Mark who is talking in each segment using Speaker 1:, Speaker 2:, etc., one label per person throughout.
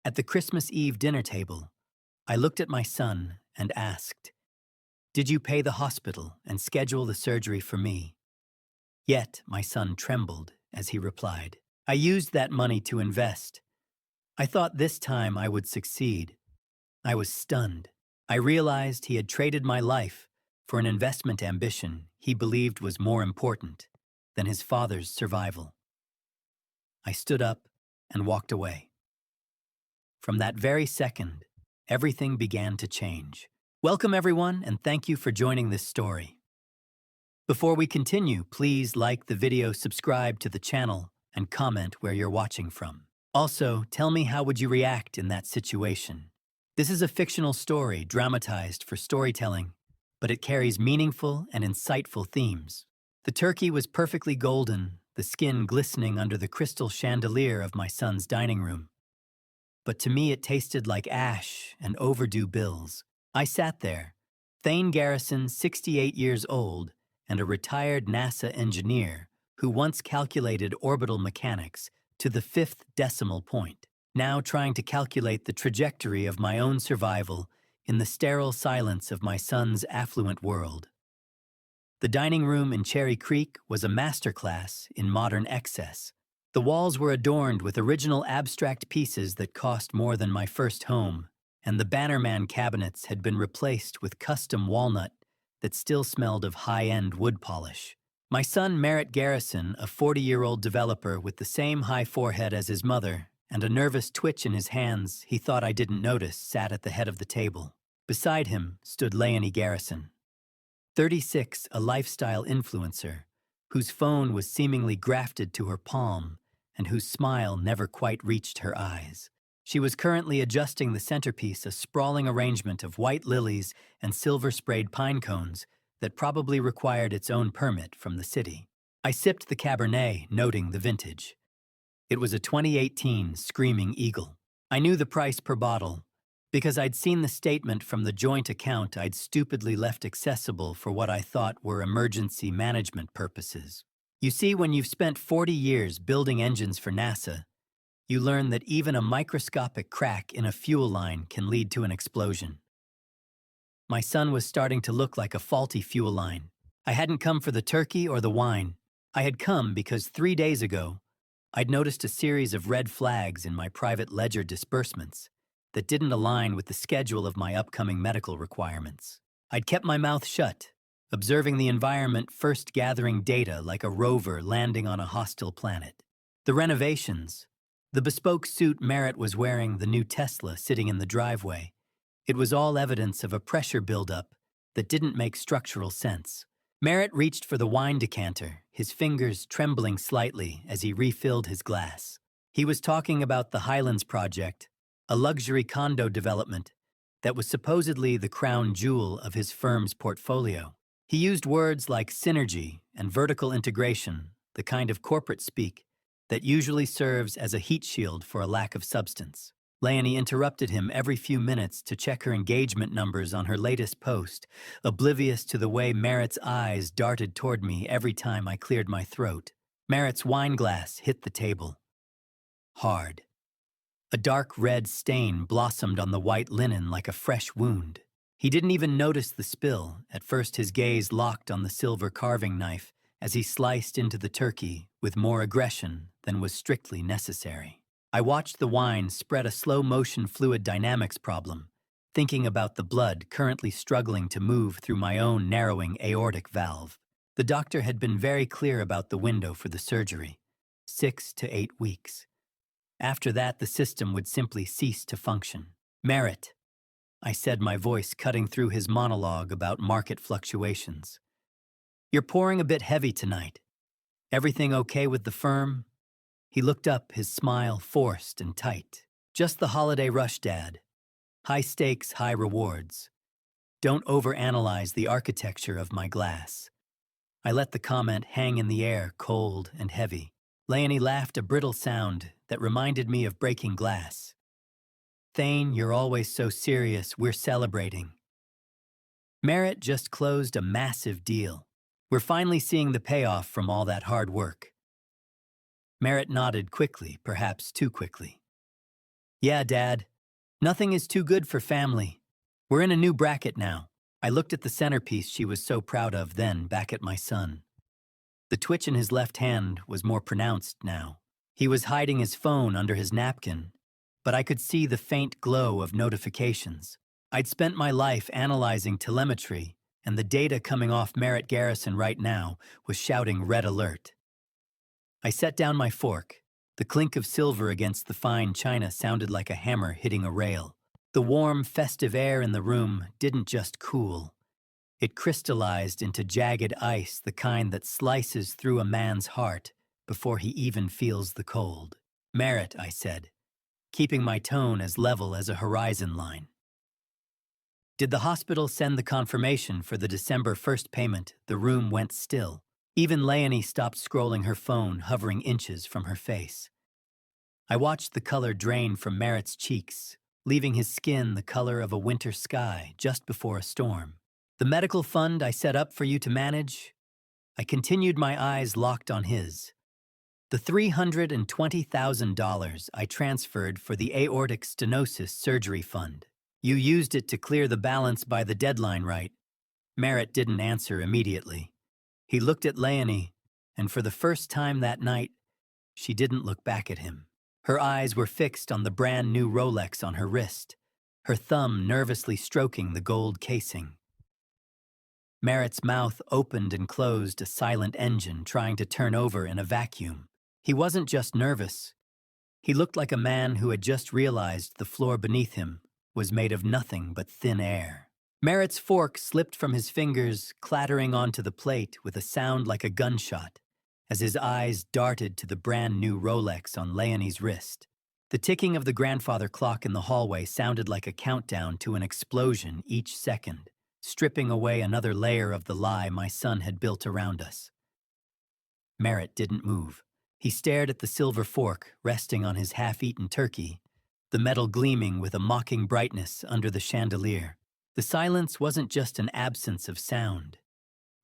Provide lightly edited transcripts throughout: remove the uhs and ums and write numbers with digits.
Speaker 1: At the Christmas Eve dinner table, I looked at my son and asked, "Did you pay the hospital and schedule the surgery for me?" Yet my son trembled as he replied, "I used that money to invest. I thought this time I would succeed." I was stunned. I realized he had traded my life for an investment ambition he believed was more important than his father's survival. I stood up and walked away. From that very second, everything began to change. Welcome, everyone, and thank you for joining this story. Before we continue, please like the video, subscribe to the channel, and comment where you're watching from. Also, tell me, how would you react in that situation? This is a fictional story dramatized for storytelling, but it carries meaningful and insightful themes. The turkey was perfectly golden, the skin glistening under the crystal chandelier of my son's dining room. But to me it tasted like ash and overdue bills. I sat there, Thane Garrison, 68 years old, and a retired NASA engineer who once calculated orbital mechanics to the fifth decimal point, now trying to calculate the trajectory of my own survival in the sterile silence of my son's affluent world. The dining room in Cherry Creek was a masterclass in modern excess. The walls were adorned with original abstract pieces that cost more than my first home, and the Bannerman cabinets had been replaced with custom walnut that still smelled of high-end wood polish. My son Merritt Garrison, a 40-year-old developer with the same high forehead as his mother and a nervous twitch in his hands he thought I didn't notice, sat at the head of the table. Beside him stood Leonie Garrison, 36, a lifestyle influencer, whose phone was seemingly grafted to her palm and whose smile never quite reached her eyes. She was currently adjusting the centerpiece, a sprawling arrangement of white lilies and silver-sprayed pine cones that probably required its own permit from the city. I sipped the Cabernet, noting the vintage. It was a 2018 Screaming Eagle. I knew the price per bottle because I'd seen the statement from the joint account I'd stupidly left accessible for what I thought were emergency management purposes. You see, when you've spent 40 years building engines for NASA, you learn that even a microscopic crack in a fuel line can lead to an explosion. My son was starting to look like a faulty fuel line. I hadn't come for the turkey or the wine. I had come because 3 days ago, I'd noticed a series of red flags in my private ledger disbursements that didn't align with the schedule of my upcoming medical requirements. I'd kept my mouth shut, observing the environment, first gathering data like a rover landing on a hostile planet. The renovations, the bespoke suit Merritt was wearing, the new Tesla sitting in the driveway, it was all evidence of a pressure buildup that didn't make structural sense. Merritt reached for the wine decanter, his fingers trembling slightly as he refilled his glass. He was talking about the Highlands Project, a luxury condo development that was supposedly the crown jewel of his firm's portfolio. He used words like synergy and vertical integration, the kind of corporate speak that usually serves as a heat shield for a lack of substance. Leonie interrupted him every few minutes to check her engagement numbers on her latest post, oblivious to the way Merritt's eyes darted toward me every time I cleared my throat. Merritt's wine glass hit the table. Hard. A dark red stain blossomed on the white linen like a fresh wound. He didn't even notice the spill. At first, his gaze locked on the silver carving knife as he sliced into the turkey with more aggression than was strictly necessary. I watched the wine spread, a slow-motion fluid dynamics problem, thinking about the blood currently struggling to move through my own narrowing aortic valve. The doctor had been very clear about the window for the surgery, 6 to 8 weeks. After that, the system would simply cease to function. "Merritt," I said, my voice cutting through his monologue about market fluctuations, "you're pouring a bit heavy tonight. Everything okay with the firm?" He looked up, his smile forced and tight. "Just the holiday rush, Dad. High stakes, high rewards. Don't overanalyze the architecture of my glass." I let the comment hang in the air, cold and heavy. Leonie laughed, a brittle sound that reminded me of breaking glass. "Thane, you're always so serious. We're celebrating." Merritt just closed a massive deal. We're finally seeing the payoff from all that hard work. Merritt nodded quickly, perhaps too quickly. Yeah, Dad. Nothing is too good for family. We're in a new bracket now. I looked at the centerpiece she was so proud of then back at my son. The twitch in his left hand was more pronounced now. He was hiding his phone under his napkin, but I could see the faint glow of notifications. I'd spent my life analyzing telemetry, and the data coming off Merritt Garrison right now was shouting red alert. I set down my fork. The clink of silver against the fine china sounded like a hammer hitting a rail. The warm, festive air in the room didn't just cool. It crystallized into jagged ice, the kind that slices through a man's heart before he even feels the cold. Merritt, I said, keeping my tone as level as a horizon line. Did the hospital send the confirmation for the December 1st payment? The room went still. Even Leonie stopped scrolling her phone, hovering inches from her face. I watched the color drain from Merritt's cheeks, leaving his skin the color of a winter sky just before a storm. The medical fund I set up for you to manage? I continued, my eyes locked on his. The $320,000 I transferred for the aortic stenosis surgery fund. You used it to clear the balance by the deadline, right? Merritt didn't answer immediately. He looked at Leonie, and for the first time that night, she didn't look back at him. Her eyes were fixed on the brand new Rolex on her wrist, her thumb nervously stroking the gold casing. Merritt's mouth opened and closed, a silent engine trying to turn over in a vacuum. He wasn't just nervous. He looked like a man who had just realized the floor beneath him was made of nothing but thin air. Merritt's fork slipped from his fingers, clattering onto the plate with a sound like a gunshot, as his eyes darted to the brand new Rolex on Leonie's wrist. The ticking of the grandfather clock in the hallway sounded like a countdown to an explosion each second, stripping away another layer of the lie my son had built around us. Merritt didn't move. He stared at the silver fork resting on his half-eaten turkey, the metal gleaming with a mocking brightness under the chandelier. The silence wasn't just an absence of sound.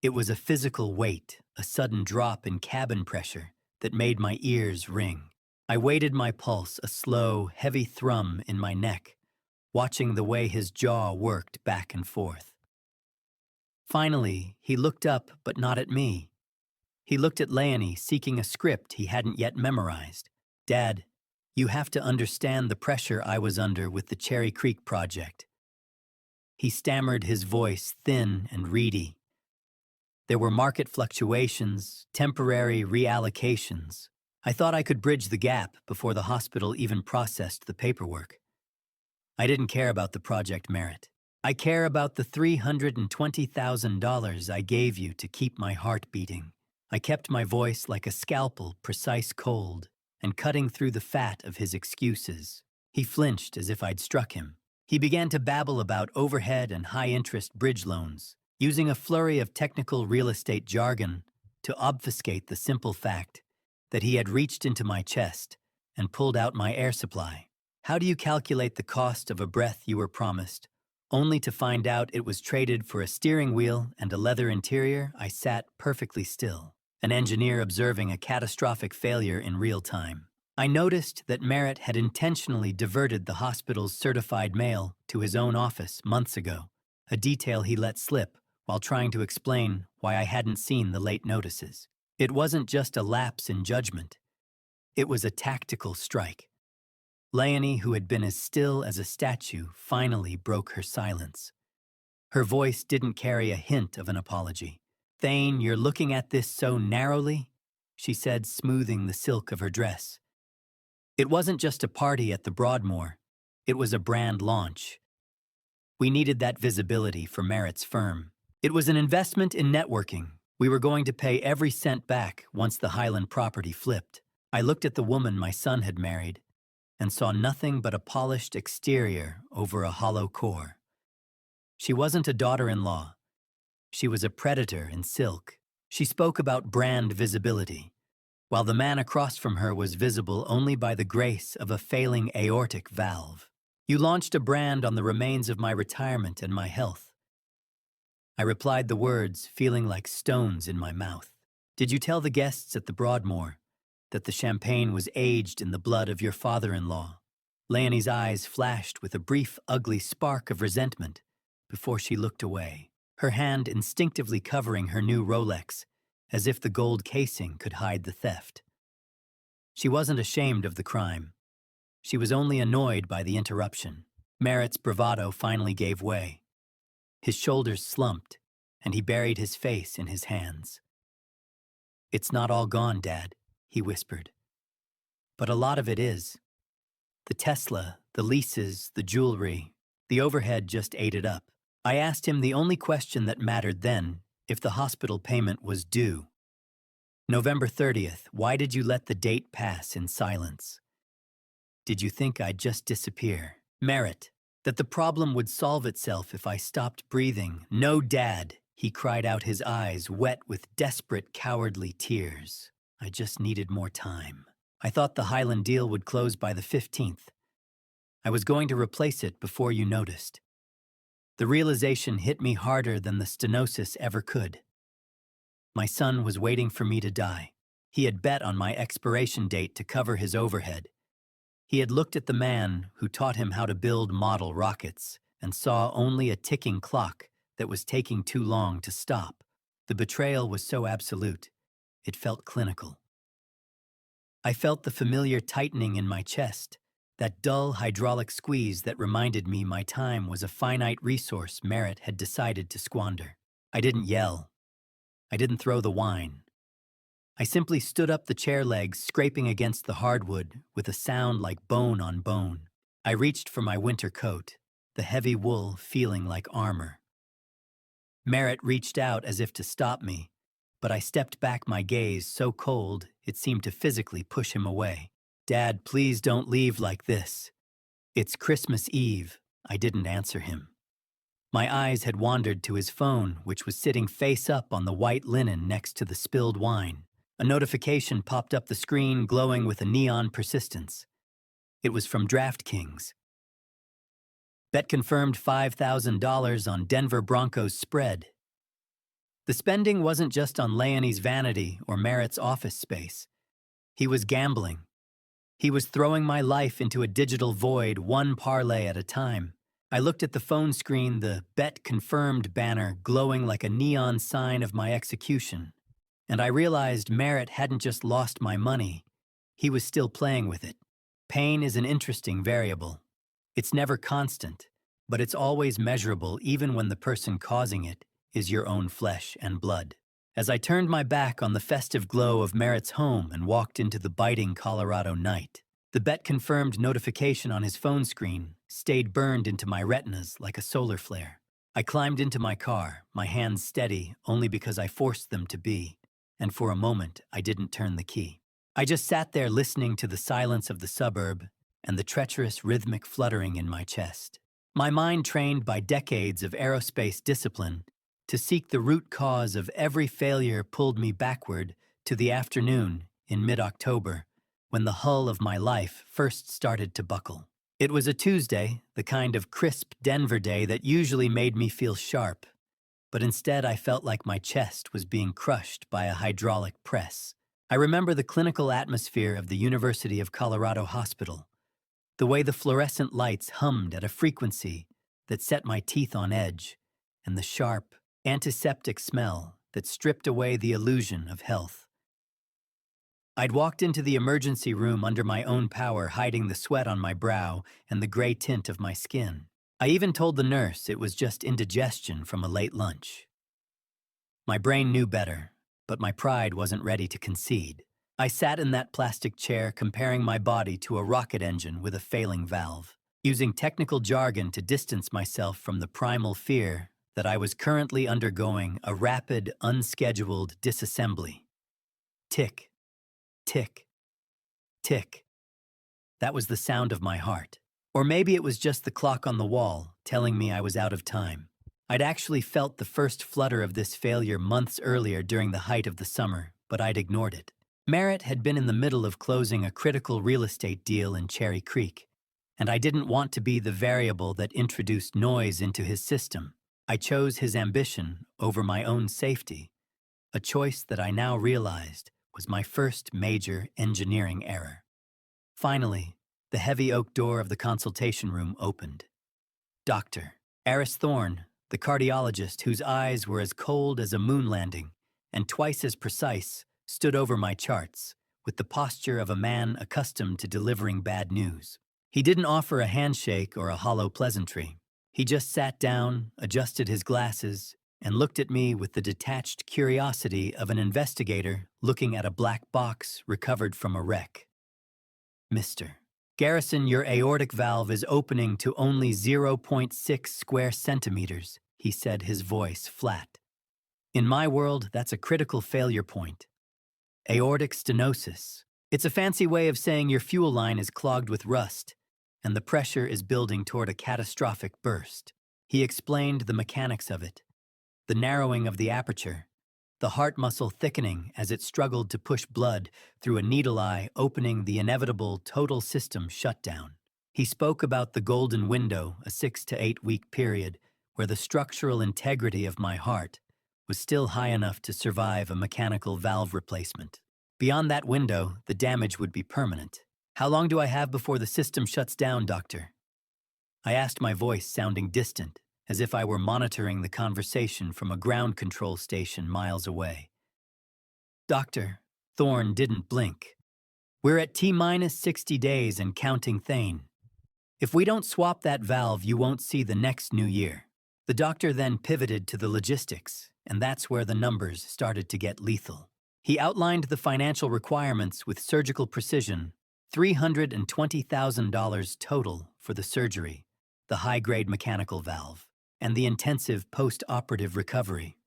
Speaker 1: It was a physical weight, a sudden drop in cabin pressure that made my ears ring. I weighted my pulse, a slow, heavy thrum in my neck, watching the way his jaw worked back and forth. Finally, he looked up, but not at me. He looked at Leonie, seeking a script he hadn't yet memorized. Dad, you have to understand the pressure I was under with the Cherry Creek project. He stammered, his voice thin and reedy. There were market fluctuations, temporary reallocations. I thought I could bridge the gap before the hospital even processed the paperwork. I didn't care about the project merit. I care about the $320,000 I gave you to keep my heart beating. I kept my voice like a scalpel, precise, cold, and cutting through the fat of his excuses. He flinched as if I'd struck him. He began to babble about overhead and high-interest bridge loans, using a flurry of technical real estate jargon to obfuscate the simple fact that he had reached into my chest and pulled out my air supply. How do you calculate the cost of a breath you were promised, only to find out it was traded for a steering wheel and a leather interior? I sat perfectly still, an engineer observing a catastrophic failure in real time. I noticed that Merritt had intentionally diverted the hospital's certified mail to his own office months ago, a detail he let slip while trying to explain why I hadn't seen the late notices. It wasn't just a lapse in judgment. It was a tactical strike. Leonie, who had been as still as a statue, finally broke her silence. Her voice didn't carry a hint of an apology. Thane, you're looking at this so narrowly, she said, smoothing the silk of her dress. It wasn't just a party at the Broadmoor. It was a brand launch. We needed that visibility for Merritt's firm. It was an investment in networking. We were going to pay every cent back once the Highland property flipped. I looked at the woman my son had married and saw nothing but a polished exterior over a hollow core. She wasn't a daughter-in-law. She was a predator in silk. She spoke about brand visibility, while the man across from her was visible only by the grace of a failing aortic valve. You launched a brand on the remains of my retirement and my health. I replied the words, feeling like stones in my mouth. Did you tell the guests at the Broadmoor that the champagne was aged in the blood of your father-in-law? Leonie's eyes flashed with a brief, ugly spark of resentment before she looked away, her hand instinctively covering her new Rolex, as if the gold casing could hide the theft. She wasn't ashamed of the crime. She was only annoyed by the interruption. Merritt's bravado finally gave way. His shoulders slumped, and he buried his face in his hands. "It's not all gone, Dad," he whispered. "But a lot of it is. The Tesla, the leases, the jewelry, the overhead just ate it up." I asked him the only question that mattered then, if the hospital payment was due. "November 30th, why did you let the date pass in silence? Did you think I'd just disappear?" "Merritt, that the problem would solve itself if I stopped breathing." "No, Dad," he cried out, his eyes wet with desperate, cowardly tears. "I just needed more time. I thought the Highland deal would close by the 15th. I was going to replace it before you noticed." The realization hit me harder than the stenosis ever could. My son was waiting for me to die. He had bet on my expiration date to cover his overhead. He had looked at the man who taught him how to build model rockets and saw only a ticking clock that was taking too long to stop. The betrayal was so absolute, it felt clinical. I felt the familiar tightening in my chest, that dull hydraulic squeeze that reminded me my time was a finite resource Merritt had decided to squander. I didn't yell. I didn't throw the wine. I simply stood up, the chair legs scraping against the hardwood with a sound like bone on bone. I reached for my winter coat, the heavy wool feeling like armor. Merritt reached out as if to stop me, but I stepped back, my gaze so cold it seemed to physically push him away. "Dad, please don't leave like this." "It's Christmas Eve." I didn't answer him. My eyes had wandered to his phone, which was sitting face up on the white linen next to the spilled wine. A notification popped up the screen, glowing with a neon persistence. It was from DraftKings. Bet confirmed $5,000 on Denver Broncos spread. The spending wasn't just on Leonie's vanity or Merritt's office space. He was gambling. He was throwing my life into a digital void, one parlay at a time. I looked at the phone screen, the "Bet Confirmed" banner glowing like a neon sign of my execution, and I realized Merritt hadn't just lost my money. He was still playing with it. Pain is an interesting variable. It's never constant, but it's always measurable, even when the person causing it is your own flesh and blood. As I turned my back on the festive glow of Merritt's home and walked into the biting Colorado night, the Bet Confirmed notification on his phone screen stayed burned into my retinas like a solar flare. I climbed into my car, my hands steady only because I forced them to be, and for a moment I didn't turn the key. I just sat there, listening to the silence of the suburb and the treacherous rhythmic fluttering in my chest. My mind, trained by decades of aerospace discipline to seek the root cause of every failure, pulled me backward to the afternoon in mid-October, when the hull of my life first started to buckle. It was a Tuesday, the kind of crisp Denver day that usually made me feel sharp, but instead I felt like my chest was being crushed by a hydraulic press. I remember the clinical atmosphere of the University of Colorado Hospital, the way the fluorescent lights hummed at a frequency that set my teeth on edge, and the sharp, antiseptic smell that stripped away the illusion of health. I'd walked into the emergency room under my own power, hiding the sweat on my brow and the gray tint of my skin. I even told the nurse it was just indigestion from a late lunch. My brain knew better, but my pride wasn't ready to concede. I sat in that plastic chair, comparing my body to a rocket engine with a failing valve, using technical jargon to distance myself from the primal fear that I was currently undergoing a rapid, unscheduled disassembly. Tick, tick, tick. That was the sound of my heart. Or maybe it was just the clock on the wall telling me I was out of time. I'd actually felt the first flutter of this failure months earlier during the height of the summer, but I'd ignored it. Merritt had been in the middle of closing a critical real estate deal in Cherry Creek, and I didn't want to be the variable that introduced noise into his system. I chose his ambition over my own safety, a choice that I now realized was my first major engineering error. Finally, The heavy oak door of the consultation room opened. Dr. Eris Thorne, the cardiologist whose eyes were as cold as a moon landing and twice as precise, stood over my charts with the posture of a man accustomed to delivering bad news. He didn't offer a handshake or a hollow pleasantry. He just sat down, adjusted his glasses, and looked at me with the detached curiosity of an investigator looking at a black box recovered from a wreck. Mr. Garrison, your aortic valve is opening to only 0.6 square centimeters, he said, his voice flat. In my world, that's a critical failure point. Aortic stenosis. It's a fancy way of saying your fuel line is clogged with rust, and the pressure is building toward a catastrophic burst. He explained the mechanics of it. The narrowing of the aperture, the heart muscle thickening as it struggled to push blood through a needle eye, opening the inevitable total system shutdown. He spoke about the golden window, a 6 to 8 week period, where the structural integrity of my heart was still high enough to survive a mechanical valve replacement. Beyond that window, the damage would be permanent. How long do I have before the system shuts down, doctor? I asked, my voice sounding distant, as if I were monitoring the conversation from a ground control station miles away. Doctor, Thorne didn't blink. We're at T-minus 60 days and counting Thane. If we don't swap that valve, you won't see the next new year. The doctor then pivoted to the logistics, and that's where the numbers started to get lethal. He outlined the financial requirements with surgical precision, $320,000 total for the surgery, the high-grade mechanical valve, and the intensive post-operative recovery.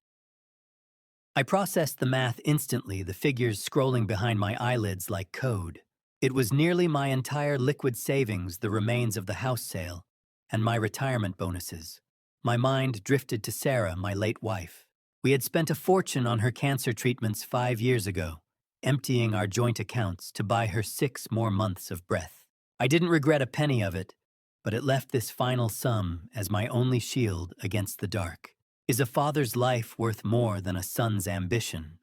Speaker 1: I processed the math instantly, the figures scrolling behind my eyelids like code. It was nearly my entire liquid savings, the remains of the house sale, and my retirement bonuses. My mind drifted to Sarah, my late wife. We had spent a fortune on her cancer treatments 5 years ago, emptying our joint accounts to buy her 6 more months of breath. I didn't regret a penny of it, but it left this final sum as my only shield against the dark. Is a father's life worth more than a son's ambition?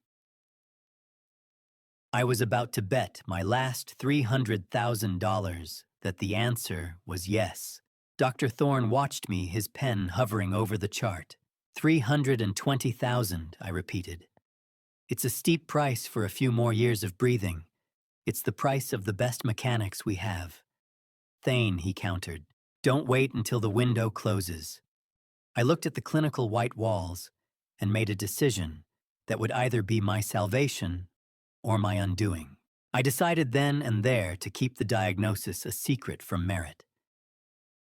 Speaker 1: I was about to bet my last $300,000 that the answer was yes. Dr. Thorne watched me, his pen hovering over the chart. 320,000, I repeated. It's a steep price for a few more years of breathing. It's the price of the best mechanics we have. Thane, he countered. Don't wait until the window closes. I looked at the clinical white walls and made a decision that would either be my salvation or my undoing. I decided then and there to keep the diagnosis a secret from Merritt.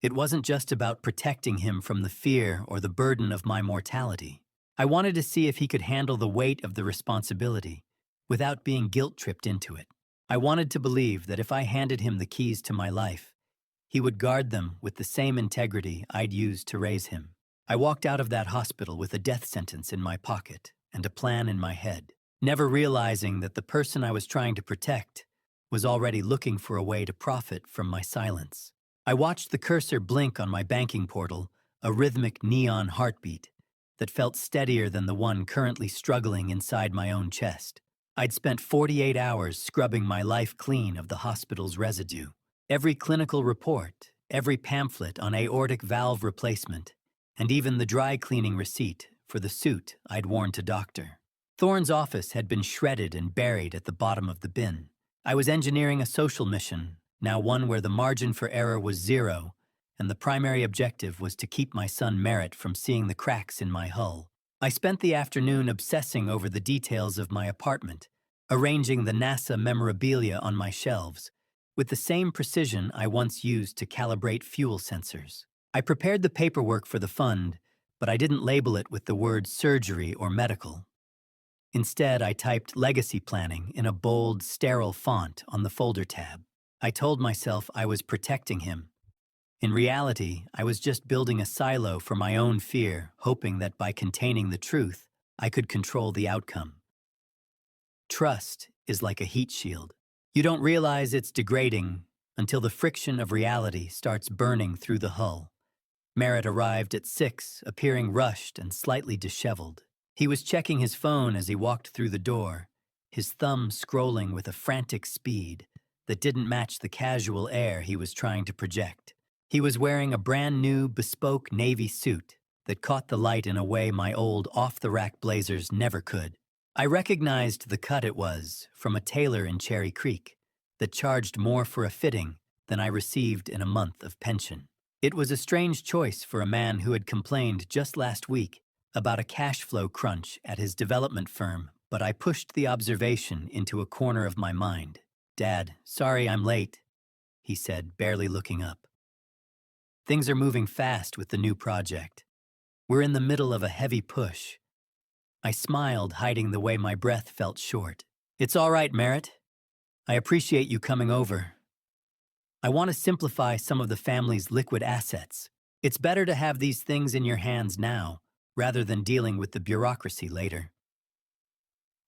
Speaker 1: It wasn't just about protecting him from the fear or the burden of my mortality. I wanted to see if he could handle the weight of the responsibility without being guilt-tripped into it. I wanted to believe that if I handed him the keys to my life, he would guard them with the same integrity I'd used to raise him. I walked out of that hospital with a death sentence in my pocket and a plan in my head, never realizing that the person I was trying to protect was already looking for a way to profit from my silence. I watched the cursor blink on my banking portal, a rhythmic neon heartbeat that felt steadier than the one currently struggling inside my own chest. I'd spent 48 hours scrubbing my life clean of the hospital's residue. Every clinical report, every pamphlet on aortic valve replacement, and even the dry cleaning receipt for the suit I'd worn to Dr. Thorne's office had been shredded and buried at the bottom of the bin. I was engineering a social mission, now one where the margin for error was 0, and the primary objective was to keep my son Merritt from seeing the cracks in my hull. I spent the afternoon obsessing over the details of my apartment, arranging the NASA memorabilia on my shelves, with the same precision I once used to calibrate fuel sensors. I prepared the paperwork for the fund, but I didn't label it with the words surgery or medical. Instead, I typed legacy planning in a bold, sterile font on the folder tab. I told myself I was protecting him. In reality, I was just building a silo for my own fear, hoping that by containing the truth, I could control the outcome. Trust is like a heat shield. You don't realize it's degrading until the friction of reality starts burning through the hull. Merritt arrived at 6, appearing rushed and slightly disheveled. He was checking his phone as he walked through the door, his thumb scrolling with a frantic speed. that didn't match the casual air he was trying to project. He was wearing a brand new, bespoke navy suit that caught the light in a way my old off-the-rack blazers never could. I recognized the cut it was from a tailor in Cherry Creek that charged more for a fitting than I received in a month of pension. It was a strange choice for a man who had complained just last week about a cash flow crunch at his development firm, but I pushed the observation into a corner of my mind. "Dad, sorry I'm late," he said, barely looking up. "Things are moving fast with the new project. We're in the middle of a heavy push." I smiled, hiding the way my breath felt short. "It's all right, Merritt. I appreciate you coming over. I want to simplify some of the family's liquid assets. It's better to have these things in your hands now, rather than dealing with the bureaucracy later."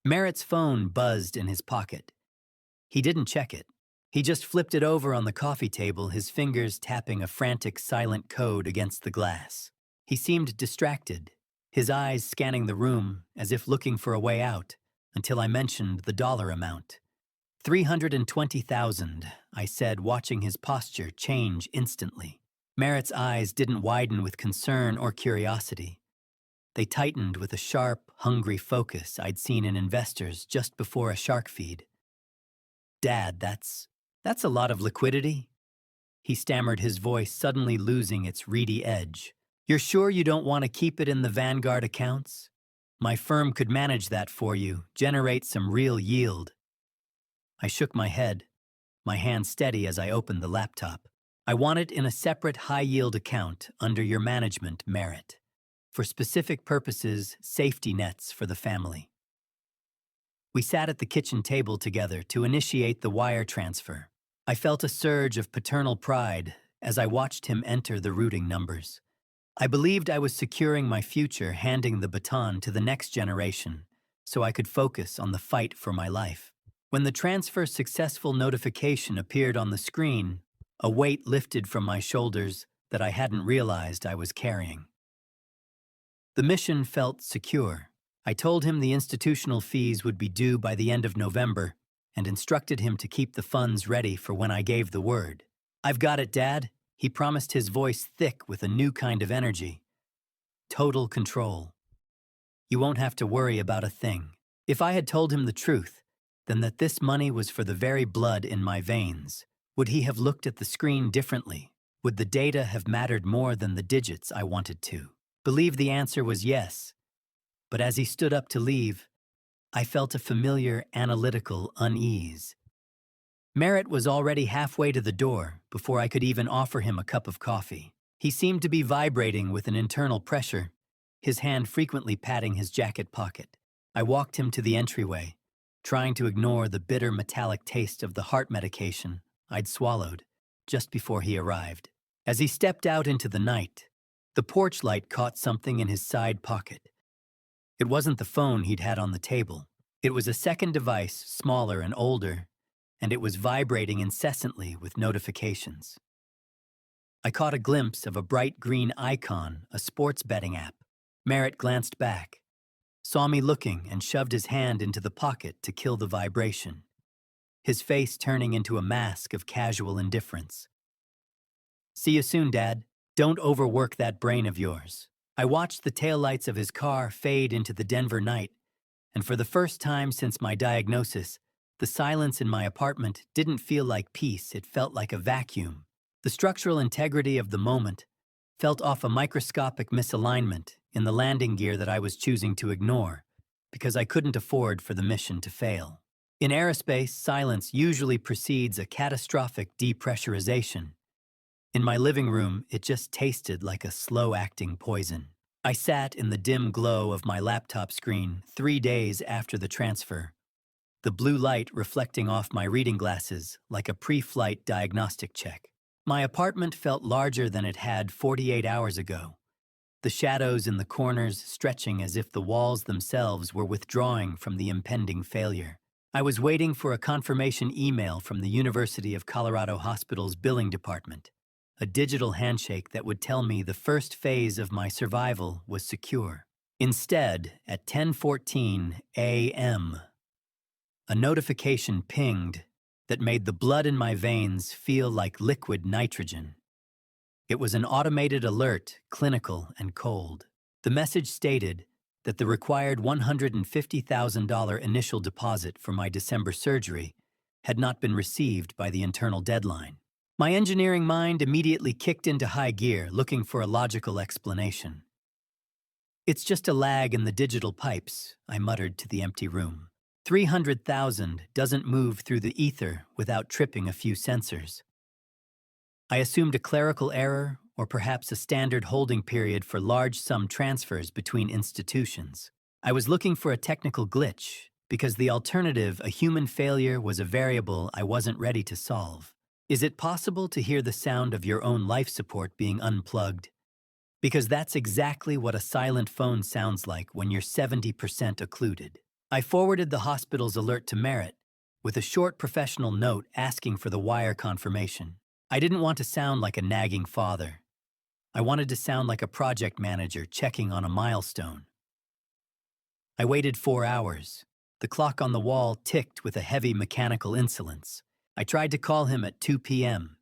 Speaker 1: Merritt's phone buzzed in his pocket. He didn't check it. He just flipped it over on the coffee table, his fingers tapping a frantic, silent code against the glass. He seemed distracted, his eyes scanning the room as if looking for a way out, until I mentioned the dollar amount. 320,000, I said, watching his posture change instantly. Merritt's eyes didn't widen with concern or curiosity. They tightened with a sharp, hungry focus I'd seen in investors just before a shark feed. "Dad, that's a lot of liquidity," he stammered, his voice suddenly losing its reedy edge. "You're sure you don't want to keep it in the Vanguard accounts? My firm could manage that for you, generate some real yield." I shook my head, my hand steady as I opened the laptop. "I want it in a separate high-yield account under your management, Merritt, for specific purposes, safety nets for the family." We sat at the kitchen table together to initiate the wire transfer. I felt a surge of paternal pride as I watched him enter the routing numbers. I believed I was securing my future, handing the baton to the next generation, so I could focus on the fight for my life. When the transfer successful notification appeared on the screen, a weight lifted from my shoulders that I hadn't realized I was carrying. The mission felt secure. I told him the institutional fees would be due by the end of November and instructed him to keep the funds ready for when I gave the word. "I've got it, Dad," he promised, his voice thick with a new kind of energy. "Total control. You won't have to worry about a thing." If I had told him the truth, then that this money was for the very blood in my veins, would he have looked at the screen differently? Would the data have mattered more than the digits I wanted to? Believe the answer was yes. But as he stood up to leave, I felt a familiar analytical unease. Merritt was already halfway to the door before I could even offer him a cup of coffee. He seemed to be vibrating with an internal pressure, his hand frequently patting his jacket pocket. I walked him to the entryway, trying to ignore the bitter metallic taste of the heart medication I'd swallowed just before he arrived. As he stepped out into the night, the porch light caught something in his side pocket. It wasn't the phone he'd had on the table. It was a second device, smaller and older, and it was vibrating incessantly with notifications. I caught a glimpse of a bright green icon, a sports betting app. Merritt glanced back, saw me looking, and shoved his hand into the pocket to kill the vibration, his face turning into a mask of casual indifference. "See you soon, Dad. Don't overwork that brain of yours." I watched the taillights of his car fade into the Denver night, and for the first time since my diagnosis, the silence in my apartment didn't feel like peace, it felt like a vacuum. The structural integrity of the moment felt off a microscopic misalignment in the landing gear that I was choosing to ignore, because I couldn't afford for the mission to fail. In aerospace, silence usually precedes a catastrophic depressurization. In my living room, it just tasted like a slow-acting poison. I sat in the dim glow of my laptop screen 3 days after the transfer, the blue light reflecting off my reading glasses like a pre-flight diagnostic check. My apartment felt larger than it had 48 hours ago, the shadows in the corners stretching as if the walls themselves were withdrawing from the impending failure. I was waiting for a confirmation email from the University of Colorado Hospital's billing department, a digital handshake that would tell me the first phase of my survival was secure. Instead, at 10:14 a.m., a notification pinged that made the blood in my veins feel like liquid nitrogen. It was an automated alert, clinical and cold. The message stated that the required $150,000 initial deposit for my December surgery had not been received by the internal deadline. My engineering mind immediately kicked into high gear, looking for a logical explanation. "It's just a lag in the digital pipes," I muttered to the empty room. 300,000 doesn't move through the ether without tripping a few sensors. I assumed a clerical error or perhaps a standard holding period for large sum transfers between institutions. I was looking for a technical glitch because the alternative, a human failure, was a variable I wasn't ready to solve. Is it possible to hear the sound of your own life support being unplugged? Because that's exactly what a silent phone sounds like when you're 70% occluded. I forwarded the hospital's alert to Merritt with a short professional note asking for the wire confirmation. I didn't want to sound like a nagging father. I wanted to sound like a project manager checking on a milestone. I waited 4 hours. The clock on the wall ticked with a heavy mechanical insolence. I tried to call him at 2 p.m.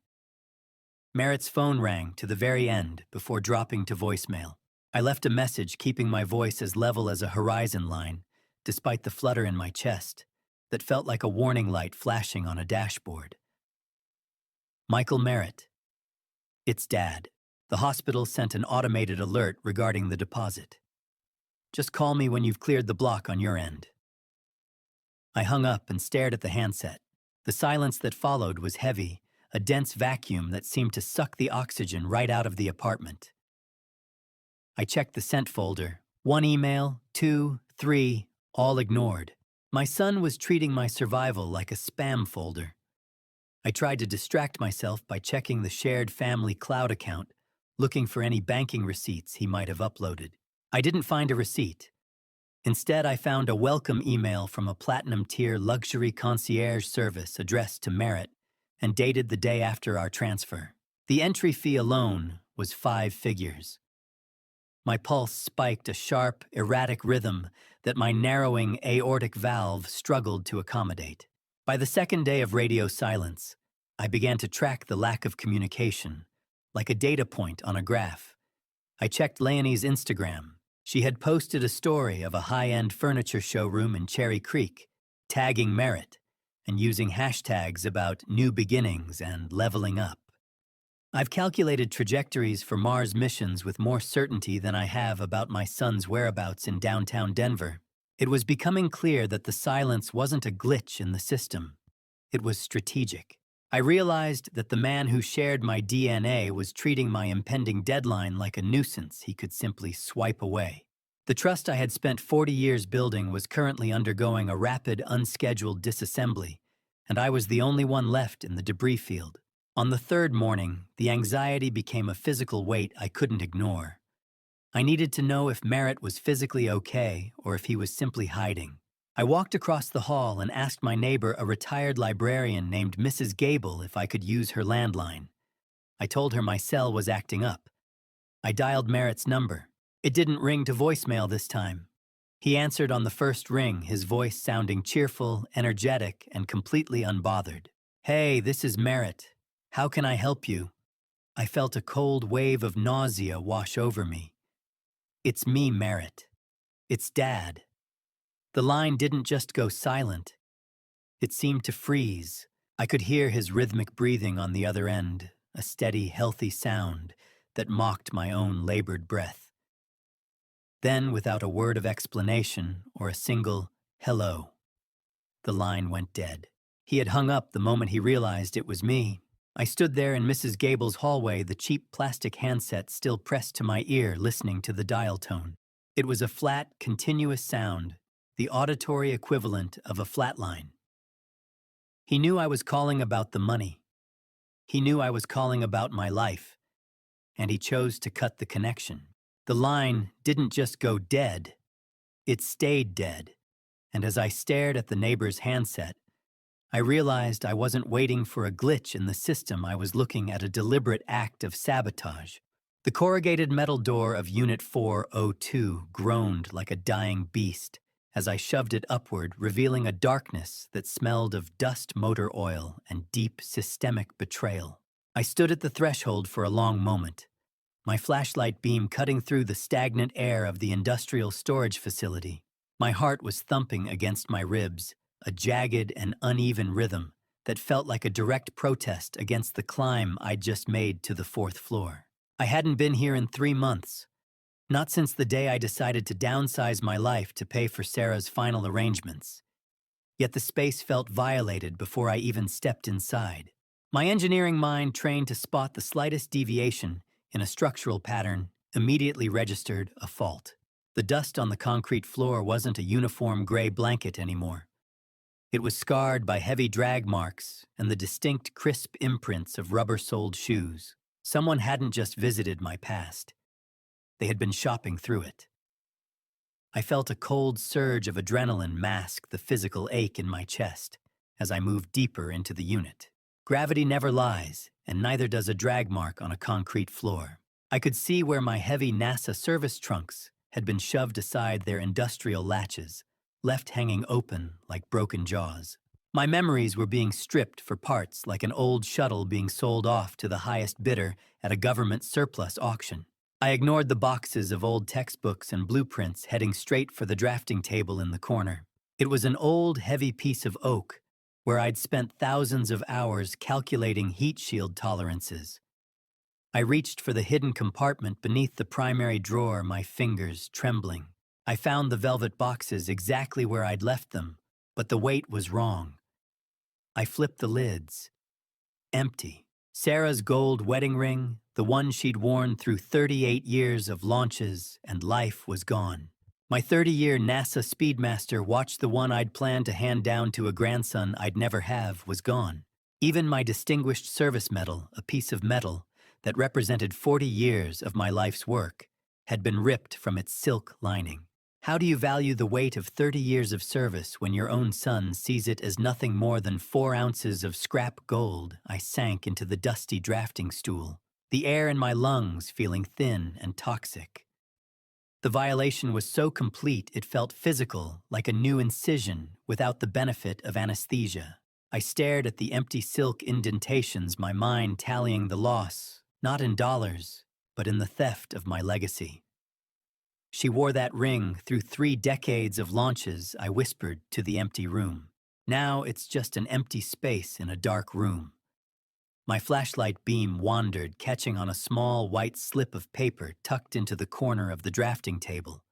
Speaker 1: Merritt's phone rang to the very end before dropping to voicemail. I left a message keeping my voice as level as a horizon line, despite the flutter in my chest that felt like a warning light flashing on a dashboard. Michael Merritt. It's Dad. The hospital sent an automated alert regarding the deposit. Just call me when you've cleared the block on your end. I hung up and stared at the handset. The silence that followed was heavy, a dense vacuum that seemed to suck the oxygen right out of the apartment. I checked the sent folder. 1 email, 2, 3, all ignored. My son was treating my survival like a spam folder. I tried to distract myself by checking the shared family cloud account, looking for any banking receipts he might have uploaded. I didn't find a receipt. Instead, I found a welcome email from a platinum-tier luxury concierge service addressed to Merritt and dated the day after our transfer. The entry fee alone was 5 figures. My pulse spiked a sharp, erratic rhythm that my narrowing aortic valve struggled to accommodate. By the second day of radio silence, I began to track the lack of communication, like a data point on a graph. I checked Leonie's Instagram. She had posted a story of a high-end furniture showroom in Cherry Creek, tagging Merritt and using hashtags about new beginnings and leveling up. I've calculated trajectories for Mars missions with more certainty than I have about my son's whereabouts in downtown Denver. It was becoming clear that the silence wasn't a glitch in the system. It was strategic. I realized that the man who shared my DNA was treating my impending deadline like a nuisance he could simply swipe away. The trust I had spent 40 years building was currently undergoing a rapid, unscheduled disassembly, and I was the only one left in the debris field. On the third morning, the anxiety became a physical weight I couldn't ignore. I needed to know if Merritt was physically okay or if he was simply hiding. I walked across the hall and asked my neighbor, a retired librarian named Mrs. Gable, if I could use her landline. I told her my cell was acting up. I dialed Merritt's number. It didn't ring to voicemail this time. He answered on the first ring, his voice sounding cheerful, energetic, and completely unbothered. "Hey, this is Merritt. How can I help you?" I felt a cold wave of nausea wash over me. "It's me, Merritt. It's Dad." The line didn't just go silent. It seemed to freeze. I could hear his rhythmic breathing on the other end, a steady, healthy sound that mocked my own labored breath. Then, without a word of explanation or a single hello, the line went dead. He had hung up the moment he realized it was me. I stood there in Mrs. Gable's hallway, the cheap plastic handset still pressed to my ear, listening to the dial tone. It was a flat, continuous sound, the auditory equivalent of a flatline. He knew I was calling about the money. He knew I was calling about my life, and he chose to cut the connection. The line didn't just go dead, it stayed dead, and as I stared at the neighbor's handset, I realized I wasn't waiting for a glitch in the system. I was looking at a deliberate act of sabotage. The corrugated metal door of Unit 402 groaned like a dying beast as I shoved it upward, revealing a darkness that smelled of dust motor oil and deep systemic betrayal. I stood at the threshold for a long moment, my flashlight beam cutting through the stagnant air of the industrial storage facility. My heart was thumping against my ribs, a jagged and uneven rhythm that felt like a direct protest against the climb I'd just made to the fourth floor. I hadn't been here in 3 months, not since the day I decided to downsize my life to pay for Sarah's final arrangements. Yet the space felt violated before I even stepped inside. My engineering mind, trained to spot the slightest deviation in a structural pattern, immediately registered a fault. The dust on the concrete floor wasn't a uniform gray blanket anymore. It was scarred by heavy drag marks and the distinct crisp imprints of rubber-soled shoes. Someone hadn't just visited my past. They had been shopping through it. I felt a cold surge of adrenaline mask the physical ache in my chest as I moved deeper into the unit. Gravity never lies, and neither does a drag mark on a concrete floor. I could see where my heavy NASA service trunks had been shoved aside their industrial latches, left hanging open like broken jaws. My memories were being stripped for parts like an old shuttle being sold off to the highest bidder at a government surplus auction. I ignored the boxes of old textbooks and blueprints heading straight for the drafting table in the corner. It was an old, heavy piece of oak where I'd spent thousands of hours calculating heat shield tolerances. I reached for the hidden compartment beneath the primary drawer, my fingers trembling. I found the velvet boxes exactly where I'd left them, but the weight was wrong. I flipped the lids. Empty. Sarah's gold wedding ring, the one she'd worn through 38 years of launches and life, was gone. My 30-year NASA Speedmaster watch, the one I'd planned to hand down to a grandson I'd never have, was gone. Even my Distinguished Service Medal, a piece of metal that represented 40 years of my life's work, had been ripped from its silk lining. How do you value the weight of 30 years of service when your own son sees it as nothing more than 4 ounces of scrap gold? I sank into the dusty drafting stool, the air in my lungs feeling thin and toxic. The violation was so complete it felt physical, like a new incision without the benefit of anesthesia. I stared at the empty silk indentations, my mind tallying the loss, not in dollars, but in the theft of my legacy. She wore that ring through 3 decades of launches, I whispered to the empty room. Now it's just an empty space in a dark room. My flashlight beam wandered, catching on a small white slip of paper tucked into the corner of the drafting table.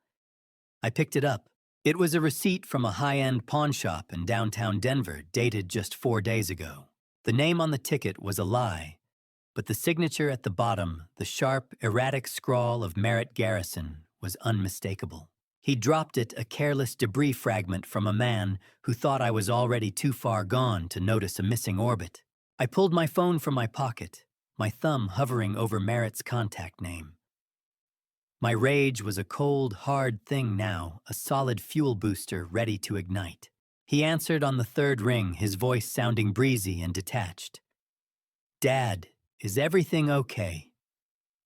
Speaker 1: I picked it up. It was a receipt from a high-end pawn shop in downtown Denver, dated just 4 days ago. The name on the ticket was a lie, but the signature at the bottom, the sharp, erratic scrawl of Merritt Garrison, was unmistakable. He dropped it, a careless debris fragment from a man who thought I was already too far gone to notice a missing orbit. I pulled my phone from my pocket, my thumb hovering over Merritt's contact name. My rage was a cold, hard thing now, a solid fuel booster ready to ignite. He answered on the 3rd ring, his voice sounding breezy and detached. "Dad, is everything okay?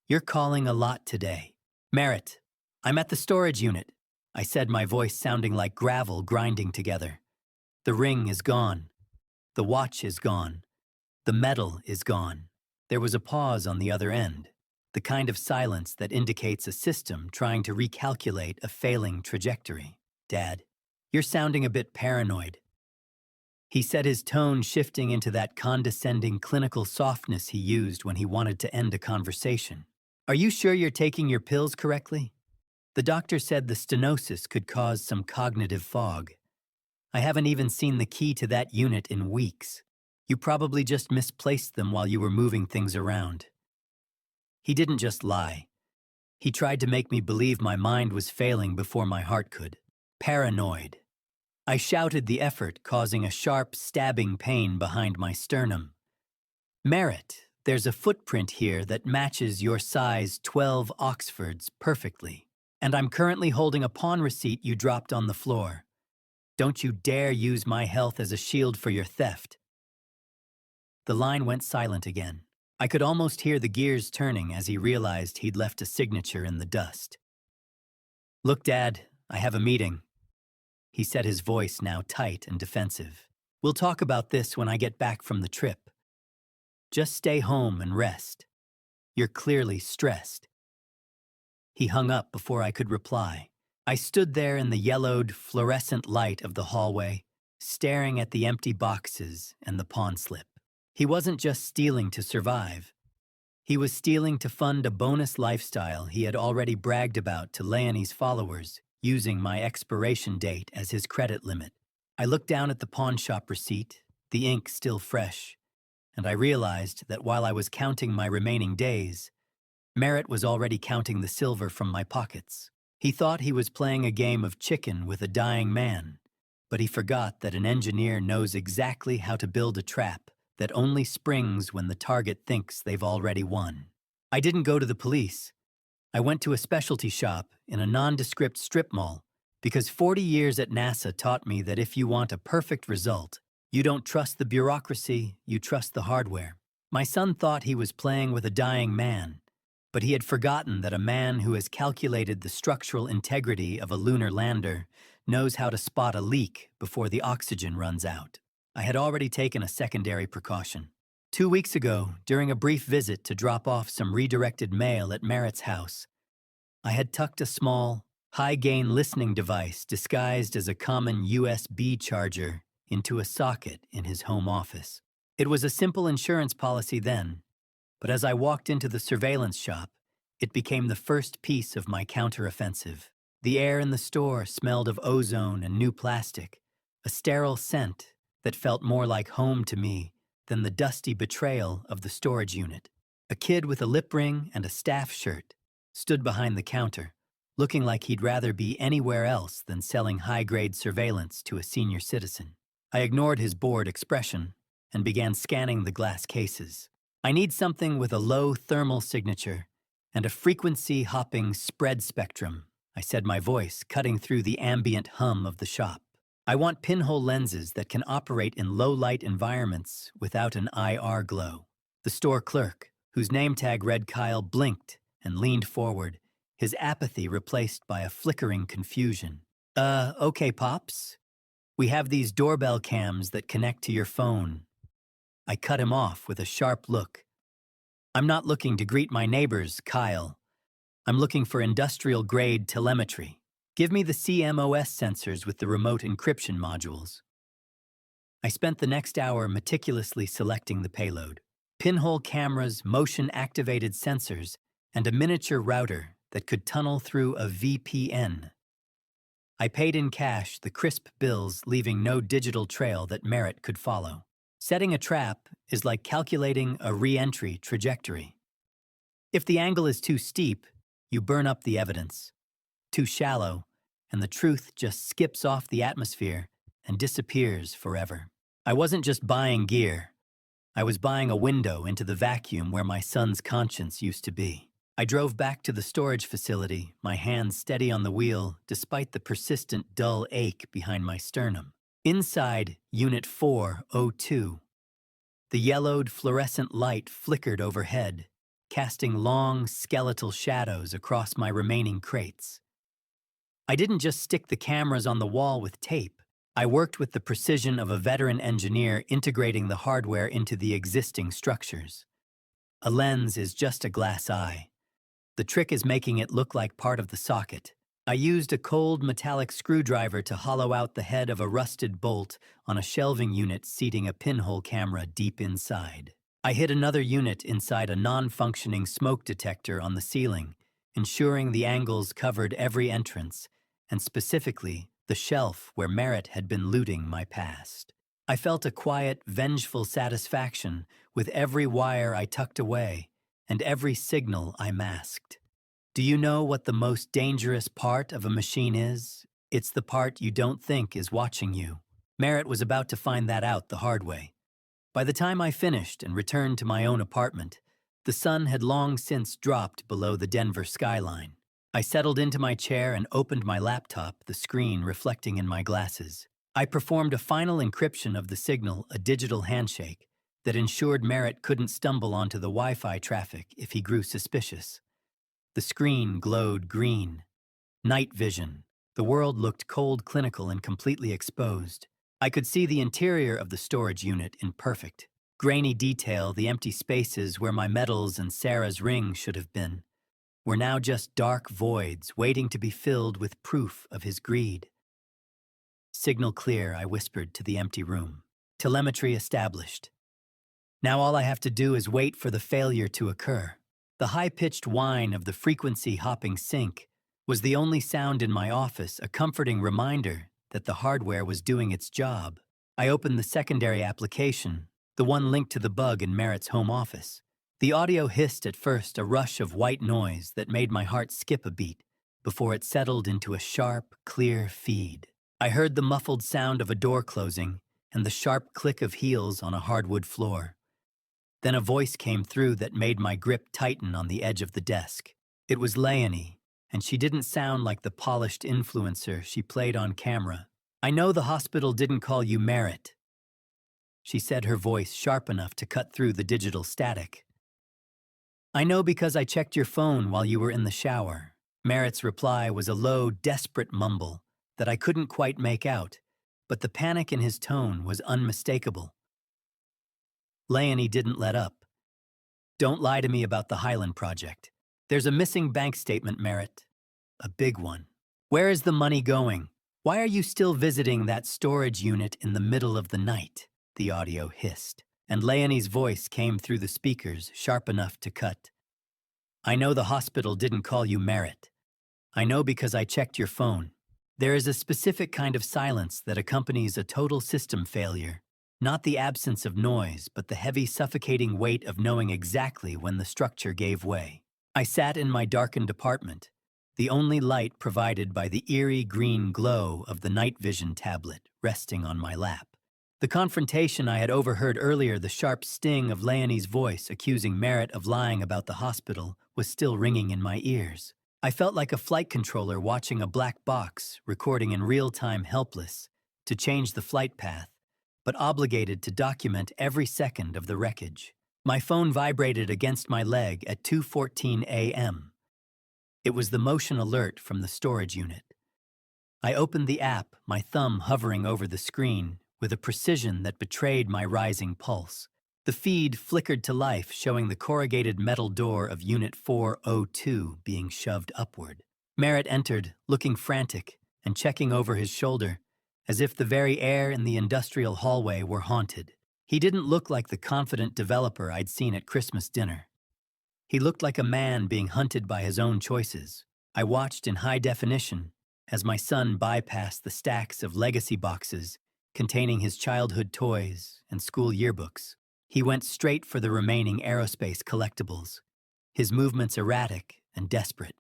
Speaker 1: You're calling a lot today." "Merritt, I'm at the storage unit," I said, my voice sounding like gravel grinding together. "The ring is gone. The watch is gone. The metal is gone." There was a pause on the other end, the kind of silence that indicates a system trying to recalculate a failing trajectory. "Dad, you're sounding a bit paranoid," he said, his tone shifting into that condescending clinical softness he used when he wanted to end a conversation. "Are you sure you're taking your pills correctly? The doctor said the stenosis could cause some cognitive fog. I haven't even seen the key to that unit in weeks. You probably just misplaced them while you were moving things around." He didn't just lie. He tried to make me believe my mind was failing before my heart could. Paranoid. I shouted, the effort causing a sharp, stabbing pain behind my sternum. "Merritt, there's a footprint here that matches your size 12 Oxfords perfectly. And I'm currently holding a pawn receipt you dropped on the floor. Don't you dare use my health as a shield for your theft." The line went silent again. I could almost hear the gears turning as he realized he'd left a signature in the dust. "Look, Dad, I have a meeting." he said, his voice now tight and defensive. "We'll talk about this when I get back from the trip. Just stay home and rest. You're clearly stressed." He hung up before I could reply. I stood there in the yellowed, fluorescent light of the hallway, staring at the empty boxes and the pawn slip. He wasn't just stealing to survive. He was stealing to fund a bonus lifestyle he had already bragged about to Leonie's followers, using my expiration date as his credit limit. I looked down at the pawn shop receipt, the ink still fresh, and I realized that while I was counting my remaining days, Merritt was already counting the silver from my pockets. He thought he was playing a game of chicken with a dying man, but he forgot that an engineer knows exactly how to build a trap that only springs when the target thinks they've already won. I didn't go to the police. I went to a specialty shop in a nondescript strip mall because 40 years at NASA taught me that if you want a perfect result, you don't trust the bureaucracy, you trust the hardware. My son thought he was playing with a dying man, but he had forgotten that a man who has calculated the structural integrity of a lunar lander knows how to spot a leak before the oxygen runs out. I had already taken a secondary precaution. 2 weeks ago, during a brief visit to drop off some redirected mail at Merritt's house, I had tucked a small, high-gain listening device disguised as a common USB charger into a socket in his home office. It was a simple insurance policy then, but as I walked into the surveillance shop, it became the first piece of my counteroffensive. The air in the store smelled of ozone and new plastic, a sterile scent that felt more like home to me than the dusty betrayal of the storage unit. A kid with a lip ring and a staff shirt stood behind the counter, looking like he'd rather be anywhere else than selling high-grade surveillance to a senior citizen. I ignored his bored expression and began scanning the glass cases. "I need something with a low thermal signature and a frequency-hopping spread spectrum," I said, my voice cutting through the ambient hum of the shop. "I want pinhole lenses that can operate in low-light environments without an IR glow." The store clerk, whose name tag read Kyle, blinked and leaned forward, his apathy replaced by a flickering confusion. Okay, Pops. We have these doorbell cams that connect to your phone." I cut him off with a sharp look. "I'm not looking to greet my neighbors, Kyle. I'm looking for industrial-grade telemetry. Give me the CMOS sensors with the remote encryption modules." I spent the next hour meticulously selecting the payload. Pinhole cameras, motion-activated sensors, and a miniature router that could tunnel through a VPN. I paid in cash, the crisp bills leaving no digital trail that Merritt could follow. Setting a trap is like calculating a re-entry trajectory. If the angle is too steep, you burn up the evidence. Too shallow, and the truth just skips off the atmosphere and disappears forever. I wasn't just buying gear. I was buying a window into the vacuum where my son's conscience used to be. I drove back to the storage facility, my hands steady on the wheel despite the persistent dull ache behind my sternum. Inside Unit 402, the yellowed fluorescent light flickered overhead, casting long, skeletal shadows across my remaining crates. I didn't just stick the cameras on the wall with tape. I worked with the precision of a veteran engineer integrating the hardware into the existing structures. A lens is just a glass eye. The trick is making it look like part of the socket. I used a cold metallic screwdriver to hollow out the head of a rusted bolt on a shelving unit seating a pinhole camera deep inside. I hid another unit inside a non-functioning smoke detector on the ceiling, ensuring the angles covered every entrance, and specifically the shelf where Merritt had been looting my past. I felt a quiet, vengeful satisfaction with every wire I tucked away and every signal I masked. Do you know what the most dangerous part of a machine is? It's the part you don't think is watching you. Merritt was about to find that out the hard way. By the time I finished and returned to my own apartment, the sun had long since dropped below the Denver skyline. I settled into my chair and opened my laptop, the screen reflecting in my glasses. I performed a final encryption of the signal, a digital handshake, that ensured Merritt couldn't stumble onto the Wi-Fi traffic if he grew suspicious. The screen glowed green. Night vision. The world looked cold, clinical, and completely exposed. I could see the interior of the storage unit in perfect, grainy detail. The empty spaces where my medals and Sarah's ring should have been were now just dark voids waiting to be filled with proof of his greed. Signal clear, I whispered to the empty room. Telemetry established. Now all I have to do is wait for the failure to occur. The high-pitched whine of the frequency-hopping sync was the only sound in my office, a comforting reminder that the hardware was doing its job. I opened the secondary application, the one linked to the bug in Merritt's home office. The audio hissed at first, a rush of white noise that made my heart skip a beat before it settled into a sharp, clear feed. I heard the muffled sound of a door closing and the sharp click of heels on a hardwood floor. Then a voice came through that made my grip tighten on the edge of the desk. It was Leonie, and she didn't sound like the polished influencer she played on camera. "I know the hospital didn't call you Merritt," she said, her voice sharp enough to cut through the digital static. "I know because I checked your phone while you were in the shower." Merritt's reply was a low, desperate mumble that I couldn't quite make out, but the panic in his tone was unmistakable. Leonie didn't let up. "Don't lie to me about the Highland project. There's a missing bank statement, Merritt. A big one. Where is the money going? Why are you still visiting that storage unit in the middle of the night?" The audio hissed, and Leonie's voice came through the speakers, sharp enough to cut. "I know the hospital didn't call you Merritt. I know because I checked your phone. There is a specific kind of silence that accompanies a total system failure. Not the absence of noise, but the heavy, suffocating weight of knowing exactly when the structure gave way." I sat in my darkened apartment, the only light provided by the eerie green glow of the night vision tablet resting on my lap. The confrontation I had overheard earlier, the sharp sting of Leonie's voice accusing Merritt of lying about the hospital, was still ringing in my ears. I felt like a flight controller watching a black box, recording in real time, helpless to change the flight path, but obligated to document every second of the wreckage. My phone vibrated against my leg at 2:14 a.m. It was the motion alert from the storage unit. I opened the app, my thumb hovering over the screen with a precision that betrayed my rising pulse. The feed flickered to life, showing the corrugated metal door of Unit 402 being shoved upward. Merritt entered, looking frantic and checking over his shoulder, as if the very air in the industrial hallway were haunted. He didn't look like the confident developer I'd seen at Christmas dinner. He looked like a man being hunted by his own choices. I watched in high definition as my son bypassed the stacks of legacy boxes containing his childhood toys and school yearbooks. He went straight for the remaining aerospace collectibles, his movements erratic and desperate.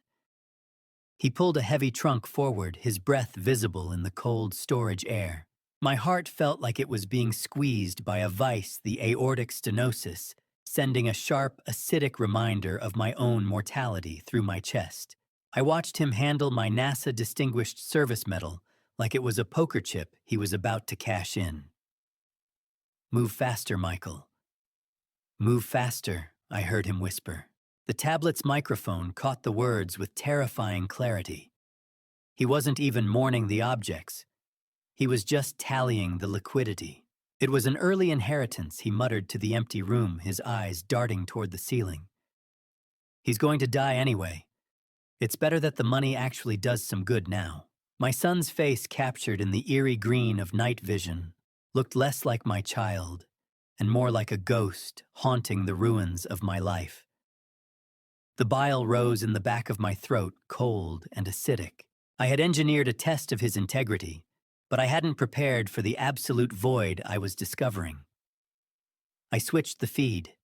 Speaker 1: He pulled a heavy trunk forward, his breath visible in the cold storage air. My heart felt like it was being squeezed by a vice, the aortic stenosis, sending a sharp, acidic reminder of my own mortality through my chest. I watched him handle my NASA Distinguished Service Medal like it was a poker chip he was about to cash in. "Move faster, Michael. Move faster," I heard him whisper. The tablet's microphone caught the words with terrifying clarity. He wasn't even mourning the objects. He was just tallying the liquidity. "It was an early inheritance," he muttered to the empty room, his eyes darting toward the ceiling. "He's going to die anyway. It's better that the money actually does some good now." My son's face, captured in the eerie green of night vision, looked less like my child and more like a ghost haunting the ruins of my life. The bile rose in the back of my throat, cold and acidic. I had engineered a test of his integrity, but I hadn't prepared for the absolute void I was discovering. I switched the feed.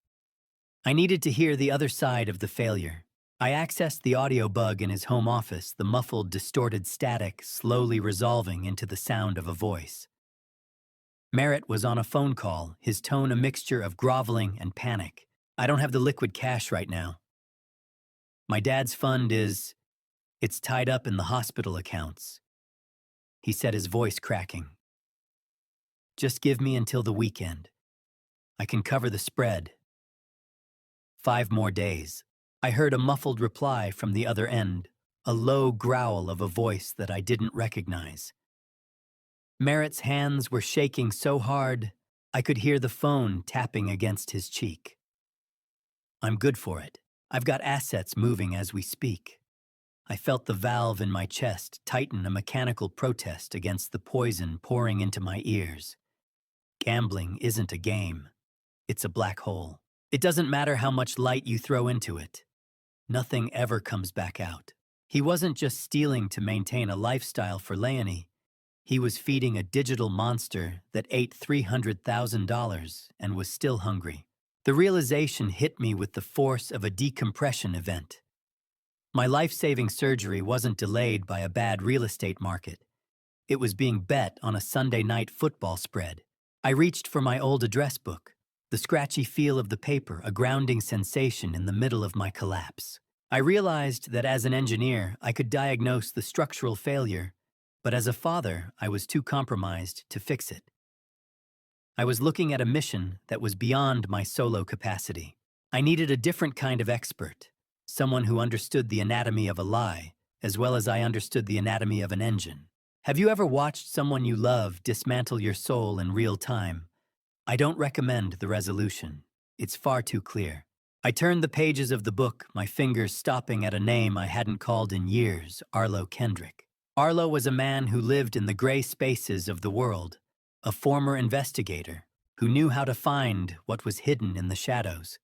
Speaker 1: I needed to hear the other side of the failure. I accessed the audio bug in his home office, the muffled, distorted static slowly resolving into the sound of a voice. Merritt was on a phone call, his tone a mixture of groveling and panic. "I don't have the liquid cash right now. My dad's fund it's tied up in the hospital accounts," he said, his voice cracking. "Just give me until the weekend. I can cover the spread. 5 more days." I heard a muffled reply from the other end. a low growl of a voice that I didn't recognize. Merritt's hands were shaking so hard, I could hear the phone tapping against his cheek. I'm good for it. I've got assets moving as we speak. I felt the valve in my chest tighten a mechanical protest against the poison pouring into my ears. Gambling isn't a game. It's a black hole. It doesn't matter how much light you throw into it. Nothing ever comes back out. He wasn't just stealing to maintain a lifestyle for Leonie. He was feeding a digital monster that ate $300,000 and was still hungry. The realization hit me with the force of a decompression event. My life-saving surgery wasn't delayed by a bad real estate market. It was being bet on a Sunday night football spread. I reached for my old address book, the scratchy feel of the paper a grounding sensation in the middle of my collapse. I realized that as an engineer, I could diagnose the structural failure, but as a father, I was too compromised to fix it. I was looking at a mission that was beyond my solo capacity. I needed a different kind of expert, someone who understood the anatomy of a lie, as well as I understood the anatomy of an engine. Have you ever watched someone you love dismantle your soul in real time? I don't recommend the resolution. It's far too clear. I turned the pages of the book, my fingers stopping at a name I hadn't called in years, Arlo Kendrick. Arlo was a man who lived in the gray spaces of the world, a former investigator who knew how to find what was hidden in the shadows.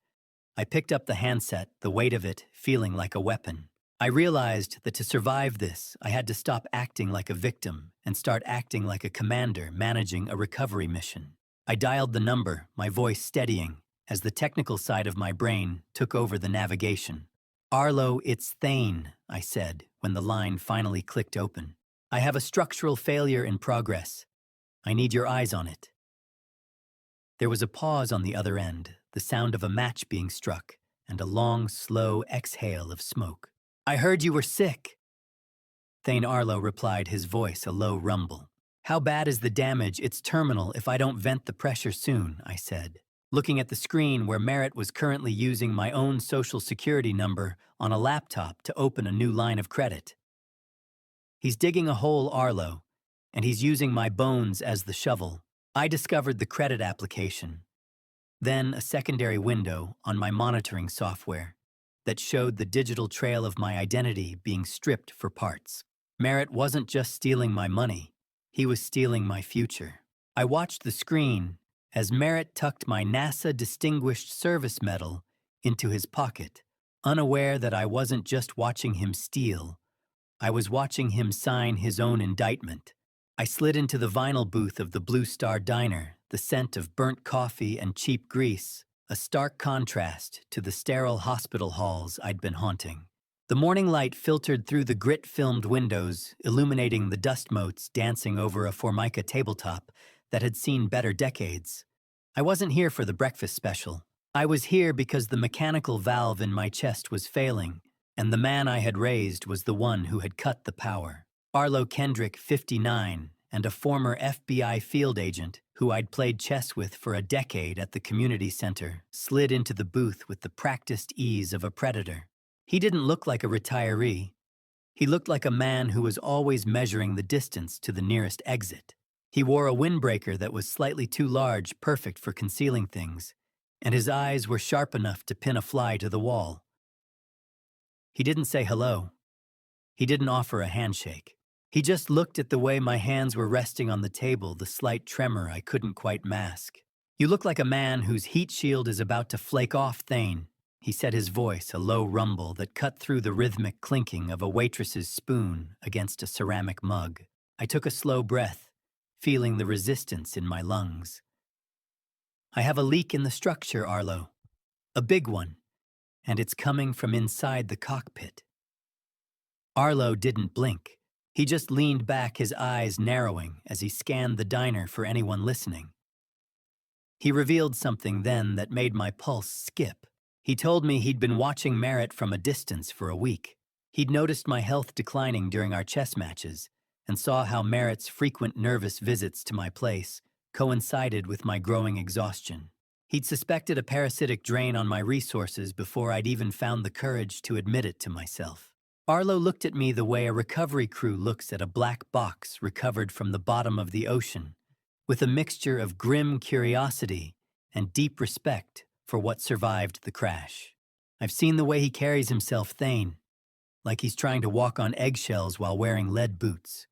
Speaker 1: I picked up the handset, the weight of it feeling like a weapon. I realized that to survive this, I had to stop acting like a victim and start acting like a commander managing a recovery mission. I dialed the number, my voice steadying, as the technical side of my brain took over the navigation. Arlo, it's Thane, I said, when the line finally clicked open. I have a structural failure in progress. I need your eyes on it. There was a pause on the other end, the sound of a match being struck, and a long, slow exhale of smoke. I heard you were sick. Thane Arlo replied, his voice a low rumble. How bad is the damage? It's terminal if I don't vent the pressure soon, I said, looking at the screen where Merritt was currently using my own social security number on a laptop to open a new line of credit. He's digging a hole, Arlo, and he's using my bones as the shovel. I discovered the credit application, then a secondary window on my monitoring software that showed the digital trail of my identity being stripped for parts. Merritt wasn't just stealing my money, he was stealing my future. I watched the screen as Merritt tucked my NASA Distinguished Service Medal into his pocket, unaware that I wasn't just watching him steal, I was watching him sign his own indictment. I slid into the vinyl booth of the Blue Star Diner, the scent of burnt coffee and cheap grease, a stark contrast to the sterile hospital halls I'd been haunting. The morning light filtered through the grit-filmed windows, illuminating the dust motes dancing over a Formica tabletop that had seen better decades. I wasn't here for the breakfast special. I was here because the mechanical valve in my chest was failing, and the man I had raised was the one who had cut the power. Arlo Kendrick, 59, and a former FBI field agent who I'd played chess with for a decade at the community center, slid into the booth with the practiced ease of a predator. He didn't look like a retiree. He looked like a man who was always measuring the distance to the nearest exit. He wore a windbreaker that was slightly too large, perfect for concealing things, and his eyes were sharp enough to pin a fly to the wall. He didn't say hello. He didn't offer a handshake. He just looked at the way my hands were resting on the table, the slight tremor I couldn't quite mask. You look like a man whose heat shield is about to flake off, Thane, he said, his voice a low rumble that cut through the rhythmic clinking of a waitress's spoon against a ceramic mug. I took a slow breath, feeling the resistance in my lungs. I have a leak in the structure, Arlo. A big one, and it's coming from inside the cockpit. Arlo didn't blink. He just leaned back, his eyes narrowing as he scanned the diner for anyone listening. He revealed something then that made my pulse skip. He told me he'd been watching Merritt from a distance for a week. He'd noticed my health declining during our chess matches and saw how Merritt's frequent nervous visits to my place coincided with my growing exhaustion. He'd suspected a parasitic drain on my resources before I'd even found the courage to admit it to myself. Arlo looked at me the way a recovery crew looks at a black box recovered from the bottom of the ocean, with a mixture of grim curiosity and deep respect for what survived the crash. I've seen the way he carries himself, Thane, like he's trying to walk on eggshells while wearing lead boots.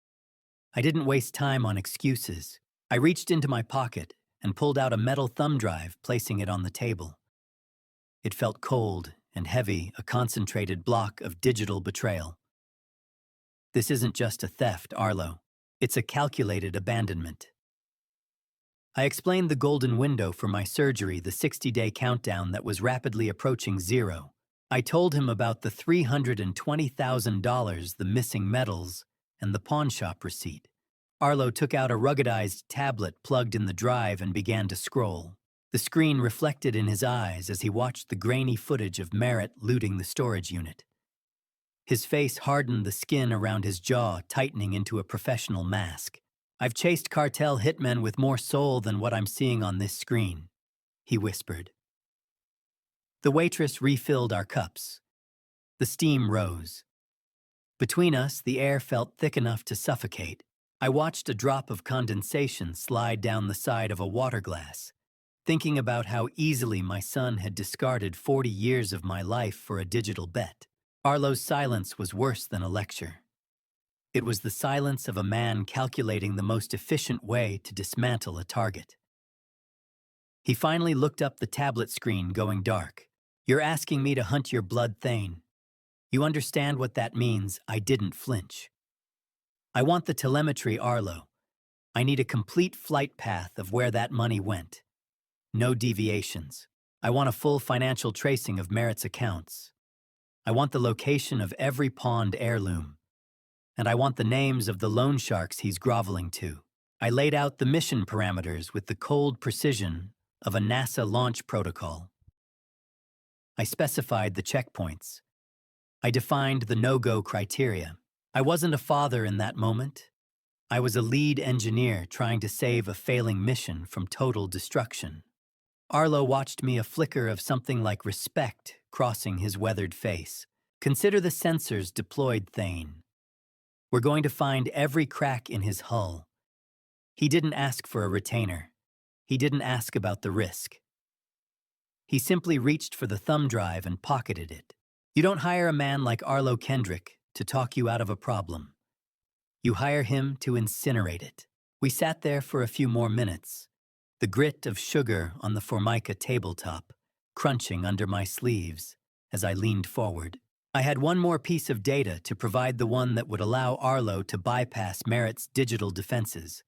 Speaker 1: I didn't waste time on excuses. I reached into my pocket and pulled out a metal thumb drive, placing it on the table. It felt cold and heavy, a concentrated block of digital betrayal. This isn't just a theft, Arlo. It's a calculated abandonment. I explained the golden window for my surgery, the 60-day countdown that was rapidly approaching zero. I told him about the $320,000, the missing medals, and the pawnshop receipt. Arlo took out a ruggedized tablet plugged in the drive and began to scroll. The screen reflected in his eyes as he watched the grainy footage of Merritt looting the storage unit. His face hardened, the skin around his jaw tightening into a professional mask. "I've chased cartel hitmen with more soul than what I'm seeing on this screen," he whispered. The waitress refilled our cups. The steam rose. Between us, the air felt thick enough to suffocate. I watched a drop of condensation slide down the side of a water glass, thinking about how easily my son had discarded 40 years of my life for a digital bet. Arlo's silence was worse than a lecture. It was the silence of a man calculating the most efficient way to dismantle a target. He finally looked up, the tablet screen going dark. "You're asking me to hunt your blood, Thane. You understand what that means?" I didn't flinch. "I want the telemetry, Arlo. I need a complete flight path of where that money went. No deviations. I want a full financial tracing of Merritt's accounts. I want the location of every pawned heirloom. And I want the names of the loan sharks he's groveling to." I laid out the mission parameters with the cold precision of a NASA launch protocol. I specified the checkpoints. I defined the no-go criteria. I wasn't a father in that moment. I was a lead engineer trying to save a failing mission from total destruction. Arlo watched me, a flicker of something like respect crossing his weathered face. "Consider the sensors deployed, Thane. We're going to find every crack in his hull." He didn't ask for a retainer. He didn't ask about the risk. He simply reached for the thumb drive and pocketed it. You don't hire a man like Arlo Kendrick to talk you out of a problem. You hire him to incinerate it. We sat there for a few more minutes, the grit of sugar on the Formica tabletop crunching under my sleeves as I leaned forward. I had one more piece of data to provide, the one that would allow Arlo to bypass Merritt's digital defenses.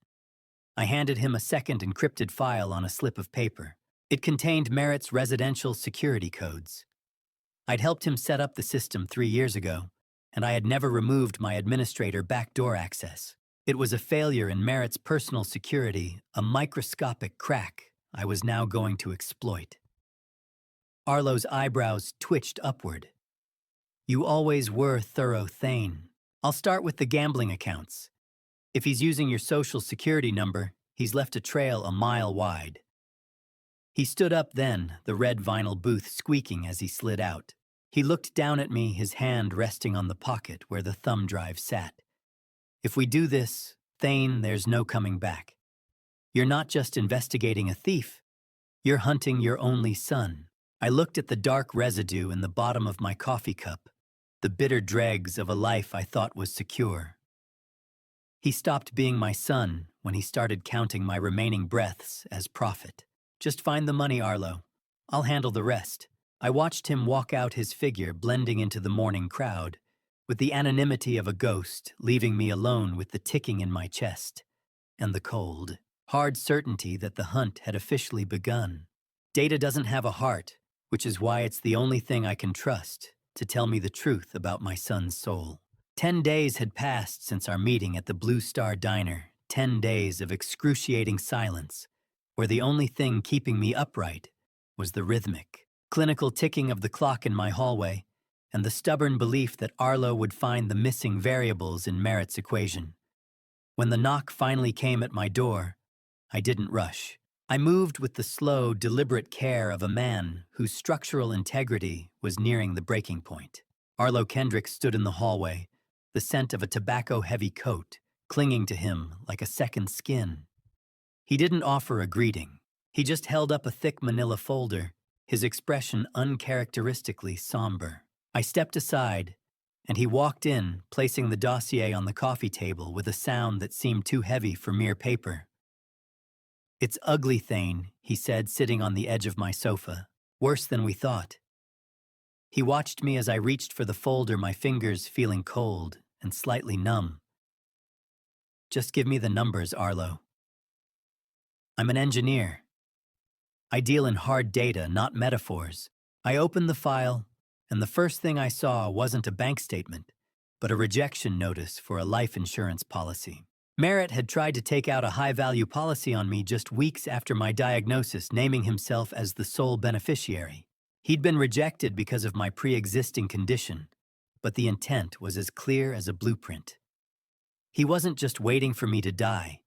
Speaker 1: I handed him a second encrypted file on a slip of paper. It contained Merritt's residential security codes. I'd helped him set up the system 3 years ago, and I had never removed my administrator backdoor access. It was a failure in Merritt's personal security, a microscopic crack I was now going to exploit. Arlo's eyebrows twitched upward. "You always were thorough, Thane. I'll start with the gambling accounts. If he's using your social security number, he's left a trail a mile wide." He stood up then, the red vinyl booth squeaking as he slid out. He looked down at me, his hand resting on the pocket where the thumb drive sat. "If we do this, Thane, there's no coming back. You're not just investigating a thief. You're hunting your only son." I looked at the dark residue in the bottom of my coffee cup, the bitter dregs of a life I thought was secure. He stopped being my son when he started counting my remaining breaths as profit. "Just find the money, Arlo. I'll handle the rest." I watched him walk out, his figure blending into the morning crowd, with the anonymity of a ghost, leaving me alone with the ticking in my chest and the cold, hard certainty that the hunt had officially begun. Data doesn't have a heart, which is why it's the only thing I can trust to tell me the truth about my son's soul. 10 days had passed since our meeting at the Blue Star Diner, 10 days of excruciating silence, where the only thing keeping me upright was the rhythmic, clinical ticking of the clock in my hallway and the stubborn belief that Arlo would find the missing variables in Merritt's equation. When the knock finally came at my door, I didn't rush. I moved with the slow, deliberate care of a man whose structural integrity was nearing the breaking point. Arlo Kendrick stood in the hallway, the scent of a tobacco-heavy coat clinging to him like a second skin. He didn't offer a greeting. He just held up a thick manila folder, his expression uncharacteristically somber. I stepped aside, and he walked in, placing the dossier on the coffee table with a sound that seemed too heavy for mere paper. "It's ugly, Thane," he said, sitting on the edge of my sofa. "Worse than we thought." He watched me as I reached for the folder, my fingers feeling cold and slightly numb. "Just give me the numbers, Arlo. I'm an engineer. I deal in hard data, not metaphors." I opened the file, and the first thing I saw wasn't a bank statement, but a rejection notice for a life insurance policy. Merritt had tried to take out a high-value policy on me just weeks after my diagnosis, naming himself as the sole beneficiary. He'd been rejected because of my pre-existing condition, but the intent was as clear as a blueprint. He wasn't just waiting for me to die.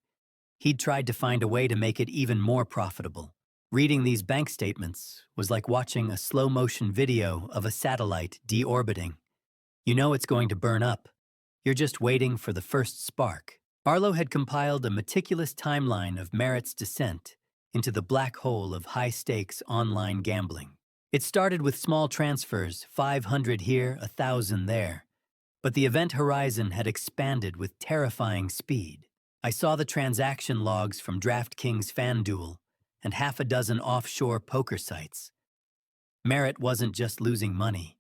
Speaker 1: He'd tried to find a way to make it even more profitable. Reading these bank statements was like watching a slow-motion video of a satellite deorbiting. You know it's going to burn up. You're just waiting for the first spark. Arlo had compiled a meticulous timeline of Merritt's descent into the black hole of high-stakes online gambling. It started with small transfers, 500 here, 1,000 there. But the event horizon had expanded with terrifying speed. I saw the transaction logs from DraftKings FanDuel and half a dozen offshore poker sites. Merritt wasn't just losing money.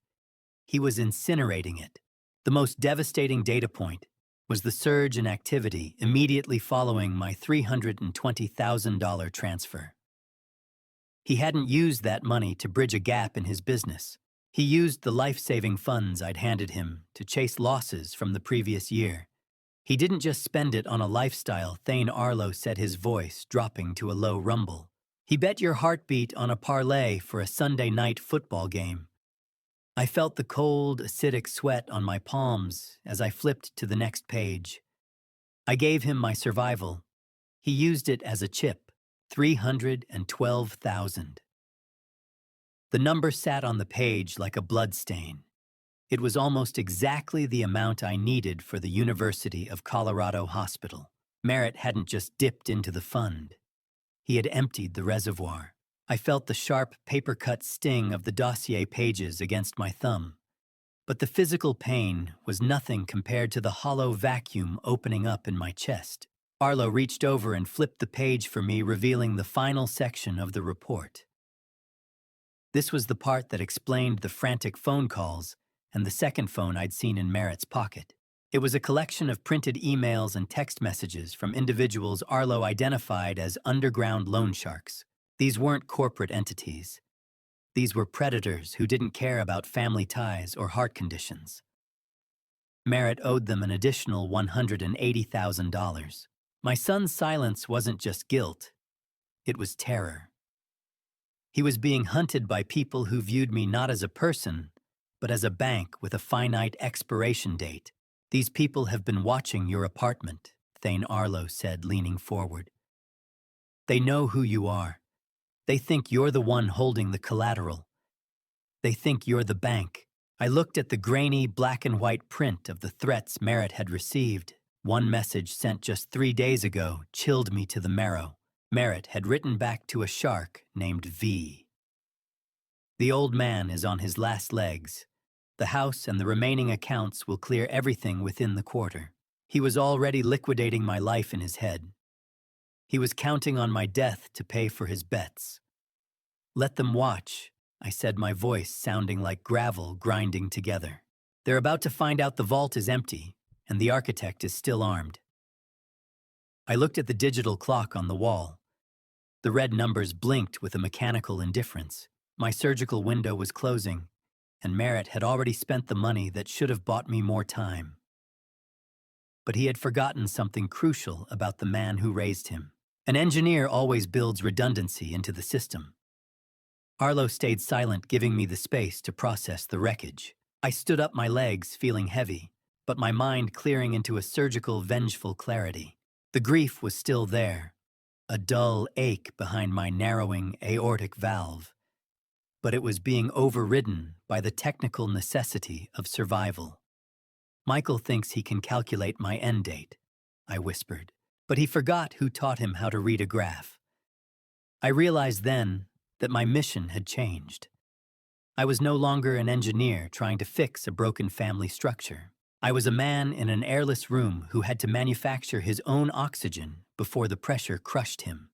Speaker 1: He was incinerating it. The most devastating data point was the surge in activity immediately following my $320,000 transfer. He hadn't used that money to bridge a gap in his business. He used the life-saving funds I'd handed him to chase losses from the previous year. He didn't just spend it on a lifestyle, Thane Arlo said, his voice dropping to a low rumble. He bet your heartbeat on a parlay for a Sunday night football game. I felt the cold, acidic sweat on my palms as I flipped to the next page. I gave him my survival. He used it as a chip, 312,000. The number sat on the page like a bloodstain. It was almost exactly the amount I needed for the University of Colorado hospital. Merritt hadn't just dipped into the fund. He had emptied the reservoir. I felt the sharp, paper-cut sting of the dossier pages against my thumb. But the physical pain was nothing compared to the hollow vacuum opening up in my chest. Arlo reached over and flipped the page for me, revealing the final section of the report. This was the part that explained the frantic phone calls and the second phone I'd seen in Merritt's pocket. It was a collection of printed emails and text messages from individuals Arlo identified as underground loan sharks. These weren't corporate entities. These were predators who didn't care about family ties or heart conditions. Merritt owed them an additional $180,000. My son's silence wasn't just guilt. It was terror. He was being hunted by people who viewed me not as a person, but as a bank with a finite expiration date. "These people have been watching your apartment," Thane Arlo said, leaning forward. "They know who you are. They think you're the one holding the collateral. They think you're the bank." I looked at the grainy black and white print of the threats Merritt had received. One message sent just 3 days ago chilled me to the marrow. Merritt had written back to a shark named V. "The old man is on his last legs. The house and the remaining accounts will clear everything within the quarter." He was already liquidating my life in his head. He was counting on my death to pay for his bets. "Let them watch," I said, my voice sounding like gravel grinding together. "They're about to find out the vault is empty, and the architect is still armed." I looked at the digital clock on the wall. The red numbers blinked with a mechanical indifference. My surgical window was closing, and Merritt had already spent the money that should have bought me more time. But he had forgotten something crucial about the man who raised him. An engineer always builds redundancy into the system. Arlo stayed silent, giving me the space to process the wreckage. I stood up, my legs feeling heavy, but my mind clearing into a surgical, vengeful clarity. The grief was still there, a dull ache behind my narrowing aortic valve. but it was being overridden by the technical necessity of survival. Michael thinks he can calculate my end date, I whispered, but he forgot who taught him how to read a graph. I realized then that my mission had changed. I was no longer an engineer trying to fix a broken family structure. I was a man in an airless room who had to manufacture his own oxygen before the pressure crushed him.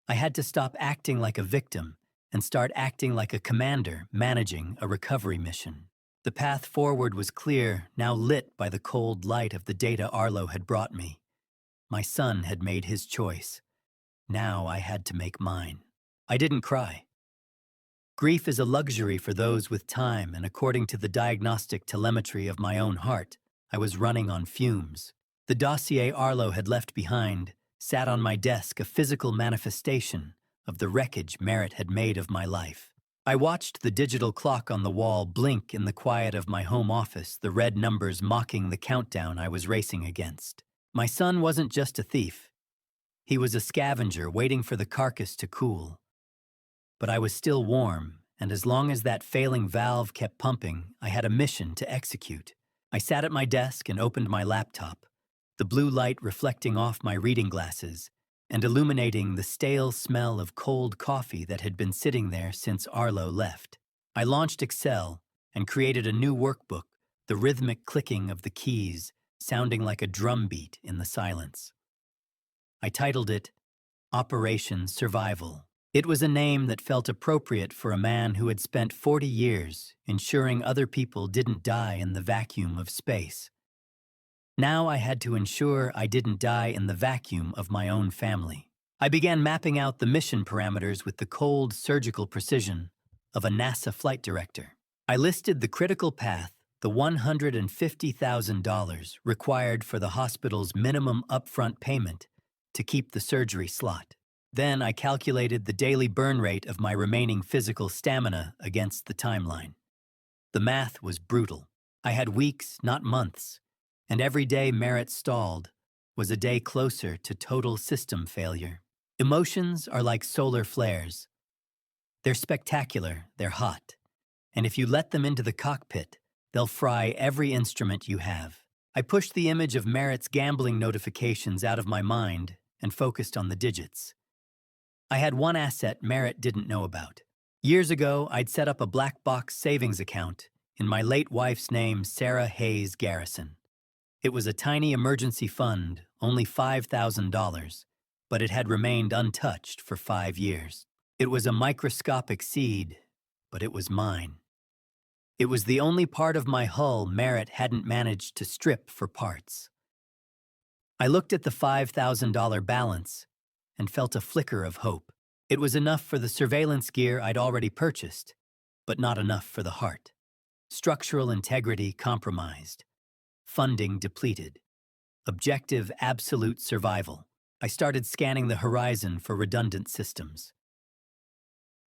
Speaker 1: I had to stop acting like a victim and start acting like a commander managing a recovery mission. The path forward was clear, now lit by the cold light of the data Arlo had brought me. My son had made his choice. Now I had to make mine. I didn't cry. Grief is a luxury for those with time, and according to the diagnostic telemetry of my own heart, I was running on fumes. The dossier Arlo had left behind sat on my desk, a physical manifestation of the wreckage Merritt had made of my life. I watched the digital clock on the wall blink in the quiet of my home office, the red numbers mocking the countdown I was racing against. My son wasn't just a thief. He was a scavenger waiting for the carcass to cool. But I was still warm, and as long as that failing valve kept pumping, I had a mission to execute. I sat at my desk and opened my laptop, the blue light reflecting off my reading glasses and illuminating the stale smell of cold coffee that had been sitting there since Arlo left. I launched Excel and created a new workbook, the rhythmic clicking of the keys sounding like a drum beat in the silence. I titled it Operation Survival. It was a name that felt appropriate for a man who had spent 40 years ensuring other people didn't die in the vacuum of space. Now I had to ensure I didn't die in the vacuum of my own family. I began mapping out the mission parameters with the cold, surgical precision of a NASA flight director. I listed the critical path, the $150,000 required for the hospital's minimum upfront payment to keep the surgery slot. Then I calculated the daily burn rate of my remaining physical stamina against the timeline. The math was brutal. I had weeks, not months, and every day Merritt stalled was a day closer to total system failure. Emotions are like solar flares. They're spectacular, they're hot, and if you let them into the cockpit, they'll fry every instrument you have. I pushed the image of Merritt's gambling notifications out of my mind and focused on the digits. I had one asset Merritt didn't know about. Years ago, I'd set up a black box savings account in my late wife's name, Sarah Hayes Garrison. It was a tiny emergency fund, only $5,000, but it had remained untouched for 5 years. It was a microscopic seed, but it was mine. It was the only part of my hull Merritt hadn't managed to strip for parts. I looked at the $5,000 balance and felt a flicker of hope. It was enough for the surveillance gear I'd already purchased, but not enough for the heart. Structural integrity compromised. Funding depleted. Objective absolute survival. I started scanning the horizon for redundant systems.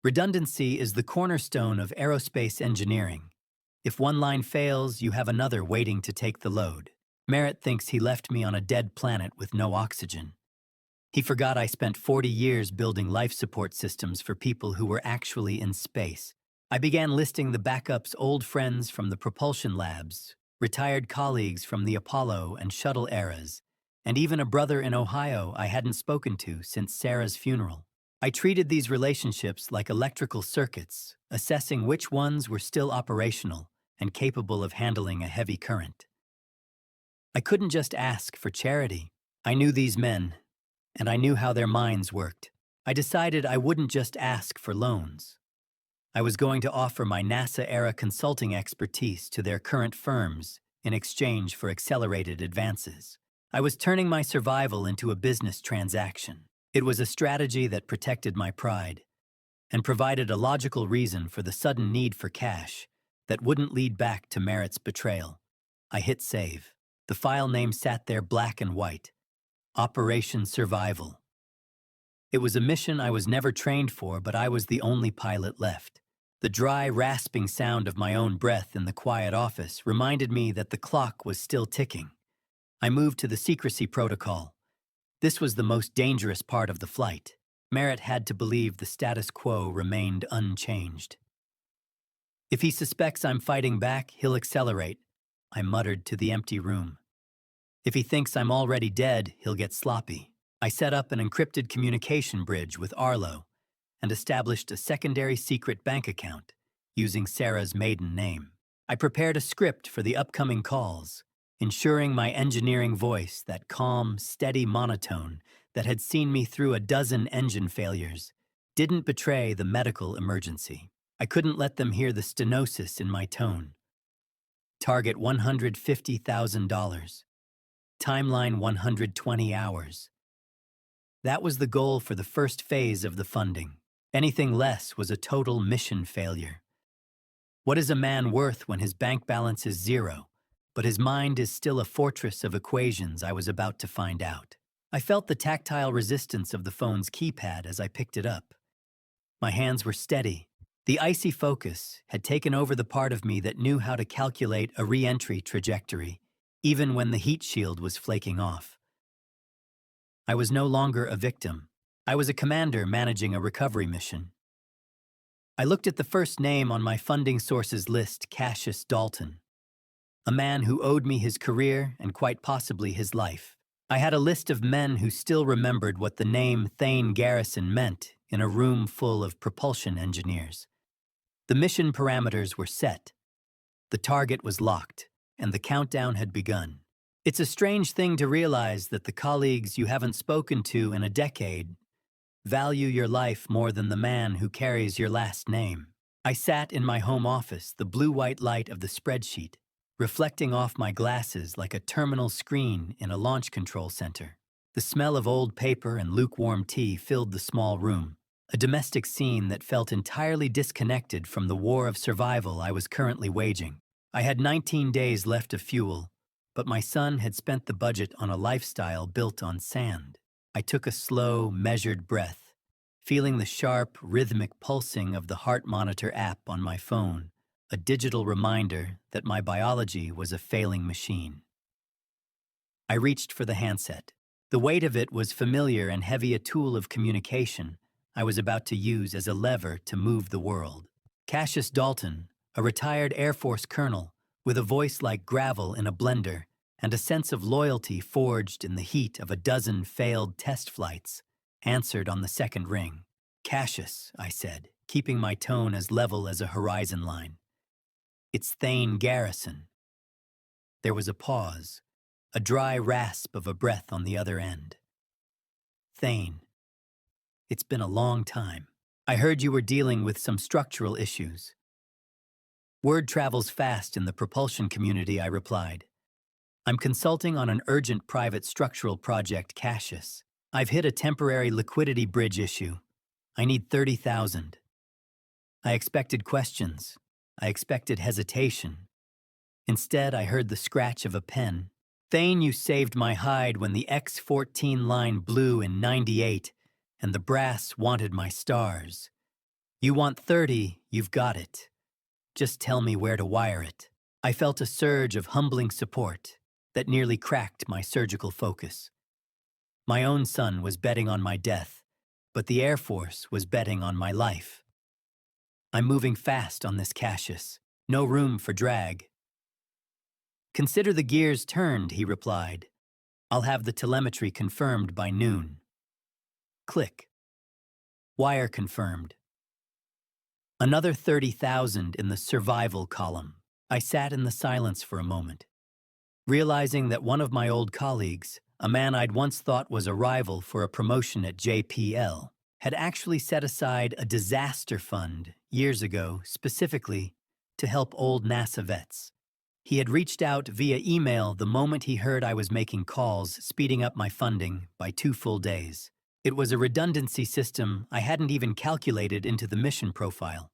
Speaker 1: Redundancy is the cornerstone of aerospace engineering. If one line fails, you have another waiting to take the load. Merritt thinks he left me on a dead planet with no oxygen. He forgot I spent 40 years building life support systems for people who were actually in space. I began listing the backups, old friends from the propulsion labs, retired colleagues from the Apollo and shuttle eras, and even a brother in Ohio I hadn't spoken to since Sarah's funeral. I treated these relationships like electrical circuits, assessing which ones were still operational and capable of handling a heavy current. I couldn't just ask for charity. I knew these men, and I knew how their minds worked. I decided I wouldn't just ask for loans. I was going to offer my NASA-era consulting expertise to their current firms in exchange for accelerated advances. I was turning my survival into a business transaction. It was a strategy that protected my pride and provided a logical reason for the sudden need for cash that wouldn't lead back to Merritt's betrayal. I hit save. The file name sat there black and white. Operation Survival. It was a mission I was never trained for, but I was the only pilot left. The dry, rasping sound of my own breath in the quiet office reminded me that the clock was still ticking. I moved to the secrecy protocol. This was the most dangerous part of the flight. Merritt had to believe the status quo remained unchanged. If he suspects I'm fighting back, he'll accelerate, I muttered to the empty room. If he thinks I'm already dead, he'll get sloppy. I set up an encrypted communication bridge with Arlo and established a secondary secret bank account using Sarah's maiden name. I prepared a script for the upcoming calls, ensuring my engineering voice, that calm, steady monotone that had seen me through a dozen engine failures, didn't betray the medical emergency. I couldn't let them hear the stenosis in my tone. Target $150,000. Timeline 120 hours. That was the goal for the first phase of the funding. Anything less was a total mission failure. What is a man worth when his bank balance is zero, but his mind is still a fortress of equations? I was about to find out. I felt the tactile resistance of the phone's keypad as I picked it up. My hands were steady. The icy focus had taken over the part of me that knew how to calculate a re-entry trajectory, even when the heat shield was flaking off. I was no longer a victim. I was a commander managing a recovery mission. I looked at the first name on my funding sources list, Cassius Dalton, a man who owed me his career and quite possibly his life. I had a list of men who still remembered what the name Thane Garrison meant in a room full of propulsion engineers. The mission parameters were set. The target was locked, and the countdown had begun. It's a strange thing to realize that the colleagues you haven't spoken to in a decade value your life more than the man who carries your last name. I sat in my home office, the blue-white light of the spreadsheet, reflecting off my glasses like a terminal screen in a launch control center. The smell of old paper and lukewarm tea filled the small room, a domestic scene that felt entirely disconnected from the war of survival I was currently waging. I had 19 days left of fuel, but my son had spent the budget on a lifestyle built on sand. I took a slow, measured breath, feeling the sharp, rhythmic pulsing of the heart monitor app on my phone, a digital reminder that my biology was a failing machine. I reached for the handset. The weight of it was familiar and heavy, a tool of communication I was about to use as a lever to move the world. Cassius Dalton, a retired Air Force colonel, with a voice like gravel in a blender and a sense of loyalty forged in the heat of a dozen failed test flights, answered on the second ring. Cassius, I said, keeping my tone as level as a horizon line. It's Thane Garrison. There was a pause, a dry rasp of a breath on the other end. Thane, it's been a long time. I heard you were dealing with some structural issues. Word travels fast in the propulsion community, I replied. I'm consulting on an urgent private structural project, Cassius. I've hit a temporary liquidity bridge issue. I need 30,000. I expected questions. I expected hesitation. Instead, I heard the scratch of a pen. Thane, you saved my hide when the X-14 line blew in '98 and the brass wanted my stars. You want 30, you've got it. Just tell me where to wire it. I felt a surge of humbling support that nearly cracked my surgical focus. My own son was betting on my death, but the Air Force was betting on my life. I'm moving fast on this, Cassius. No room for drag. Consider the gears turned, he replied. I'll have the telemetry confirmed by noon. Click. Wire confirmed. Another 30,000 in the survival column. I sat in the silence for a moment, realizing that one of my old colleagues, a man I'd once thought was a rival for a promotion at JPL, had actually set aside a disaster fund years ago specifically to help old NASA vets. He had reached out via email the moment he heard I was making calls, speeding up my funding by 2 full days. It was a redundancy system I hadn't even calculated into the mission profile.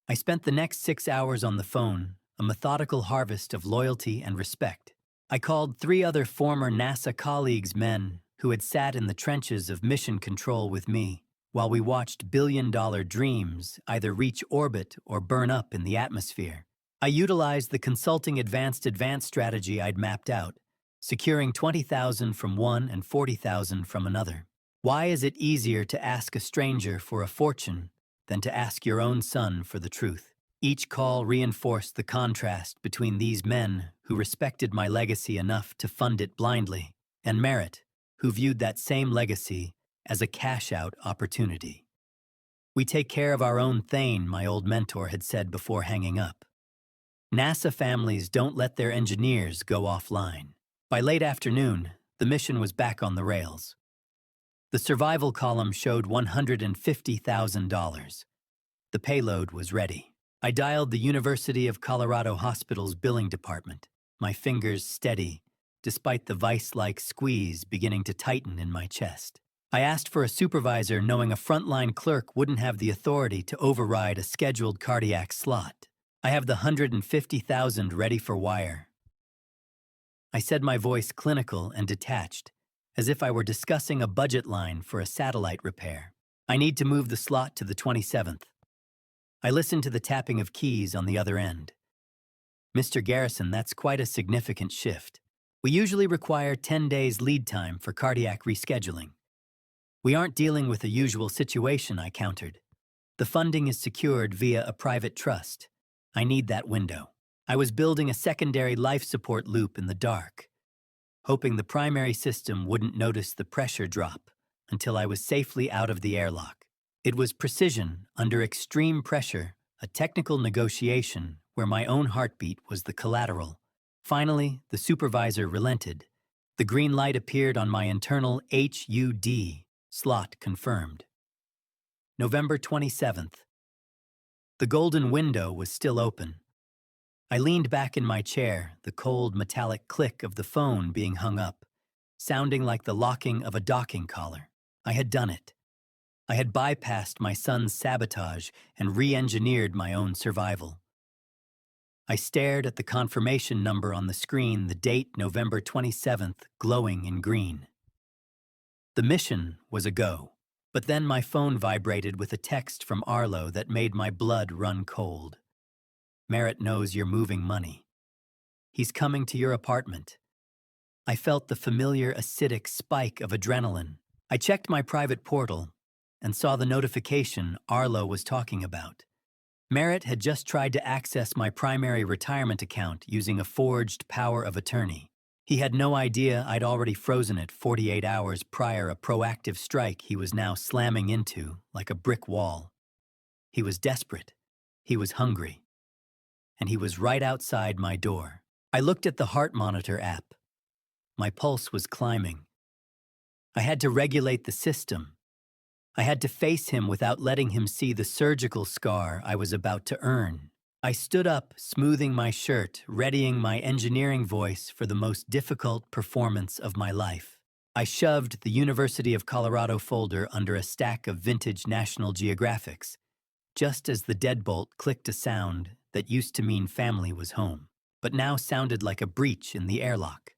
Speaker 1: I spent the next 6 hours on the phone, a methodical harvest of loyalty and respect. I called 3 other former NASA colleagues, men who had sat in the trenches of mission control with me, while we watched billion-dollar dreams either reach orbit or burn up in the atmosphere. I utilized the consulting advanced strategy I'd mapped out, securing 20,000 from one and 40,000 from another. Why is it easier to ask a stranger for a fortune than to ask your own son for the truth? Each call reinforced the contrast between these men who respected my legacy enough to fund it blindly, and Merritt, who viewed that same legacy as a cash-out opportunity. "We take care of our own thing," my old mentor had said before hanging up. "NASA families don't let their engineers go offline." By late afternoon, the mission was back on the rails. The survival column showed $150,000. The payload was ready. I dialed the University of Colorado Hospital's billing department, my fingers steady, despite the vice-like squeeze beginning to tighten in my chest. I asked for a supervisor, knowing a frontline clerk wouldn't have the authority to override a scheduled cardiac slot. "I have the 150,000 ready for wire." I said, my voice clinical and detached, as if I were discussing a budget line for a satellite repair. "I need to move the slot to the 27th. I listened to the tapping of keys on the other end. "Mr. Garrison, that's quite a significant shift. We usually require 10 days lead time for cardiac rescheduling." "We aren't dealing with a usual situation," I countered. "The funding is secured via a private trust. I need that window." I was building a secondary life support loop in the dark, hoping the primary system wouldn't notice the pressure drop until I was safely out of the airlock. It was precision under extreme pressure, a technical negotiation where my own heartbeat was the collateral. Finally, the supervisor relented. The green light appeared on my internal HUD, slot confirmed. November 27th. The golden window was still open. I leaned back in my chair, the cold metallic click of the phone being hung up, sounding like the locking of a docking collar. I had done it. I had bypassed my son's sabotage and re-engineered my own survival. I stared at the confirmation number on the screen, the date November 27th, glowing in green. The mission was a go, but then my phone vibrated with a text from Arlo that made my blood run cold. "Merritt knows you're moving money. He's coming to your apartment." I felt the familiar acidic spike of adrenaline. I checked my private portal and saw the notification Arlo was talking about. Merritt had just tried to access my primary retirement account using a forged power of attorney. He had no idea I'd already frozen it 48 hours prior, a proactive strike he was now slamming into like a brick wall. He was desperate. He was hungry. And he was right outside my door. I looked at the heart monitor app. My pulse was climbing. I had to regulate the system. I had to face him without letting him see the surgical scar I was about to earn. I stood up, smoothing my shirt, readying my engineering voice for the most difficult performance of my life. I shoved the University of Colorado folder under a stack of vintage National Geographics, just as the deadbolt clicked a sound that used to mean family was home, but now sounded like a breach in the airlock.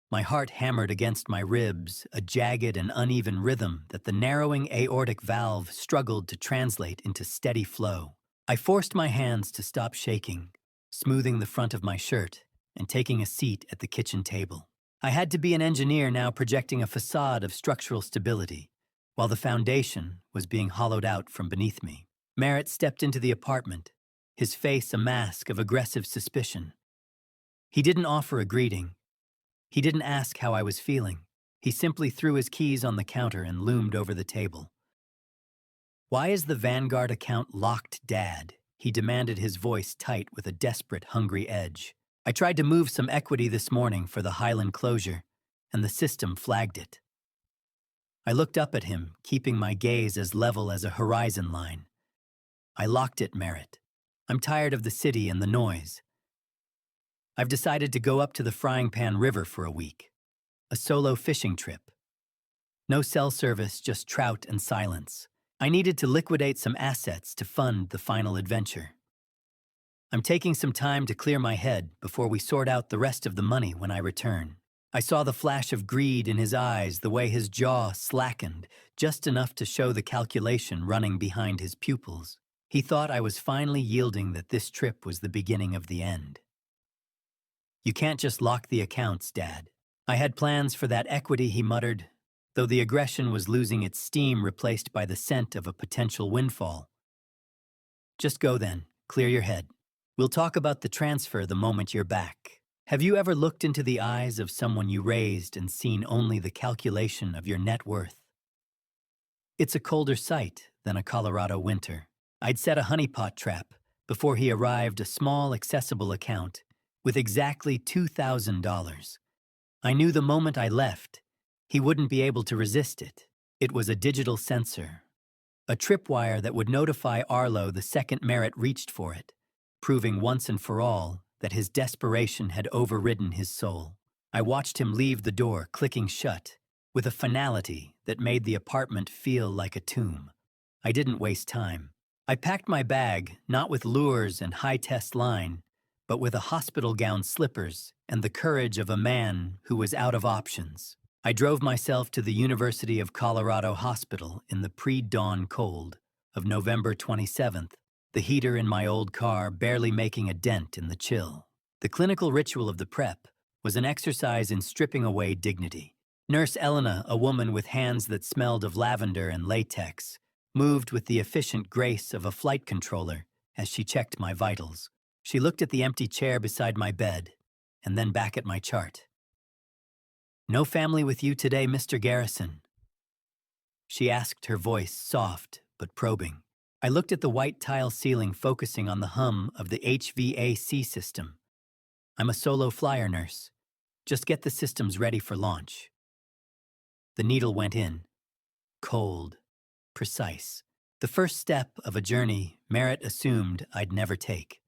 Speaker 1: My heart hammered against my ribs, a jagged and uneven rhythm that the narrowing aortic valve struggled to translate into steady flow. I forced my hands to stop shaking, smoothing the front of my shirt and taking a seat at the kitchen table. I had to be an engineer now, projecting a facade of structural stability, while the foundation was being hollowed out from beneath me. Merritt stepped into the apartment, his face a mask of aggressive suspicion. He didn't offer a greeting. He didn't ask how I was feeling. He simply threw his keys on the counter and loomed over the table. "Why is the Vanguard account locked, Dad?" he demanded, his voice tight with a desperate, hungry edge. "I tried to move some equity this morning for the Highland closure, and the system flagged it." I looked up at him, keeping my gaze as level as a horizon line. "I locked it, Merritt. I'm tired of the city and the noise. I've decided to go up to the Frying Pan River for a week. A solo fishing trip. No cell service, just trout and silence. I needed to liquidate some assets to fund the final adventure. I'm taking some time to clear my head before we sort out the rest of the money when I return." I saw the flash of greed in his eyes, the way his jaw slackened, just enough to show the calculation running behind his pupils. He thought I was finally yielding, that this trip was the beginning of the end. "You can't just lock the accounts, Dad. I had plans for that equity," he muttered, though the aggression was losing its steam, replaced by the scent of a potential windfall. "Just go then. clear your head. We'll talk about the transfer the moment you're back. Have you ever looked into the eyes of someone you raised and seen only the calculation of your net worth? It's a colder sight than a Colorado winter. I'd set a honeypot trap. Before he arrived, a small, accessible account with exactly $2,000. I knew the moment I left, he wouldn't be able to resist it. It was a digital sensor, a tripwire that would notify Arlo the second Merritt reached for it, proving once and for all that his desperation had overridden his soul. I watched him leave the door, clicking shut, with a finality that made the apartment feel like a tomb. I didn't waste time. I packed my bag, not with lures and high-test line, but with a hospital gown, slippers, and the courage of a man who was out of options. I drove myself to the University of Colorado Hospital in the pre-dawn cold of November 27th, the heater in my old car barely making a dent in the chill. The clinical ritual of the prep was an exercise in stripping away dignity. Nurse Elena, a woman with hands that smelled of lavender and latex, moved with the efficient grace of a flight controller as she checked my vitals. She looked at the empty chair beside my bed and then back at my chart. "No family with you today, Mr. Garrison?" she asked, her voice soft but probing. I looked at the white tile ceiling, focusing on the hum of the HVAC system. "I'm a solo flyer, nurse. Just get the systems ready for launch." The needle went in. Cold. Precise. The first step of a journey Merritt assumed I'd never take.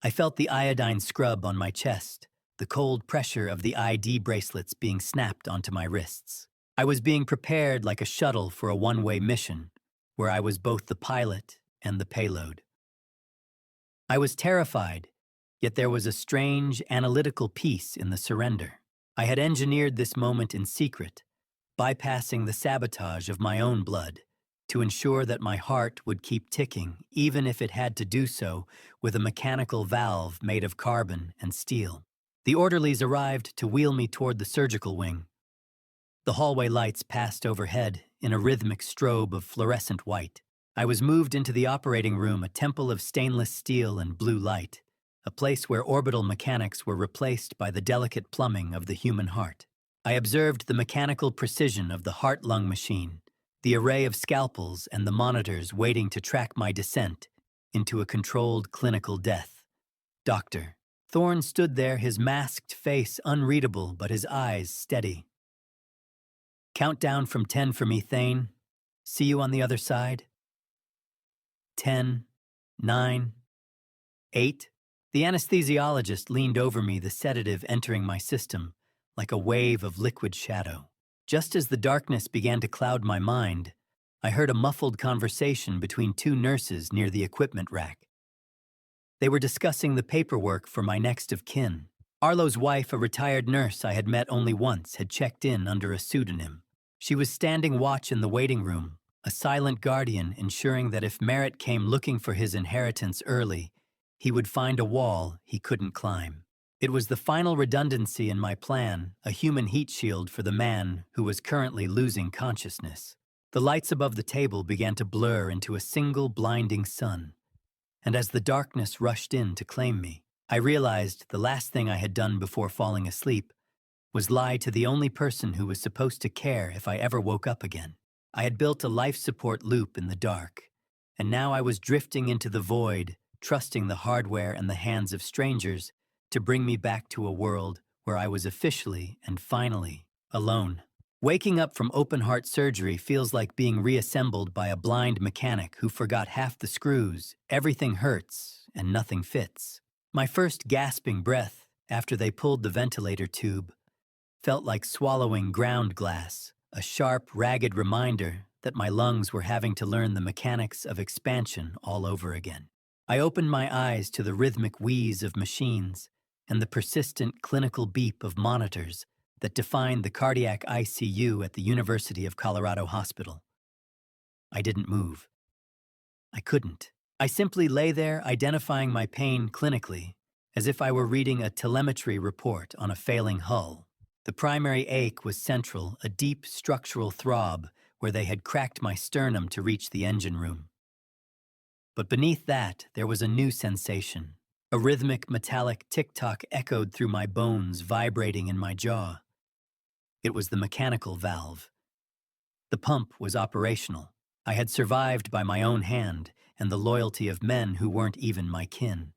Speaker 1: I felt the iodine scrub on my chest, the cold pressure of the ID bracelets being snapped onto my wrists. I was being prepared like a shuttle for a one-way mission, where I was both the pilot and the payload. I was terrified, yet there was a strange, analytical peace in the surrender. I had engineered this moment in secret, bypassing the sabotage of my own blood, to ensure that my heart would keep ticking, even if it had to do so with a mechanical valve made of carbon and steel. The orderlies arrived to wheel me toward the surgical wing. The hallway lights passed overhead in a rhythmic strobe of fluorescent white. I was moved into the operating room, a temple of stainless steel and blue light, a place where orbital mechanics were replaced by the delicate plumbing of the human heart. I observed the mechanical precision of the heart-lung machine, the array of scalpels and the monitors waiting to track my descent into a controlled clinical death. Dr. Thorne stood there, his masked face unreadable but his eyes steady. "Count down from 10 for me, Thane. See you on the other side." 10, 9, 8. The anesthesiologist leaned over me, the sedative entering my system like a wave of liquid shadow. Just as the darkness began to cloud my mind, I heard a muffled conversation between two nurses near the equipment rack. They were discussing the paperwork for my next of kin. Arlo's wife, a retired nurse I had met only once, had checked in under a pseudonym. She was standing watch in the waiting room, a silent guardian ensuring that if Merritt came looking for his inheritance early, he would find a wall he couldn't climb. It was the final redundancy in my plan, a human heat shield for the man who was currently losing consciousness. The lights above the table began to blur into a single blinding sun, and as the darkness rushed in to claim me, I realized the last thing I had done before falling asleep was lie to the only person who was supposed to care if I ever woke up again. I had built a life support loop in the dark, and now I was drifting into the void, trusting the hardware and the hands of strangers to bring me back to a world where I was officially and finally alone. Waking up from open-heart surgery feels like being reassembled by a blind mechanic who forgot half the screws. Everything hurts and nothing fits. My first gasping breath after they pulled the ventilator tube felt like swallowing ground glass, a sharp, ragged reminder that my lungs were having to learn the mechanics of expansion all over again. I opened my eyes to the rhythmic wheeze of machines and the persistent clinical beep of monitors that defined the cardiac ICU at the University of Colorado Hospital. I didn't move. I couldn't. I simply lay there identifying my pain clinically, as if I were reading a telemetry report on a failing hull. The primary ache was central, a deep structural throb where they had cracked my sternum to reach the engine room. But beneath that, there was a new sensation. A rhythmic, metallic tick-tock echoed through my bones, vibrating in my jaw. It was the mechanical valve. The pump was operational. I had survived by my own hand and the loyalty of men who weren't even my kin.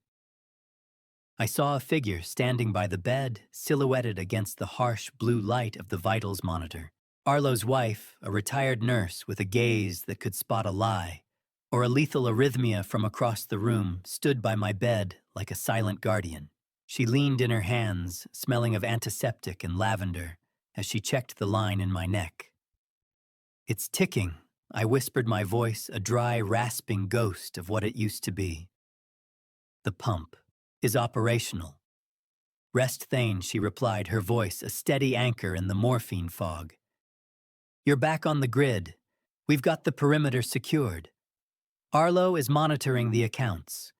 Speaker 1: I saw a figure standing by the bed, silhouetted against the harsh blue light of the vitals monitor. Arlo's wife, a retired nurse with a gaze that could spot a lie, or a lethal arrhythmia from across the room, stood by my bed like a silent guardian. She leaned in her hands, smelling of antiseptic and lavender, as she checked the line in my neck. "It's ticking," I whispered, my voice a dry, rasping ghost of what it used to be. "The pump is operational." "Rest Thane," she replied, her voice a steady anchor in the morphine fog. "You're back on the grid. We've got the perimeter secured. Arlo is monitoring the accounts.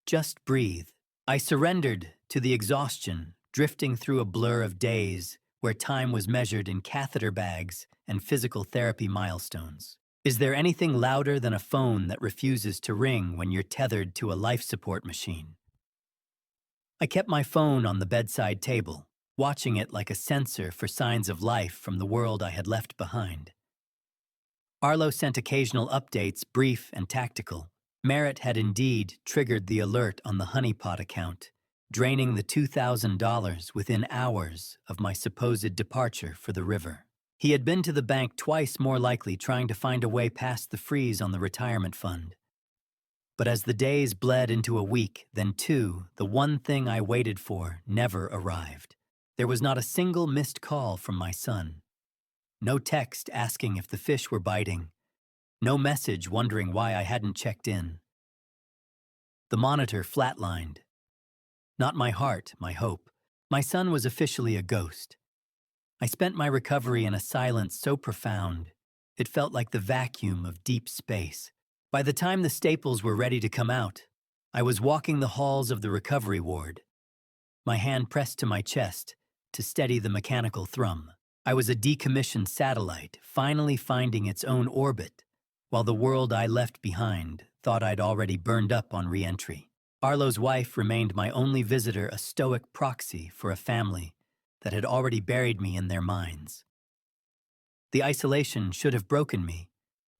Speaker 1: Just breathe." I surrendered to the exhaustion, drifting through a blur of days where time was measured in catheter bags and physical therapy milestones. Is there anything louder than a phone that refuses to ring when you're tethered to a life support machine? I kept my phone on the bedside table, watching it like a sensor for signs of life from the world I had left behind. Arlo sent occasional updates, brief and tactical. Merritt had indeed triggered the alert on the honeypot account, draining the $2,000 within hours of my supposed departure for the river. He had been to the bank twice more likely, trying to find a way past the freeze on the retirement fund. But as the days bled into a week, then two, the one thing I waited for never arrived. There was not a single missed call from my son. No text asking if the fish were biting. No message wondering why I hadn't checked in. The monitor flatlined. Not my heart, my hope. My son was officially a ghost. I spent my recovery in a silence so profound, it felt like the vacuum of deep space. By the time the staples were ready to come out, I was walking the halls of the recovery ward, my hand pressed to my chest to steady the mechanical thrum. I was a decommissioned satellite, finally finding its own orbit, while the world I left behind thought I'd already burned up on re-entry. Arlo's wife remained my only visitor, a stoic proxy for a family that had already buried me in their minds. The isolation should have broken me,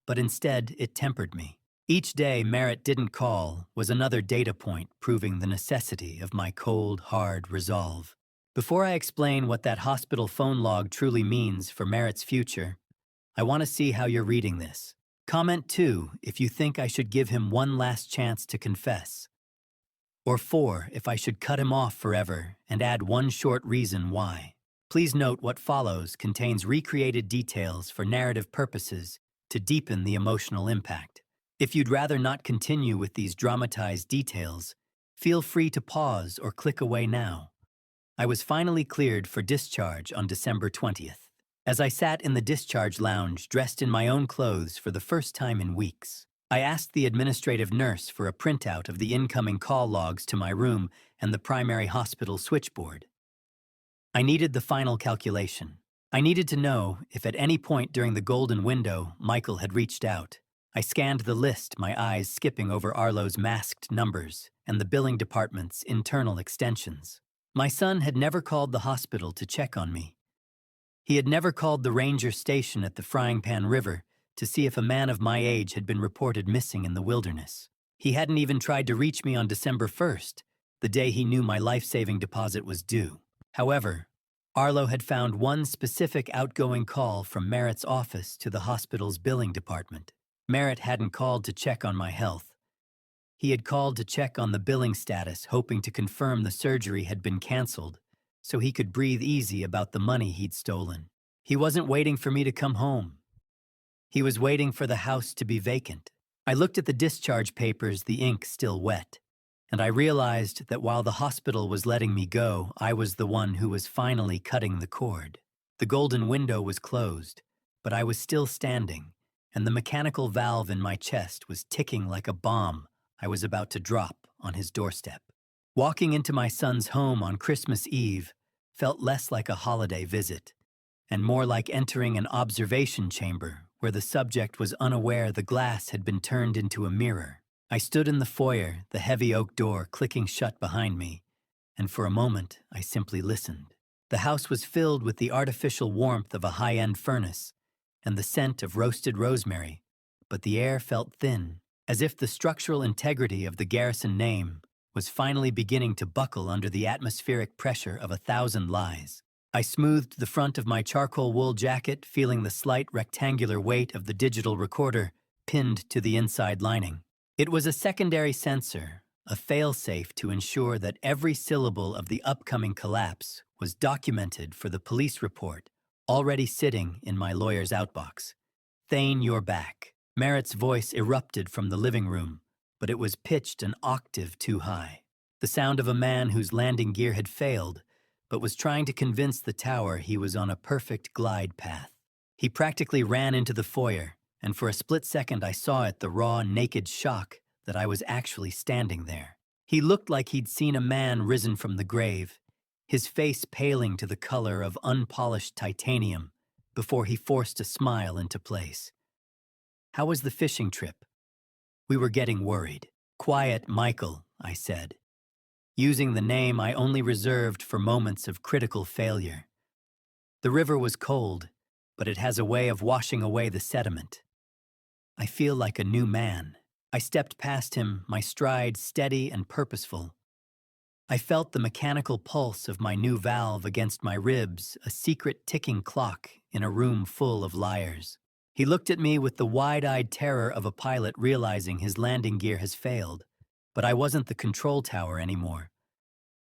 Speaker 1: but instead it tempered me. Each day Merritt didn't call was another data point proving the necessity of my cold, hard resolve. Before I explain what that hospital phone log truly means for Merritt's future, I want to see how you're reading this. Comment 2 if you think I should give him one last chance to confess. Or 4 if I should cut him off forever and add one short reason why. Please note what follows contains recreated details for narrative purposes to deepen the emotional impact. If you'd rather not continue with these dramatized details, feel free to pause or click away now. I was finally cleared for discharge on December 20th. As I sat in the discharge lounge, dressed in my own clothes for the first time in weeks, I asked the administrative nurse for a printout of the incoming call logs to my room and the primary hospital switchboard. I needed the final calculation. I needed to know if at any point during the golden window Michael had reached out. I scanned the list, my eyes skipping over Arlo's masked numbers and the billing department's internal extensions. My son had never called the hospital to check on me. He had never called the ranger station at the Frying Pan River to see if a man of my age had been reported missing in the wilderness. He hadn't even tried to reach me on December 1st, the day he knew my life-saving deposit was due. However, Arlo had found one specific outgoing call from Merritt's office to the hospital's billing department. Merritt hadn't called to check on my health. He had called to check on the billing status, hoping to confirm the surgery had been canceled, so he could breathe easy about the money he'd stolen. He wasn't waiting for me to come home. He was waiting for the house to be vacant. I looked at the discharge papers, the ink still wet, and I realized that while the hospital was letting me go, I was the one who was finally cutting the cord. The golden window was closed, but I was still standing, and the mechanical valve in my chest was ticking like a bomb I was about to drop on his doorstep. Walking into my son's home on Christmas Eve felt less like a holiday visit, and more like entering an observation chamber where the subject was unaware the glass had been turned into a mirror. I stood in the foyer, the heavy oak door clicking shut behind me, and for a moment I simply listened. The house was filled with the artificial warmth of a high-end furnace and the scent of roasted rosemary, but the air felt thin, as if the structural integrity of the Garrison name was finally beginning to buckle under the atmospheric pressure of 1,000 lies. I smoothed the front of my charcoal wool jacket, feeling the slight rectangular weight of the digital recorder pinned to the inside lining. It was a secondary sensor, a fail-safe to ensure that every syllable of the upcoming collapse was documented for the police report already sitting in my lawyer's outbox. "Thane, you're back." Merritt's voice erupted from the living room, but it was pitched an octave too high. The sound of a man whose landing gear had failed, but was trying to convince the tower he was on a perfect glide path. He practically ran into the foyer, and for a split second I saw it, the raw, naked shock that I was actually standing there. He looked like he'd seen a man risen from the grave, his face paling to the color of unpolished titanium before he forced a smile into place. "How was the fishing trip?" We were getting worried. "Quiet, Michael," I said, using the name I only reserved for moments of critical failure. "The river was cold, but it has a way of washing away the sediment. I feel like a new man." I stepped past him, my stride steady and purposeful. I felt the mechanical pulse of my new valve against my ribs, a secret ticking clock in a room full of liars. He looked at me with the wide-eyed terror of a pilot realizing his landing gear has failed, but I wasn't the control tower anymore.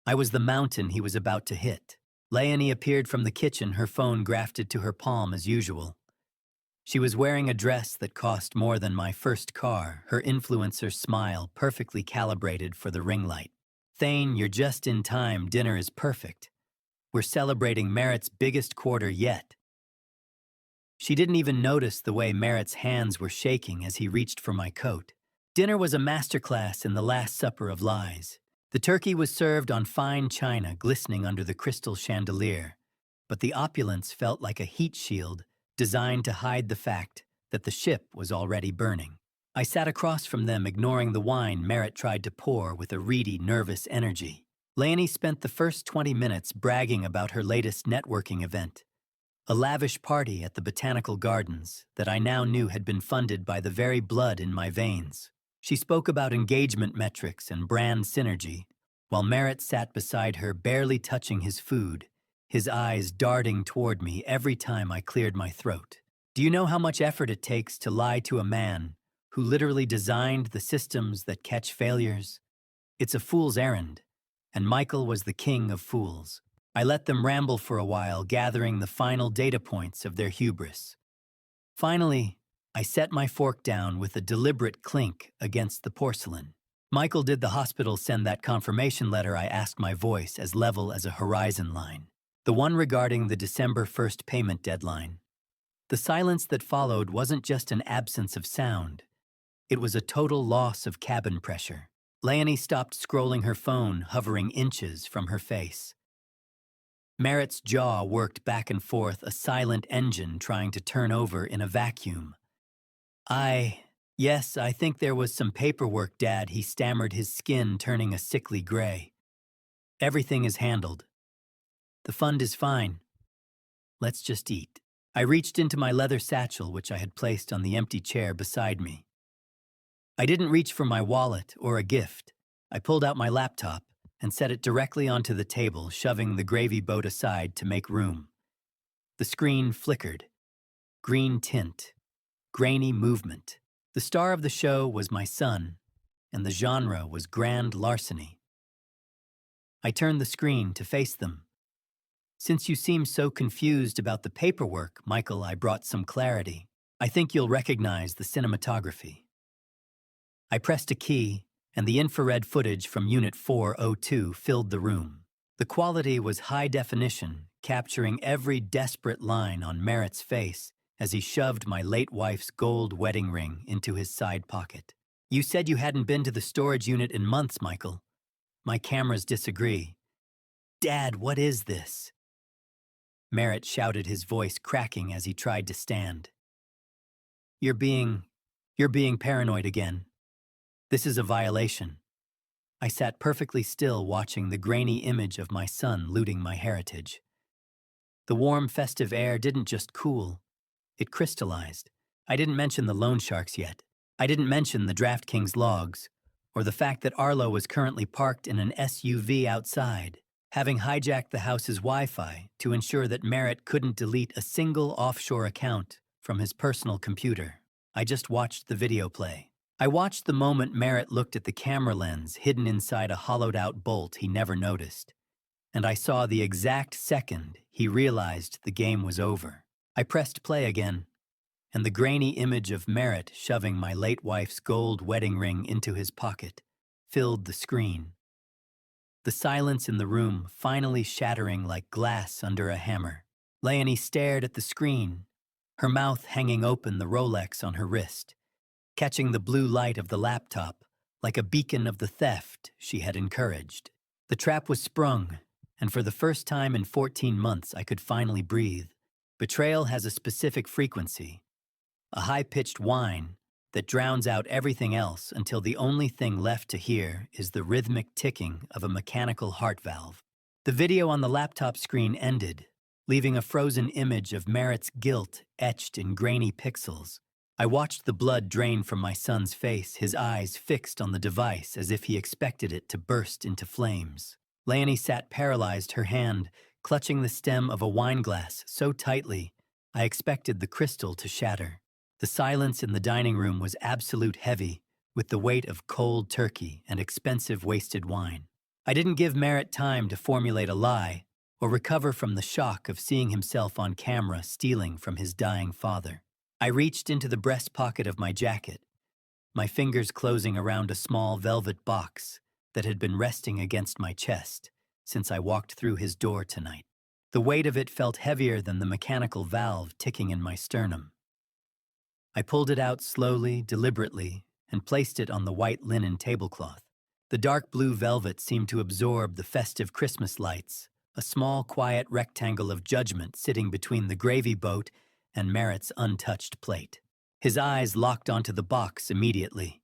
Speaker 1: I was the mountain he was about to hit. Leonie appeared from the kitchen, her phone grafted to her palm as usual. She was wearing a dress that cost more than my first car, her influencer smile perfectly calibrated for the ring light. "Thane, you're just in time. Dinner is perfect. We're celebrating Merritt's biggest quarter yet." She didn't even notice the way Merritt's hands were shaking as he reached for my coat. Dinner was a masterclass in the Last Supper of lies. The turkey was served on fine china glistening under the crystal chandelier, but the opulence felt like a heat shield designed to hide the fact that the ship was already burning. I sat across from them, ignoring the wine Merritt tried to pour with a reedy, nervous energy. Leonie spent the first 20 minutes bragging about her latest networking event, a lavish party at the Botanical Gardens that I now knew had been funded by the very blood in my veins. She spoke about engagement metrics and brand synergy, while Merritt sat beside her, barely touching his food, his eyes darting toward me every time I cleared my throat. "Do you know how much effort it takes to lie to a man who literally designed the systems that catch failures? It's a fool's errand, and Michael was the king of fools." I let them ramble for a while, gathering the final data points of their hubris. Finally, I set my fork down with a deliberate clink against the porcelain. "Michael, did the hospital send that confirmation letter?" I asked, my voice as level as a horizon line. "The one regarding the December 1st payment deadline." The silence that followed wasn't just an absence of sound. It was a total loss of cabin pressure. Leonie stopped scrolling her phone, hovering inches from her face. Merritt's jaw worked back and forth, a silent engine trying to turn over in a vacuum. Yes, I think there was some paperwork, Dad," he stammered, his skin turning a sickly gray. "Everything is handled. The fund is fine. Let's just eat." I reached into my leather satchel, which I had placed on the empty chair beside me. I didn't reach for my wallet or a gift. I pulled out my laptop and set it directly onto the table, shoving the gravy boat aside to make room. The screen flickered. Green tint. Grainy movement. The star of the show was my son, and the genre was grand larceny. I turned the screen to face them. "Since you seem so confused about the paperwork, Michael, I brought some clarity. I think you'll recognize the cinematography." I pressed a key, and the infrared footage from Unit 402 filled the room. The quality was high definition, capturing every desperate line on Merritt's face as he shoved my late wife's gold wedding ring into his side pocket. "You said you hadn't been to the storage unit in months, Michael. My cameras disagree." "Dad, what is this?" Merritt shouted, his voice cracking as he tried to stand. You're being paranoid again." This is a violation. I sat perfectly still watching the grainy image of my son looting my heritage. The warm, festive air didn't just cool, it crystallized. I didn't mention the loan sharks yet. I didn't mention the DraftKings logs, or the fact that Arlo was currently parked in an SUV outside, having hijacked the house's Wi-Fi to ensure that Merritt couldn't delete a single offshore account from his personal computer. I just watched the video play. I watched the moment Merritt looked at the camera lens hidden inside a hollowed-out bolt he never noticed, and I saw the exact second he realized the game was over. I pressed play again, and the grainy image of Merritt shoving my late wife's gold wedding ring into his pocket filled the screen. The silence in the room finally shattering like glass under a hammer. Leonie stared at the screen, her mouth hanging open, the Rolex on her wrist, catching the blue light of the laptop like a beacon of the theft she had encouraged. The trap was sprung, and for the first time in 14 months I could finally breathe. Betrayal has a specific frequency, a high-pitched whine that drowns out everything else until the only thing left to hear is the rhythmic ticking of a mechanical heart valve. The video on the laptop screen ended, leaving a frozen image of Merritt's guilt etched in grainy pixels. I watched the blood drain from my son's face, his eyes fixed on the device as if he expected it to burst into flames. Leonie sat paralyzed, her hand clutching the stem of a wineglass so tightly I expected the crystal to shatter. The silence in the dining room was absolute heavy, with the weight of cold turkey and expensive wasted wine. I didn't give Merritt time to formulate a lie or recover from the shock of seeing himself on camera stealing from his dying father. I reached into the breast pocket of my jacket, my fingers closing around a small velvet box that had been resting against my chest since I walked through his door tonight. The weight of it felt heavier than the mechanical valve ticking in my sternum. I pulled it out slowly, deliberately, and placed it on the white linen tablecloth. The dark blue velvet seemed to absorb the festive Christmas lights, a small, quiet rectangle of judgment sitting between the gravy boat and Merritt's untouched plate. His eyes locked onto the box immediately,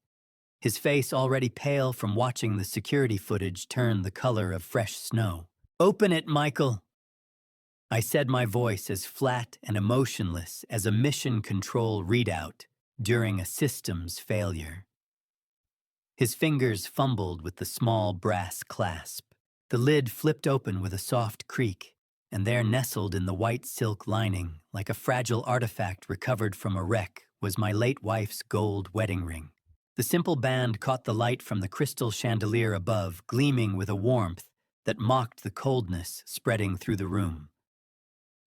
Speaker 1: his face already pale from watching the security footage turn the color of fresh snow. "Open it, Michael!" I said, my voice as flat and emotionless as a mission control readout during a systems failure. His fingers fumbled with the small brass clasp. The lid flipped open with a soft creak, and there, nestled in the white silk lining, like a fragile artifact recovered from a wreck, was my late wife's gold wedding ring. The simple band caught the light from the crystal chandelier above, gleaming with a warmth that mocked the coldness spreading through the room.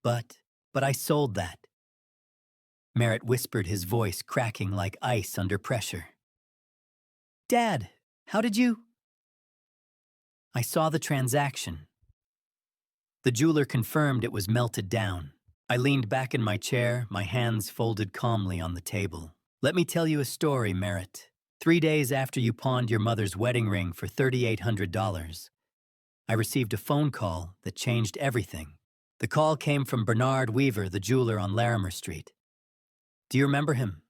Speaker 1: But I sold that," Merritt whispered, his voice cracking like ice under pressure. "Dad, how did you—" "I saw the transaction." The jeweler confirmed it was melted down. I leaned back in my chair, my hands folded calmly on the table. "Let me tell you a story, Merritt. 3 days after you pawned your mother's wedding ring for $3,800, I received a phone call that changed everything. The call came from Bernard Weaver, the jeweler on Larimer Street. Do you remember him?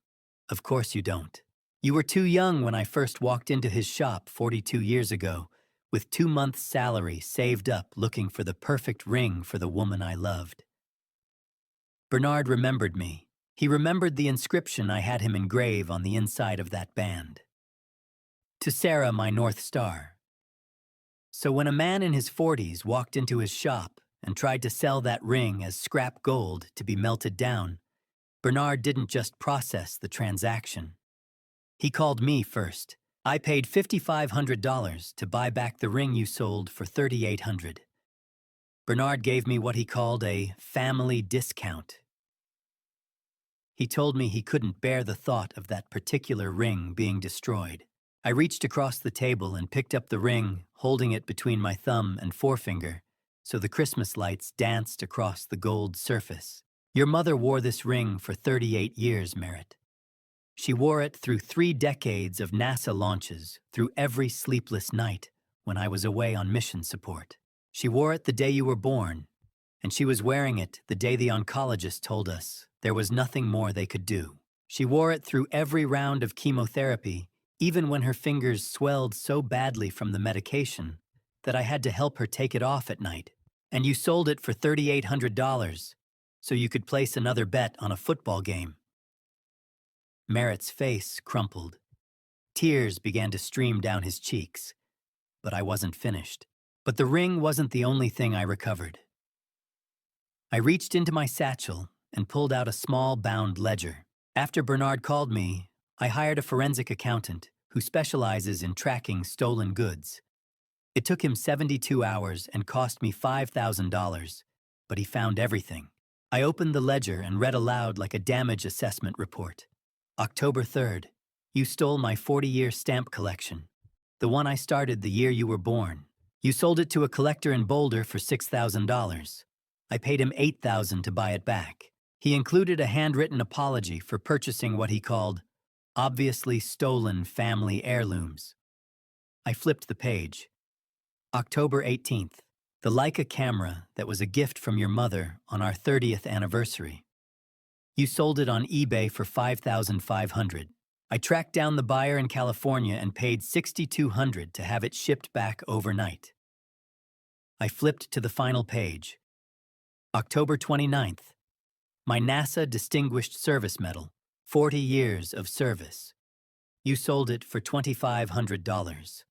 Speaker 1: Of course you don't. You were too young when I first walked into his shop 42 years ago, with 2 months' salary saved up looking for the perfect ring for the woman I loved. Bernard remembered me. He remembered the inscription I had him engrave on the inside of that band. To Sarah, my North Star. So when a man in his 40s walked into his shop and tried to sell that ring as scrap gold to be melted down, Bernard didn't just process the transaction. He called me first. I paid $5,500 to buy back the ring you sold for $3,800. Bernard gave me what he called a family discount. He told me he couldn't bear the thought of that particular ring being destroyed. I reached across the table and picked up the ring, holding it between my thumb and forefinger, so the Christmas lights danced across the gold surface. Your mother wore this ring for 38 years, Merritt. She wore it through 3 decades of NASA launches, through every sleepless night when I was away on mission support. She wore it the day you were born, and she was wearing it the day the oncologist told us there was nothing more they could do. She wore it through every round of chemotherapy, even when her fingers swelled so badly from the medication that I had to help her take it off at night. And you sold it for $3,800 so you could place another bet on a football game. Merritt's face crumpled. Tears began to stream down his cheeks, but I wasn't finished. But the ring wasn't the only thing I recovered. I reached into my satchel and pulled out a small bound ledger. After Bernard called me, I hired a forensic accountant who specializes in tracking stolen goods. It took him 72 hours and cost me $5,000, but he found everything. I opened the ledger and read aloud like a damage assessment report. October 3rd, you stole my 40-year stamp collection, the one I started the year you were born. You sold it to a collector in Boulder for $6,000. I paid him $8,000 to buy it back. He included a handwritten apology for purchasing what he called obviously stolen family heirlooms. I flipped the page. October 18th, the Leica camera that was a gift from your mother on our 30th anniversary. You sold it on eBay for $5,500. I tracked down the buyer in California and paid $6,200 to have it shipped back overnight. I flipped to the final page. October 29th, my NASA Distinguished Service Medal, 40 years of service. You sold it for $2,500.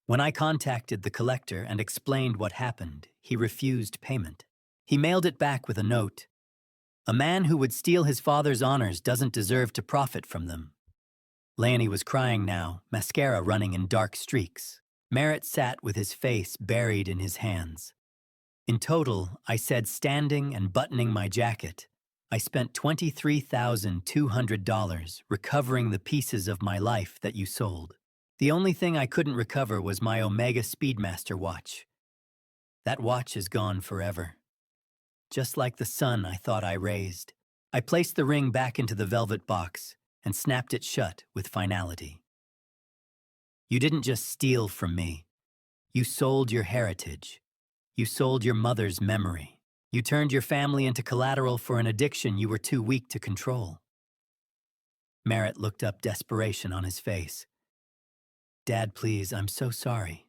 Speaker 1: When I contacted the collector and explained what happened, he refused payment. He mailed it back with a note. A man who would steal his father's honors doesn't deserve to profit from them. Leonie was crying now, mascara running in dark streaks. Merritt sat with his face buried in his hands. In total, I said, standing and buttoning my jacket, I spent $23,200 recovering the pieces of my life that you sold. The only thing I couldn't recover was my Omega Speedmaster watch. That watch is gone forever. Just like the son I thought I raised. I placed the ring back into the velvet box and snapped it shut with finality. You didn't just steal from me. You sold your heritage. You sold your mother's memory. You turned your family into collateral for an addiction you were too weak to control. Merritt looked up, desperation on his face. Dad, please, I'm so sorry.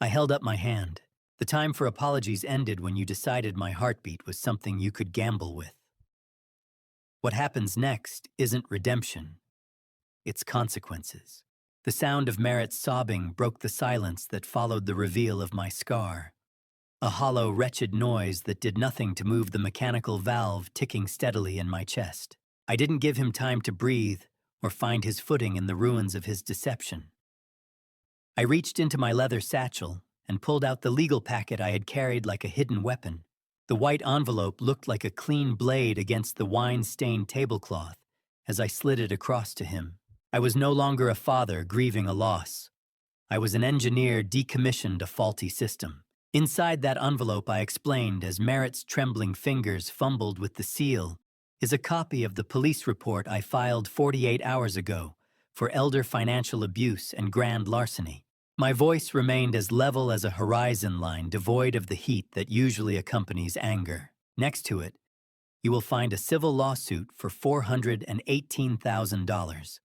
Speaker 1: I held up my hand. The time for apologies ended when you decided my heartbeat was something you could gamble with. What happens next isn't redemption. It's consequences. The sound of Merritt's sobbing broke the silence that followed the reveal of my scar. A hollow, wretched noise that did nothing to move the mechanical valve ticking steadily in my chest. I didn't give him time to breathe or find his footing in the ruins of his deception. I reached into my leather satchel and pulled out the legal packet I had carried like a hidden weapon. The white envelope looked like a clean blade against the wine-stained tablecloth as I slid it across to him. I was no longer a father grieving a loss. I was an engineer decommissioned a faulty system. Inside that envelope, I explained as Merritt's trembling fingers fumbled with the seal, is a copy of the police report I filed 48 hours ago for elder financial abuse and grand larceny. My voice remained as level as a horizon line devoid of the heat that usually accompanies anger. Next to it, you will find a civil lawsuit for $418,000.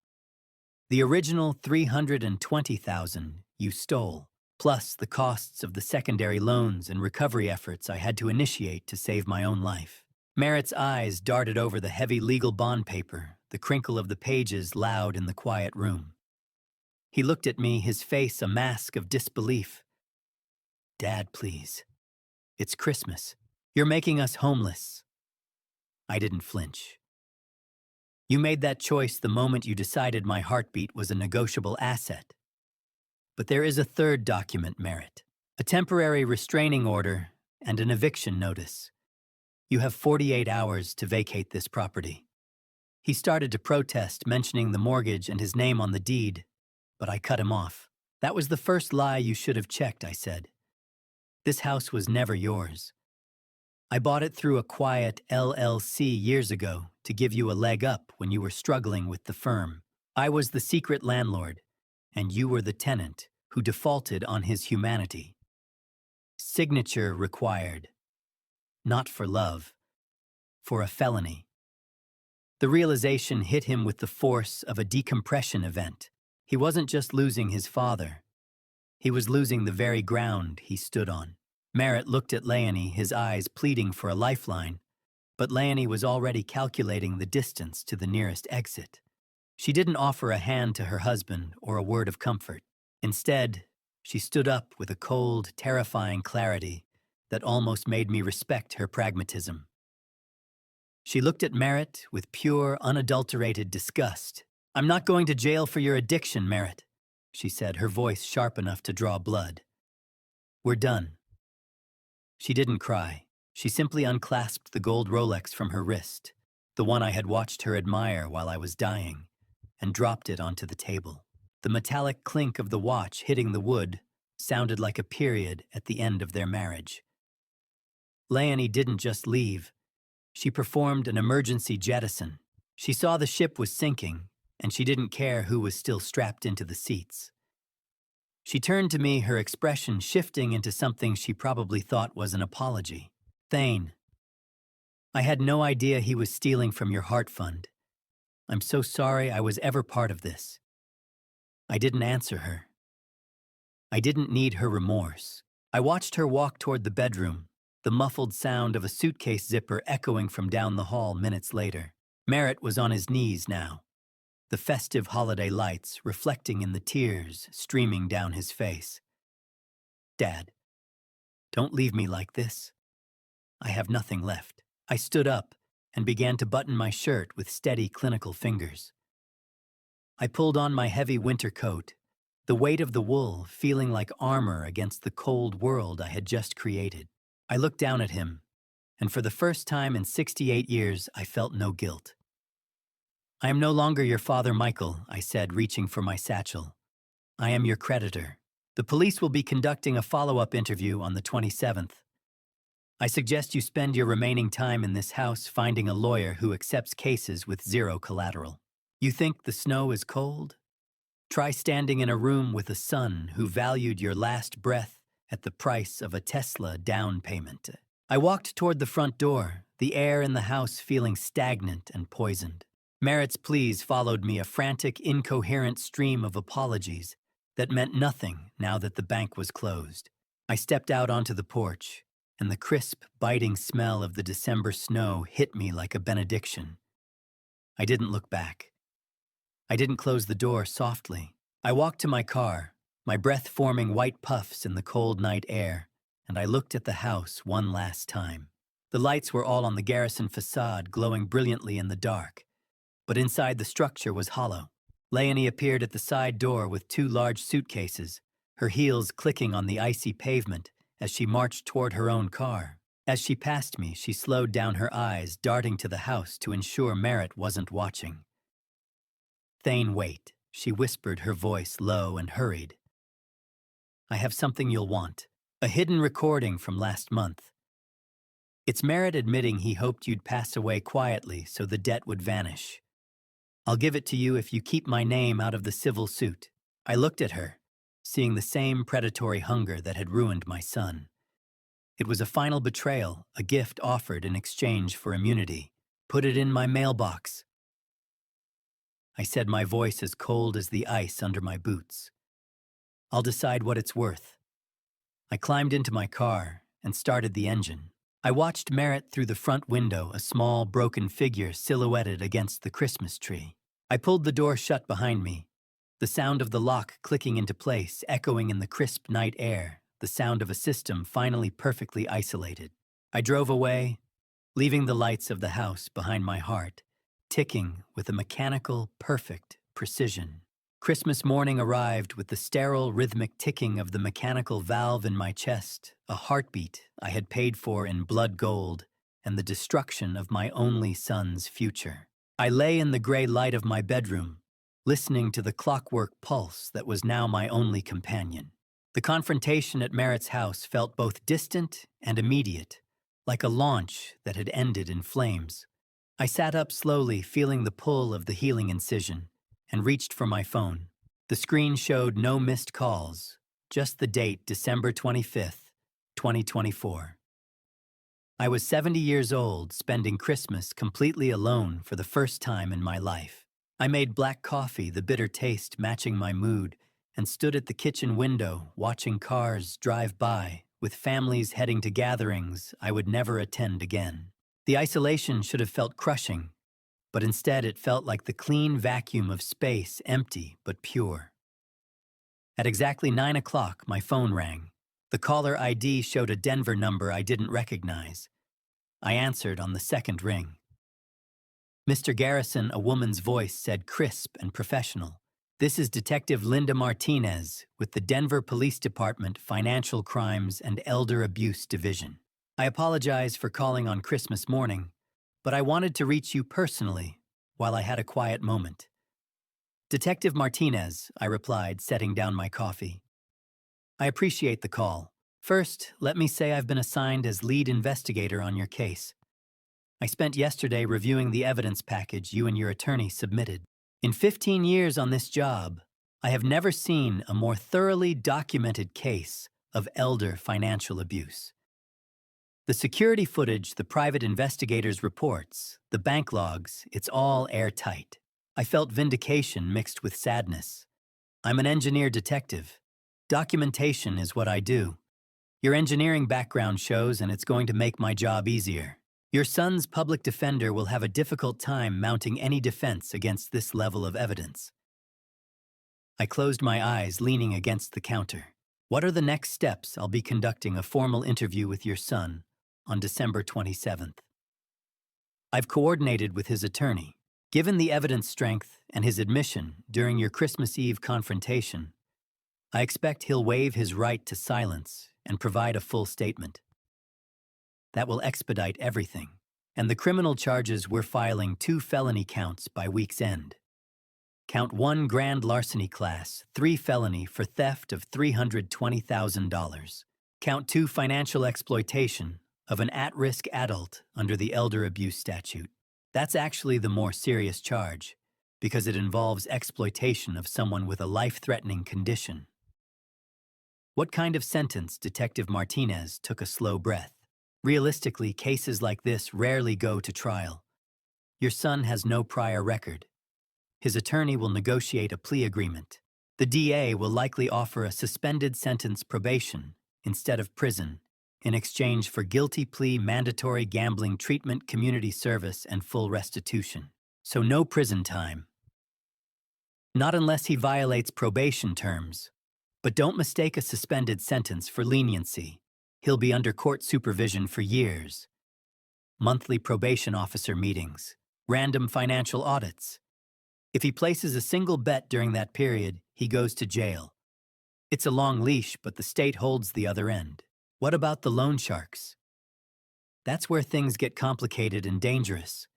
Speaker 1: The original $320,000 you stole, plus the costs of the secondary loans and recovery efforts I had to initiate to save my own life. Merritt's eyes darted over the heavy legal bond paper, the crinkle of the pages loud in the quiet room. He looked at me, his face a mask of disbelief. Dad, please. It's Christmas. You're making us homeless. I didn't flinch. You made that choice the moment you decided my heartbeat was a negotiable asset. But there is a third document, Merritt. A temporary restraining order and an eviction notice. You have 48 hours to vacate this property. He started to protest, mentioning the mortgage and his name on the deed, but I cut him off. That was the first lie you should have checked, I said. This house was never yours. I bought it through a quiet LLC years ago to give you a leg up when you were struggling with the firm. I was the secret landlord, and you were the tenant who defaulted on his humanity. Signature required. Not for love, for a felony. The realization hit him with the force of a decompression event. He wasn't just losing his father. He was losing the very ground he stood on. Merritt looked at Leonie, his eyes pleading for a lifeline, but Leonie was already calculating the distance to the nearest exit. She didn't offer a hand to her husband or a word of comfort. Instead, she stood up with a cold, terrifying clarity that almost made me respect her pragmatism. She looked at Merritt with pure, unadulterated disgust. "I'm not going to jail for your addiction, Merritt," she said, her voice sharp enough to draw blood. "We're done." She didn't cry. She simply unclasped the gold Rolex from her wrist, the one I had watched her admire while I was dying, and dropped it onto the table. The metallic clink of the watch hitting the wood sounded like a period at the end of their marriage. Leonie didn't just leave. She performed an emergency jettison. She saw the ship was sinking, and she didn't care who was still strapped into the seats. She turned to me, her expression shifting into something she probably thought was an apology. "Thane, I had no idea he was stealing from your heart fund. I'm so sorry I was ever part of this." I didn't answer her. I didn't need her remorse. I watched her walk toward the bedroom, the muffled sound of a suitcase zipper echoing from down the hall minutes later. Merritt was on his knees now, the festive holiday lights reflecting in the tears streaming down his face. "Dad, don't leave me like this. I have nothing left." I stood up and began to button my shirt with steady, clinical fingers. I pulled on my heavy winter coat, the weight of the wool feeling like armor against the cold world I had just created. I looked down at him, and for the first time in 68 years, I felt no guilt. "I am no longer your father, Michael," I said, reaching for my satchel. "I am your creditor. The police will be conducting a follow-up interview on the 27th. I suggest you spend your remaining time in this house finding a lawyer who accepts cases with zero collateral. You think the snow is cold? Try standing in a room with a son who valued your last breath at the price of a Tesla down payment." I walked toward the front door, the air in the house feeling stagnant and poisoned. Merritt's pleas followed me, a frantic, incoherent stream of apologies that meant nothing now that the bank was closed. I stepped out onto the porch, and the crisp, biting smell of the December snow hit me like a benediction. I didn't look back. I didn't close the door softly. I walked to my car, my breath forming white puffs in the cold night air, and I looked at the house one last time. The lights were all on the garrison facade, glowing brilliantly in the dark, but inside the structure was hollow. Leonie appeared at the side door with 2 large suitcases, her heels clicking on the icy pavement as she marched toward her own car. As she passed me, she slowed down her eyes, darting to the house to ensure Merritt wasn't watching. "Thane, wait," she whispered, her voice low and hurried. "I have something you'll want. A hidden recording from last month. It's Merritt admitting he hoped you'd pass away quietly so the debt would vanish. I'll give it to you if you keep my name out of the civil suit." I looked at her, seeing the same predatory hunger that had ruined my son. It was a final betrayal, a gift offered in exchange for immunity. "Put it in my mailbox," I said, my voice as cold as the ice under my boots. "I'll decide what it's worth." I climbed into my car and started the engine. I watched Merritt through the front window, a small, broken figure silhouetted against the Christmas tree. I pulled the door shut behind me, the sound of the lock clicking into place, echoing in the crisp night air, the sound of a system finally perfectly isolated. I drove away, leaving the lights of the house behind my heart, ticking with a mechanical, perfect precision. Christmas morning arrived with the sterile, rhythmic ticking of the mechanical valve in my chest, a heartbeat I had paid for in blood gold, and the destruction of my only son's future. I lay in the gray light of my bedroom, listening to the clockwork pulse that was now my only companion. The confrontation at Merritt's house felt both distant and immediate, like a launch that had ended in flames. I sat up slowly, feeling the pull of the healing incision, and reached for my phone. The screen showed no missed calls, just the date, December 25th, 2024. I was 70 years old, spending Christmas completely alone for the first time in my life. I made black coffee, the bitter taste matching my mood, and stood at the kitchen window watching cars drive by, with families heading to gatherings I would never attend again. The isolation should have felt crushing, but instead it felt like the clean vacuum of space, empty but pure. At exactly 9 o'clock, my phone rang. The caller ID showed a Denver number I didn't recognize. I answered on the second ring. Mr. Garrison, a woman's voice said, crisp and professional. This is Detective Linda Martinez with the Denver Police Department Financial Crimes and Elder Abuse Division. I apologize for calling on Christmas morning, but I wanted to reach you personally while I had a quiet moment. Detective Martinez, I replied, setting down my coffee. I appreciate the call. First, let me say I've been assigned as lead investigator on your case. I spent yesterday reviewing the evidence package you and your attorney submitted. In 15 years on this job, I have never seen a more thoroughly documented case of elder financial abuse. The security footage, the private investigators' reports, the bank logs, it's all airtight. I felt vindication mixed with sadness. I'm an engineer detective. Documentation is what I do. Your engineering background shows, and it's going to make my job easier. Your son's public defender will have a difficult time mounting any defense against this level of evidence. I closed my eyes, leaning against the counter. What are the next steps? I'll be conducting a formal interview with your son on December 27th. I've coordinated with his attorney. Given the evidence strength and his admission during your Christmas Eve confrontation, I expect he'll waive his right to silence and provide a full statement. That will expedite everything, and the criminal charges we're filing 2 felony counts by week's end. Count 1 grand larceny class, 3 felony for theft of $320,000. Count 2 financial exploitation of an at-risk adult under the elder abuse statute. That's actually the more serious charge, because it involves exploitation of someone with a life-threatening condition. What kind of sentence? Detective Martinez took a slow breath. Realistically, cases like this rarely go to trial. Your son has no prior record. His attorney will negotiate a plea agreement. The DA will likely offer a suspended sentence probation instead of prison in exchange for guilty plea, mandatory gambling treatment, community service, and full restitution. So no prison time. Not unless he violates probation terms. But don't mistake a suspended sentence for leniency. He'll be under court supervision for years. Monthly probation officer meetings, random financial audits. If he places a single bet during that period, he goes to jail. It's a long leash, but the state holds the other end. What about the loan sharks? That's where things get complicated and dangerous.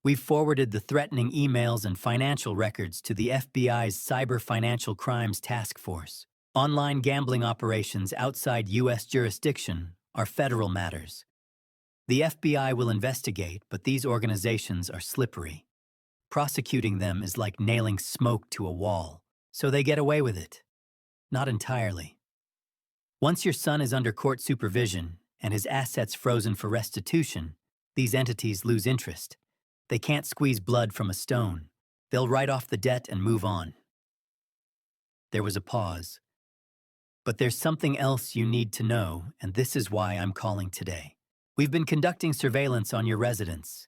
Speaker 1: We've forwarded the threatening emails and financial records to the FBI's Cyber Financial Crimes Task Force. Online gambling operations outside U.S. jurisdiction are federal matters. The FBI will investigate, but these organizations are slippery. Prosecuting them is like nailing smoke to a wall, so they get away with it. Not entirely. Once your son is under court supervision and his assets frozen for restitution, these entities lose interest. They can't squeeze blood from a stone. They'll write off the debt and move on. There was a pause. But there's something else you need to know, and this is why I'm calling today. We've been conducting surveillance on your residence,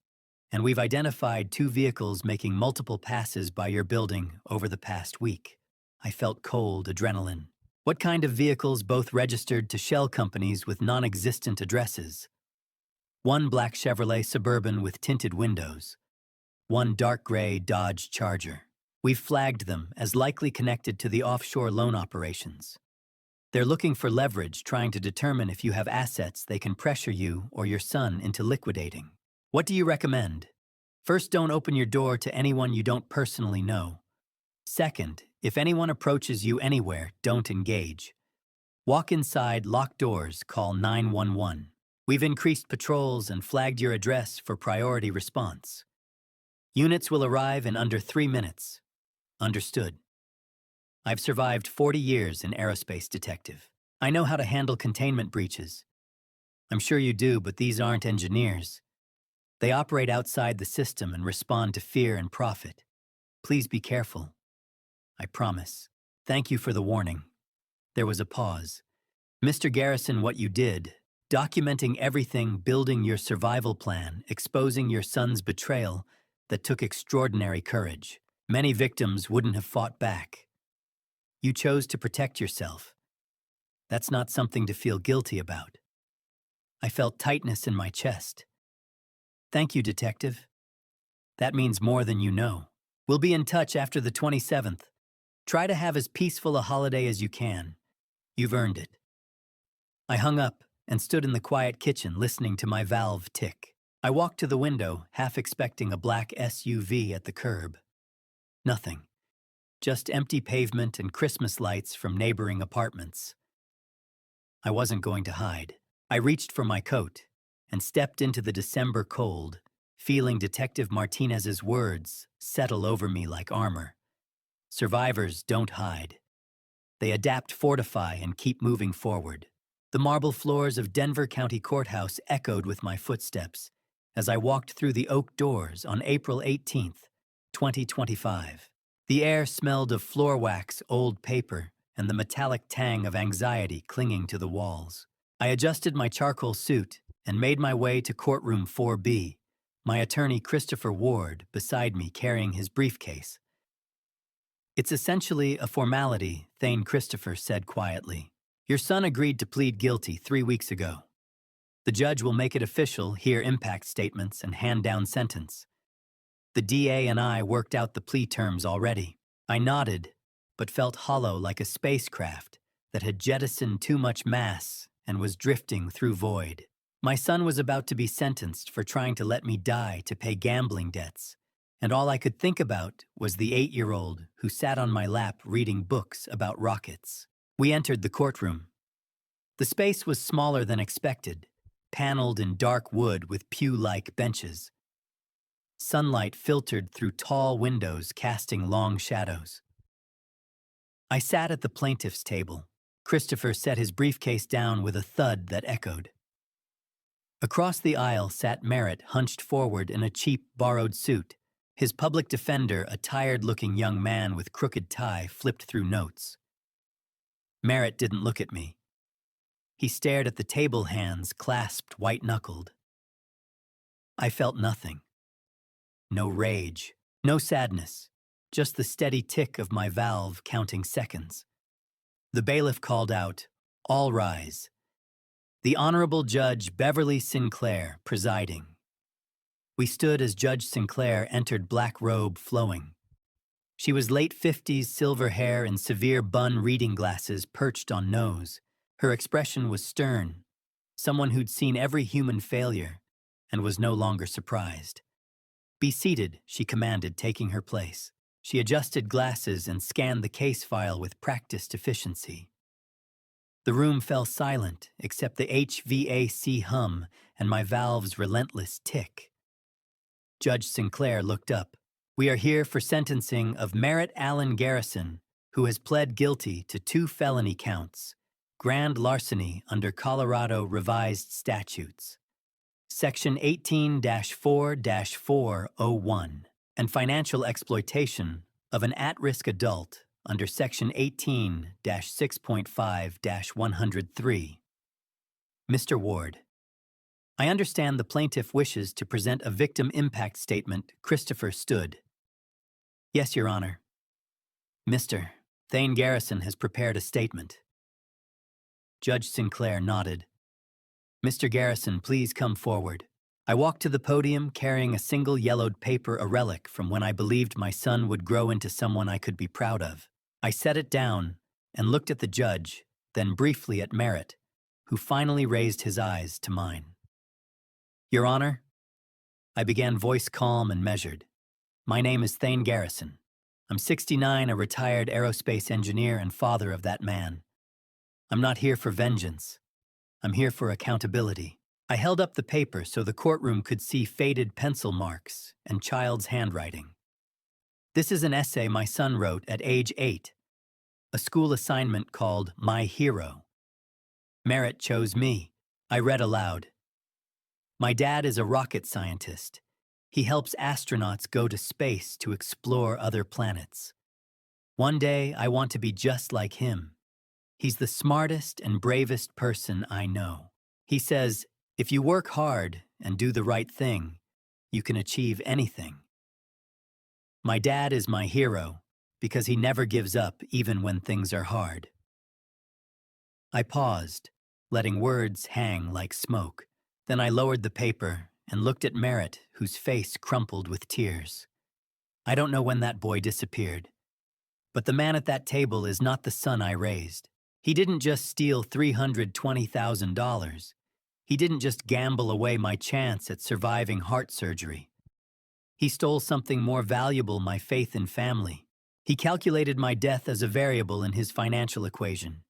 Speaker 1: and we've identified 2 vehicles making multiple passes by your building over the past week. I felt cold adrenaline. What kind of vehicles? Both registered to shell companies with non-existent addresses. 1 black Chevrolet Suburban with tinted windows. 1 dark gray Dodge Charger. We've flagged them as likely connected to the offshore loan operations. They're looking for leverage, trying to determine if you have assets they can pressure you or your son into liquidating. What do you recommend? First, don't open your door to anyone you don't personally know. Second, if anyone approaches you anywhere, don't engage. Walk inside, lock doors, call 911. We've increased patrols and flagged your address for priority response. Units will arrive in under 3 minutes. Understood. I've survived 40 years in aerospace, detective. I know how to handle containment breaches. I'm sure you do, but these aren't engineers. They operate outside the system and respond to fear and profit. Please be careful. I promise. Thank you for the warning. There was a pause. Mr. Garrison, what you did, documenting everything, building your survival plan, exposing your son's betrayal, that took extraordinary courage. Many victims wouldn't have fought back. You chose to protect yourself. That's not something to feel guilty about. I felt tightness in my chest. Thank you, Detective. That means more than you know. We'll be in touch after the 27th. Try to have as peaceful a holiday as you can. You've earned it. I hung up and stood in the quiet kitchen listening to my valve tick. I walked to the window, half expecting a black SUV at the curb. Nothing. Just empty pavement and Christmas lights from neighboring apartments. I wasn't going to hide. I reached for my coat and stepped into the December cold, feeling Detective Martinez's words settle over me like armor. Survivors don't hide. They adapt, fortify, and keep moving forward. The marble floors of Denver County Courthouse echoed with my footsteps as I walked through the oak doors on April 18th, 2025. The air smelled of floor wax, old paper, and the metallic tang of anxiety clinging to the walls. I adjusted my charcoal suit and made my way to courtroom 4B, my attorney Christopher Ward beside me carrying his briefcase. It's essentially a formality, Thane Christopher said quietly. Your son agreed to plead guilty 3 weeks ago. The judge will make it official, hear impact statements, and hand down sentence. The DA and I worked out the plea terms already. I nodded, but felt hollow like a spacecraft that had jettisoned too much mass and was drifting through void. My son was about to be sentenced for trying to let me die to pay gambling debts, and all I could think about was the 8-year-old who sat on my lap reading books about rockets. We entered the courtroom. The space was smaller than expected, paneled in dark wood with pew-like benches. Sunlight filtered through tall windows, casting long shadows. I sat at the plaintiff's table. Christopher set his briefcase down with a thud that echoed. Across the aisle sat Merritt, hunched forward in a cheap, borrowed suit. His public defender, a tired-looking young man with crooked tie, flipped through notes. Merritt didn't look at me. He stared at the table, hands clasped white-knuckled. I felt nothing. No rage, no sadness, just the steady tick of my valve counting seconds. The bailiff called out, "All rise." The Honorable Judge Beverly Sinclair presiding. We stood as Judge Sinclair entered, black robe flowing. She was late 50s, silver hair and severe bun, reading glasses perched on nose. Her expression was stern, someone who'd seen every human failure and was no longer surprised. "Be seated," she commanded, taking her place. She adjusted glasses and scanned the case file with practiced efficiency. The room fell silent, except the HVAC hum and my valve's relentless tick. Judge Sinclair looked up. "We are here for sentencing of Merritt Allen Garrison, who has pled guilty to 2 felony counts, grand larceny under Colorado revised statutes, Section 18-4-401, and financial exploitation of an at-risk adult under Section 18-6.5-103. Mr. Ward, I understand the plaintiff wishes to present a victim impact statement." Christopher stood. "Yes, Your Honor. Mr. Thane Garrison has prepared a statement." Judge Sinclair nodded. "Mr. Garrison, please come forward." I walked to the podium carrying a single yellowed paper, a relic from when I believed my son would grow into someone I could be proud of. I set it down and looked at the judge, then briefly at Merritt, who finally raised his eyes to mine. "Your Honor," I began, voice calm and measured. "My name is Thane Garrison. I'm 69, a retired aerospace engineer and father of that man. I'm not here for vengeance. I'm here for accountability." I held up the paper so the courtroom could see faded pencil marks and child's handwriting. "This is an essay my son wrote at age 8, a school assignment called My Hero. Merritt chose me, I read aloud. My dad is a rocket scientist. He helps astronauts go to space to explore other planets. One day, I want to be just like him. He's the smartest and bravest person I know. He says, if you work hard and do the right thing, you can achieve anything. My dad is my hero because he never gives up even when things are hard. I paused, letting words hang like smoke. Then I lowered the paper and looked at Merritt, whose face crumpled with tears. I don't know when that boy disappeared, but the man at that table is not the son I raised. He didn't just steal $320,000. He didn't just gamble away my chance at surviving heart surgery. He stole something more valuable, my faith in family. He calculated my death as a variable in his financial equation.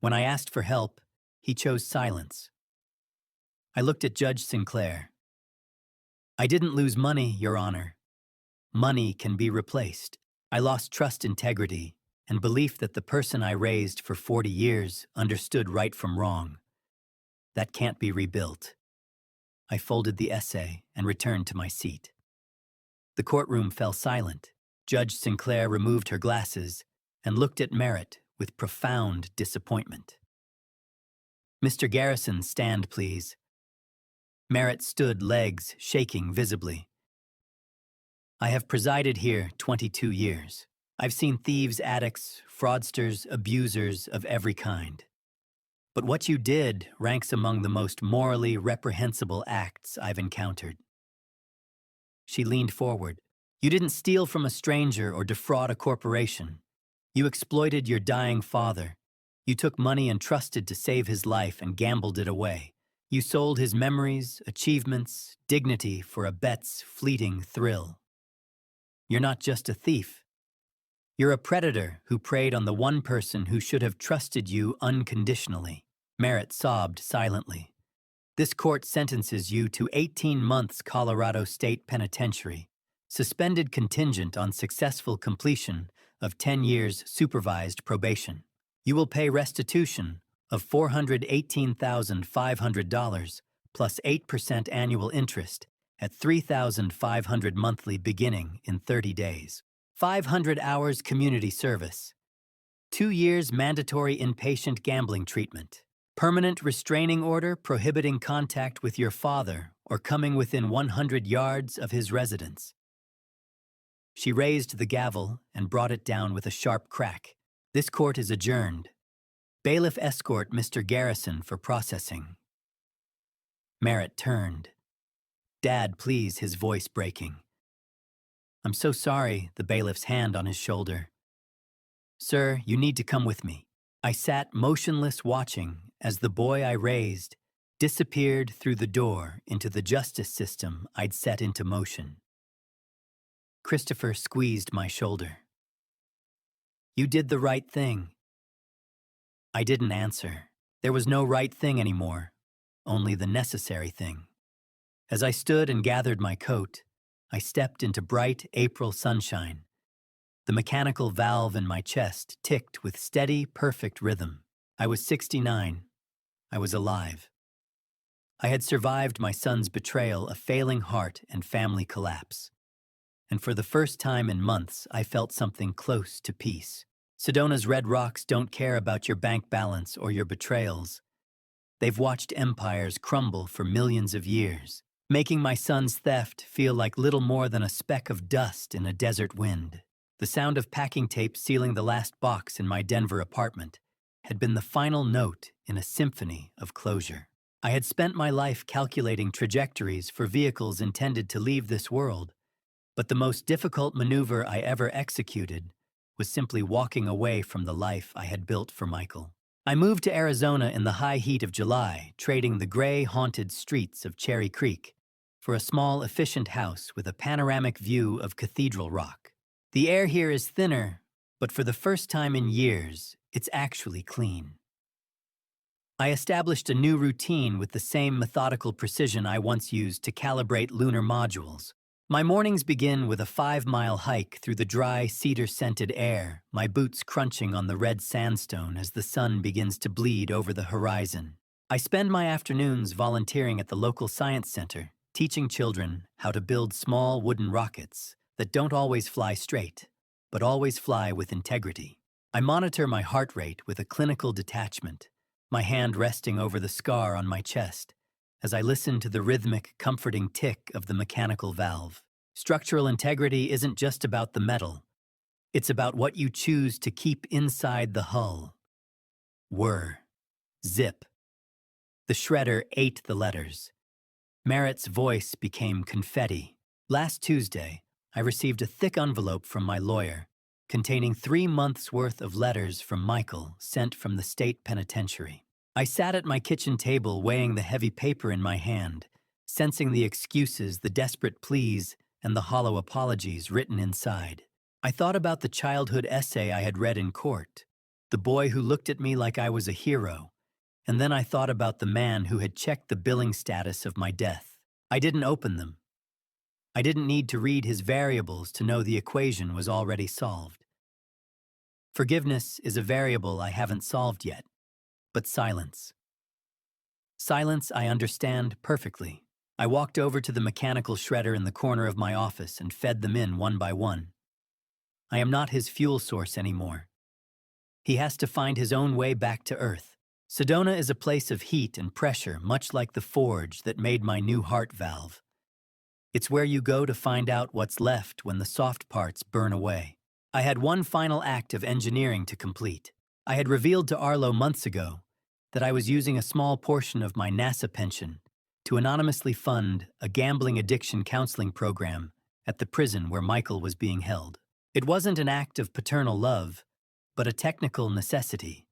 Speaker 1: When I asked for help, he chose silence. I looked at Judge Sinclair. I didn't lose money, Your Honor. Money can be replaced. I lost trust, integrity, and belief that the person I raised for 40 years understood right from wrong. That can't be rebuilt. I folded the essay and returned to my seat. The courtroom fell silent. Judge Sinclair removed her glasses and looked at Merritt with profound disappointment. Mr. Garrison, stand, please. Merritt stood, legs shaking visibly. I have presided here 22 years. I've seen thieves, addicts, fraudsters, abusers of every kind. But what you did ranks among the most morally reprehensible acts I've encountered. She leaned forward. You didn't steal from a stranger or defraud a corporation. You exploited your dying father. You took money entrusted to save his life and gambled it away. You sold his memories, achievements, dignity for a bet's fleeting thrill. You're not just a thief. You're a predator who preyed on the one person who should have trusted you unconditionally. Merritt sobbed silently. This court sentences you to 18 months Colorado State Penitentiary, suspended contingent on successful completion of 10 years supervised probation. You will pay restitution of $418,500 plus 8% annual interest at $3,500 monthly beginning in 30 days. 500 hours community service. 2 years mandatory inpatient gambling treatment. Permanent restraining order prohibiting contact with your father or coming within 100 yards of his residence. She raised the gavel and brought it down with a sharp crack. This court is adjourned. Bailiff, escort Mr. Garrison for processing. Merritt turned. Dad, please, his voice breaking. I'm so sorry, the bailiff's hand on his shoulder. Sir, you need to come with me. I sat motionless watching as the boy I raised disappeared through the door into the justice system I'd set into motion. Christopher squeezed my shoulder. You did the right thing. I didn't answer. There was no right thing anymore, only the necessary thing. As I stood and gathered my coat, I stepped into bright April sunshine. The mechanical valve in my chest ticked with steady, perfect rhythm. I was 69. I was alive. I had survived my son's betrayal, a failing heart, and family collapse. And for the first time in months, I felt something close to peace. Sedona's red rocks don't care about your bank balance or your betrayals. They've watched empires crumble for millions of years, making my son's theft feel like little more than a speck of dust in a desert wind. The sound of packing tape sealing the last box in my Denver apartment had been the final note in a symphony of closure. I had spent my life calculating trajectories for vehicles intended to leave this world, but the most difficult maneuver I ever executed was simply walking away from the life I had built for Michael. I moved to Arizona in the high heat of July, trading the gray, haunted streets of Cherry Creek for a small, efficient house with a panoramic view of Cathedral Rock. The air here is thinner, but for the first time in years, it's actually clean. I established a new routine with the same methodical precision I once used to calibrate lunar modules. My mornings begin with a 5-mile hike through the dry, cedar-scented air, my boots crunching on the red sandstone as the sun begins to bleed over the horizon. I spend my afternoons volunteering at the local science center, teaching children how to build small wooden rockets that don't always fly straight, but always fly with integrity. I monitor my heart rate with a clinical detachment, my hand resting over the scar on my chest, as I listen to the rhythmic, comforting tick of the mechanical valve. Structural integrity isn't just about the metal. It's about what you choose to keep inside the hull. Whir. Zip. The shredder ate the letters. Merritt's voice became confetti. Last Tuesday, I received a thick envelope from my lawyer, containing 3 months' worth of letters from Michael sent from the state penitentiary. I sat at my kitchen table weighing the heavy paper in my hand, sensing the excuses, the desperate pleas, and the hollow apologies written inside. I thought about the childhood essay I had read in court, the boy who looked at me like I was a hero, and then I thought about the man who had checked the billing status of my death. I didn't open them. I didn't need to read his variables to know the equation was already solved. Forgiveness is a variable I haven't solved yet, but silence. Silence I understand perfectly. I walked over to the mechanical shredder in the corner of my office and fed them in one by one. I am not his fuel source anymore. He has to find his own way back to Earth. Sedona is a place of heat and pressure, much like the forge that made my new heart valve. It's where you go to find out what's left when the soft parts burn away. I had one final act of engineering to complete. I had revealed to Arlo months ago that I was using a small portion of my NASA pension to anonymously fund a gambling addiction counseling program at the prison where Michael was being held. It wasn't an act of paternal love, but a technical necessity.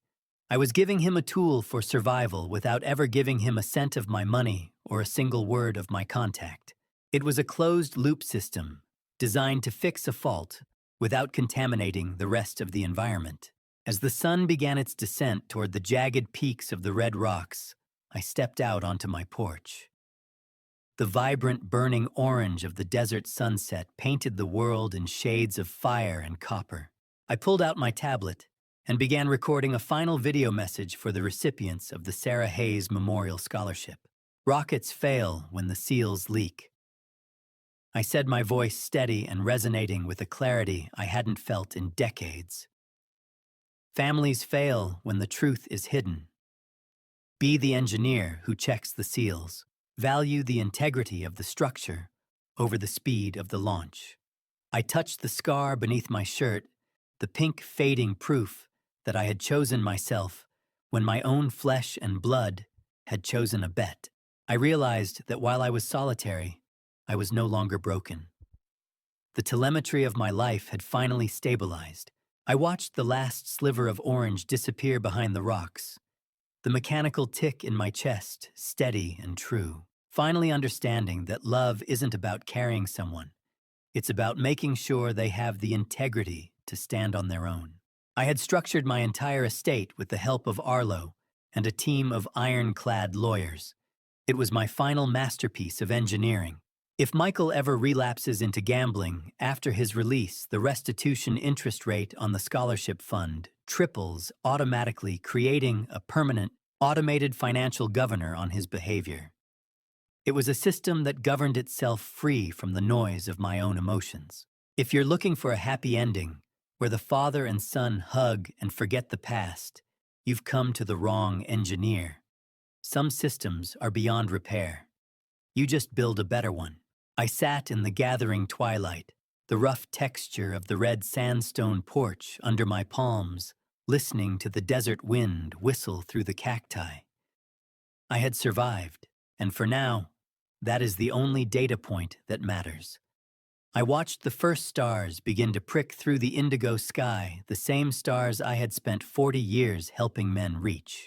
Speaker 1: I was giving him a tool for survival without ever giving him a cent of my money or a single word of my contact. It was a closed-loop system designed to fix a fault without contaminating the rest of the environment. As the sun began its descent toward the jagged peaks of the red rocks, I stepped out onto my porch. The vibrant burning orange of the desert sunset painted the world in shades of fire and copper. I pulled out my tablet and began recording a final video message for the recipients of the Sarah Hayes Memorial Scholarship. Rockets fail when the seals leak. I said, my voice steady and resonating with a clarity I hadn't felt in decades. Families fail when the truth is hidden. Be the engineer who checks the seals. Value the integrity of the structure over the speed of the launch. I touched the scar beneath my shirt, the pink fading proof that I had chosen myself when my own flesh and blood had chosen a bet. I realized that while I was solitary, I was no longer broken. The telemetry of my life had finally stabilized. I watched the last sliver of orange disappear behind the rocks, the mechanical tick in my chest steady and true, finally understanding that love isn't about carrying someone. It's about making sure they have the integrity to stand on their own. I had structured my entire estate with the help of Arlo and a team of ironclad lawyers. It was my final masterpiece of engineering. If Michael ever relapses into gambling, after his release, the restitution interest rate on the scholarship fund triples automatically, creating a permanent, automated financial governor on his behavior. It was a system that governed itself free from the noise of my own emotions. If you're looking for a happy ending, where the father and son hug and forget the past, you've come to the wrong engineer. Some systems are beyond repair. You just build a better one. I sat in the gathering twilight, the rough texture of the red sandstone porch under my palms, listening to the desert wind whistle through the cacti. I had survived, and for now, that is the only data point that matters. I watched the first stars begin to prick through the indigo sky, the same stars I had spent 40 years helping men reach.